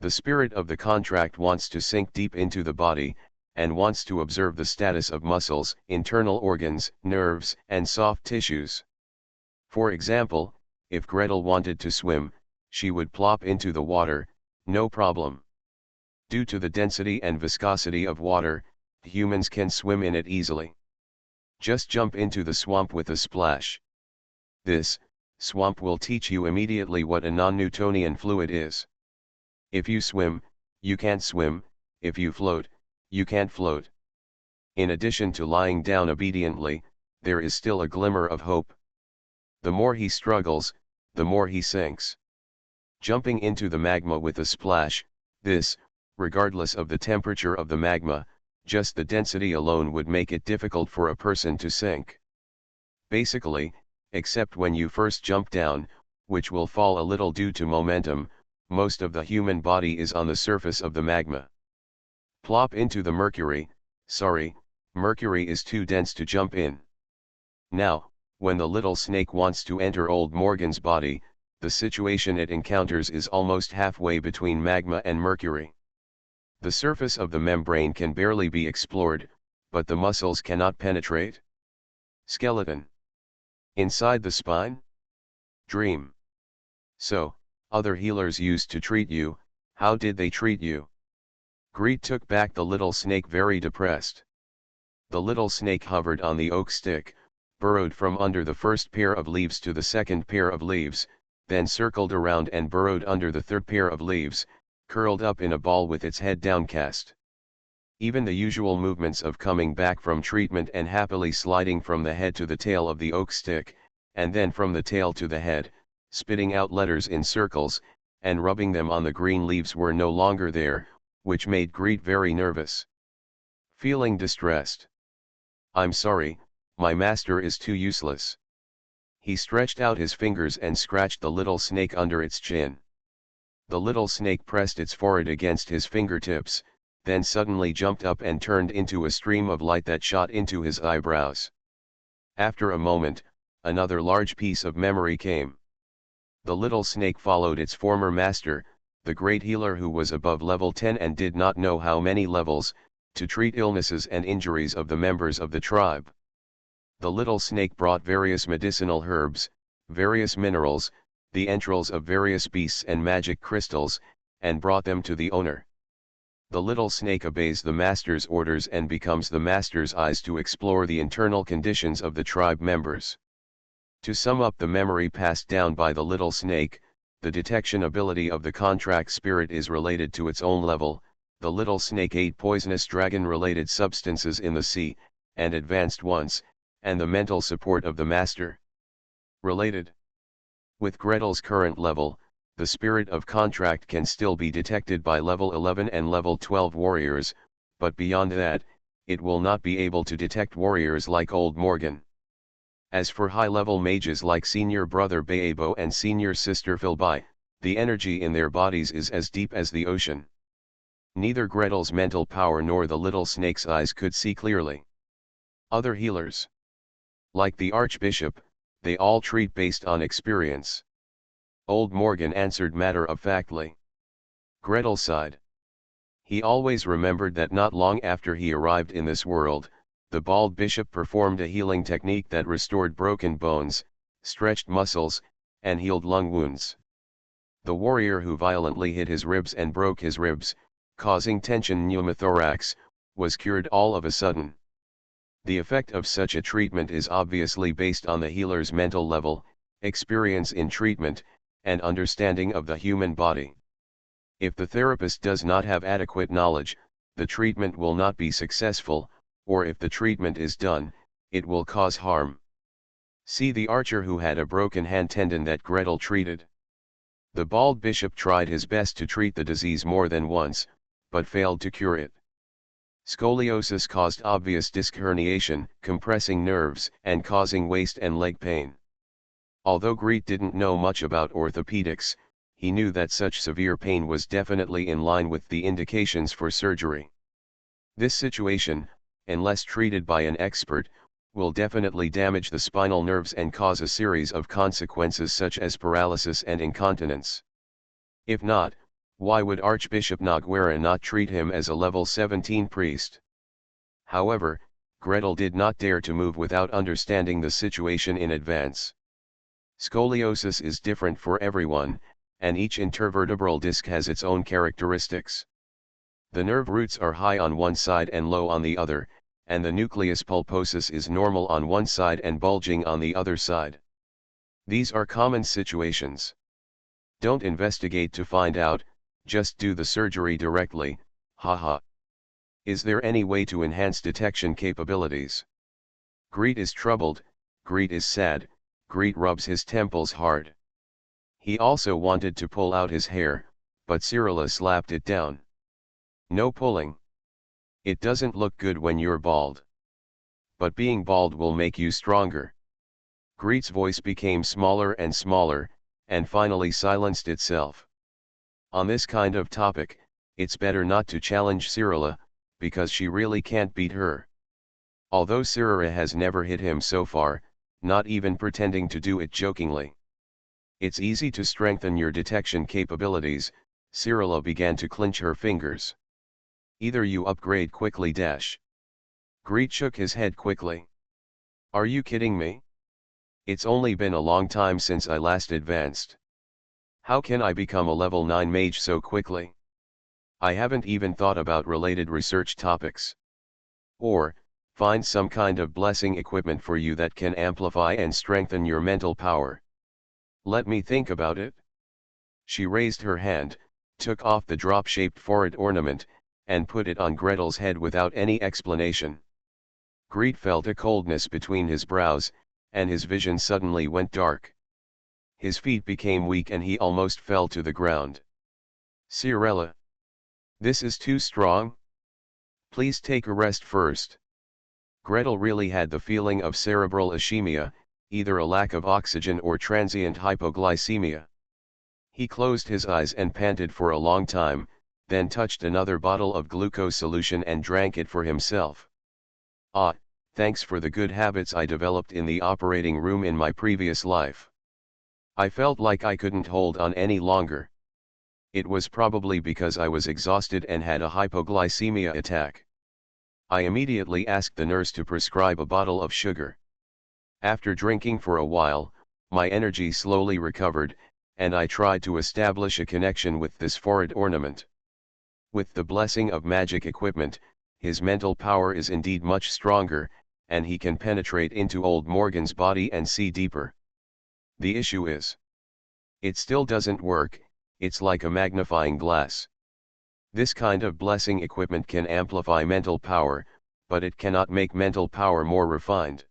The spirit of the contract wants to sink deep into the body, and wants to observe the status of muscles, internal organs, nerves, and soft tissues. For example, if Gretel wanted to swim, she would plop into the water, no problem. Due to the density and viscosity of water, humans can swim in it easily. Just jump into the swamp with a splash. This swamp will teach you immediately what a non-Newtonian fluid is. If you swim, you can't swim, if you float, you can't float. In addition to lying down obediently, there is still a glimmer of hope. The more he struggles, the more he sinks. Jumping into the magma with a splash, this, regardless of the temperature of the magma, just the density alone would make it difficult for a person to sink. Basically, except when you first jump down, which will fall a little due to momentum, most of the human body is on the surface of the magma. Plop into the mercury, sorry, mercury is too dense to jump in. Now, when the little snake wants to enter old Morgan's body, the situation it encounters is almost halfway between magma and mercury. The surface of the membrane can barely be explored, but the muscles cannot penetrate. Skeleton. Inside the spine? Dream. So, other healers used to treat you, how did they treat you? Greet took back the little snake very depressed. The little snake hovered on the oak stick, burrowed from under the first pair of leaves to the second pair of leaves, then circled around and burrowed under the third pair of leaves, curled up in a ball with its head downcast. Even the usual movements of coming back from treatment and happily sliding from the head to the tail of the oak stick, and then from the tail to the head, spitting out letters in circles, and rubbing them on the green leaves were no longer there, which made Greet very nervous. Feeling distressed. I'm sorry, my master is too useless. He stretched out his fingers and scratched the little snake under its chin. The little snake pressed its forehead against his fingertips, then suddenly jumped up and turned into a stream of light that shot into his eyebrows. After a moment, another large piece of memory came. The little snake followed its former master, the great healer who was above level 10 and did not know how many levels, to treat illnesses and injuries of the members of the tribe. The little snake brought various medicinal herbs, various minerals, the entrails of various beasts and magic crystals, and brought them to the owner. The little snake obeys the master's orders and becomes the master's eyes to explore the internal conditions of the tribe members. To sum up the memory passed down by the little snake, the detection ability of the contract spirit is related to its own level. The little snake ate poisonous dragon-related substances in the sea, and advanced once, and the mental support of the master. Related. With Gretel's current level, the spirit of contract can still be detected by level 11 and level 12 warriors, but beyond that, it will not be able to detect warriors like Old Morgan. As for high-level mages like Senior Brother Baebo and Senior Sister Philby, the energy in their bodies is as deep as the ocean. Neither Gretel's mental power nor the little snake's eyes could see clearly. Other healers, like the Archbishop, they all treat based on experience. Old Morgan answered matter-of-factly. Gretel sighed. He always remembered that not long after he arrived in this world, the bald bishop performed a healing technique that restored broken bones, stretched muscles, and healed lung wounds. The warrior who violently hit his ribs and broke his ribs, causing tension pneumothorax, was cured all of a sudden. The effect of such a treatment is obviously based on the healer's mental level, experience in treatment, and understanding of the human body. If the therapist does not have adequate knowledge, the treatment will not be successful, or if the treatment is done, it will cause harm. See the archer who had a broken hand tendon that Gretel treated. The bald bishop tried his best to treat the disease more than once, but failed to cure it. Scoliosis caused obvious disc herniation, compressing nerves, and causing waist and leg pain. Although Greet didn't know much about orthopedics, he knew that such severe pain was definitely in line with the indications for surgery. This situation, unless treated by an expert, will definitely damage the spinal nerves and cause a series of consequences such as paralysis and incontinence. If not, why would Archbishop Noguera not treat him as a level 17 priest? However, Gretel did not dare to move without understanding the situation in advance. Scoliosis is different for everyone, and each intervertebral disc has its own characteristics. The nerve roots are high on one side and low on the other, and the nucleus pulposus is normal on one side and bulging on the other side. These are common situations. Don't investigate to find out, just do the surgery directly, haha. Is there any way to enhance detection capabilities? Greet is troubled, Greet is sad, Greet rubs his temples hard. He also wanted to pull out his hair, but Cyrilla slapped it down. No pulling. It doesn't look good when you're bald. But being bald will make you stronger. Greet's voice became smaller and smaller, and finally silenced itself. On this kind of topic, it's better not to challenge Cyrilla, because she really can't beat her. Although Cyrilla has never hit him so far, not even pretending to do it jokingly. It's easy to strengthen your detection capabilities, Cyrilla began to clench her fingers. Either you upgrade quickly dash. Greet shook his head quickly. Are you kidding me? It's only been a long time since I last advanced. How can I become a level 9 mage so quickly? I haven't even thought about related research topics. Or, find some kind of blessing equipment for you that can amplify and strengthen your mental power. Let me think about it. She raised her hand, took off the drop-shaped forehead ornament, and put it on Gretel's head without any explanation. Greet felt a coldness between his brows, and his vision suddenly went dark. His feet became weak and he almost fell to the ground. Cyrilla. This is too strong? Please take a rest first. Gretel really had the feeling of cerebral ischemia, either a lack of oxygen or transient hypoglycemia. He closed his eyes and panted for a long time, then touched another bottle of glucose solution and drank it for himself. Ah, thanks for the good habits I developed in the operating room in my previous life. I felt like I couldn't hold on any longer. It was probably because I was exhausted and had a hypoglycemia attack. I immediately asked the nurse to prescribe a bottle of sugar. After drinking for a while, my energy slowly recovered, and I tried to establish a connection with this forehead ornament. With the blessing of magic equipment, his mental power is indeed much stronger, and he can penetrate into old Morgan's body and see deeper. The issue is, it still doesn't work. It's like a magnifying glass. This kind of blessing equipment can amplify mental power, but it cannot make mental power more refined.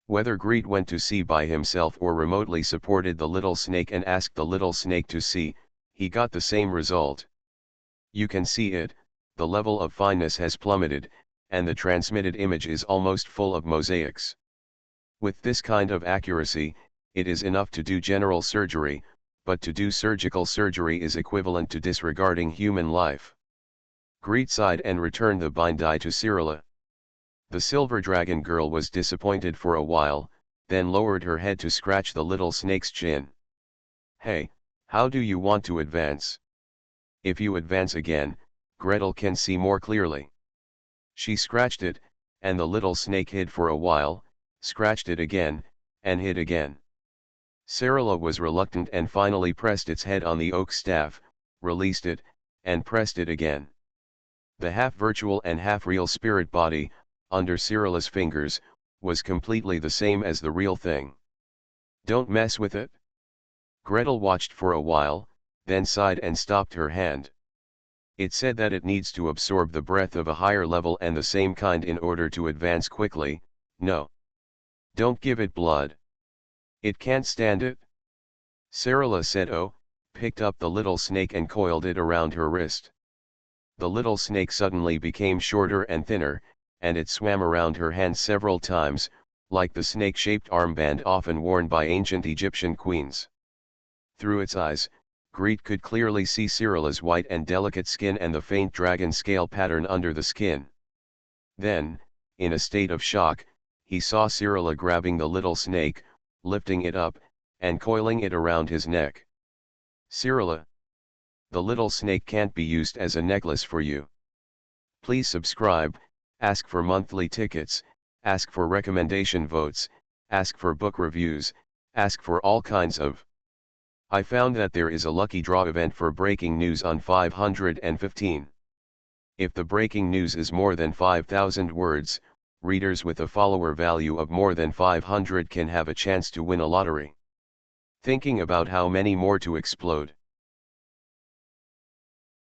Whether Greet went to see by himself or remotely supported the little snake and asked the little snake to see, he got the same result. You can see it, the level of fineness has plummeted, and the transmitted image is almost full of mosaics. With this kind of accuracy, it is enough to do general surgery, but to do surgical surgery is equivalent to disregarding human life. Greet sighed and returned the bindai to Cyrilla. The silver dragon girl was disappointed for a while, then lowered her head to scratch the little snake's chin. Hey, how do you want to advance? If you advance again, Gretel can see more clearly. She scratched it, and the little snake hid for a while, scratched it again, and hid again. Sarala was reluctant and finally pressed its head on the oak staff, released it, and pressed it again. The half-virtual and half-real spirit body, under Sarala's fingers, was completely the same as the real thing. "Don't mess with it." Gretel watched for a while, then sighed and stopped her hand. It said that it needs to absorb the breath of a higher level and the same kind in order to advance quickly. "No. Don't give it blood. It can't stand it." Sarala said "Oh," picked up the little snake and coiled it around her wrist. The little snake suddenly became shorter and thinner, and it swam around her hand several times, like the snake-shaped armband often worn by ancient Egyptian queens. Through its eyes, Greet could clearly see Sarala's white and delicate skin and the faint dragon scale pattern under the skin. Then, in a state of shock, he saw Sarala grabbing the little snake, lifting it up, and coiling it around his neck. "Sarala, the little snake can't be used as a necklace for you. Please subscribe, ask for monthly tickets, ask for recommendation votes, ask for book reviews, ask for all kinds of. I found that there is a lucky draw event for breaking news on 515. If the breaking news is more than 5,000 words, readers with a follower value of more than 500 can have a chance to win a lottery. Thinking about how many more to explode.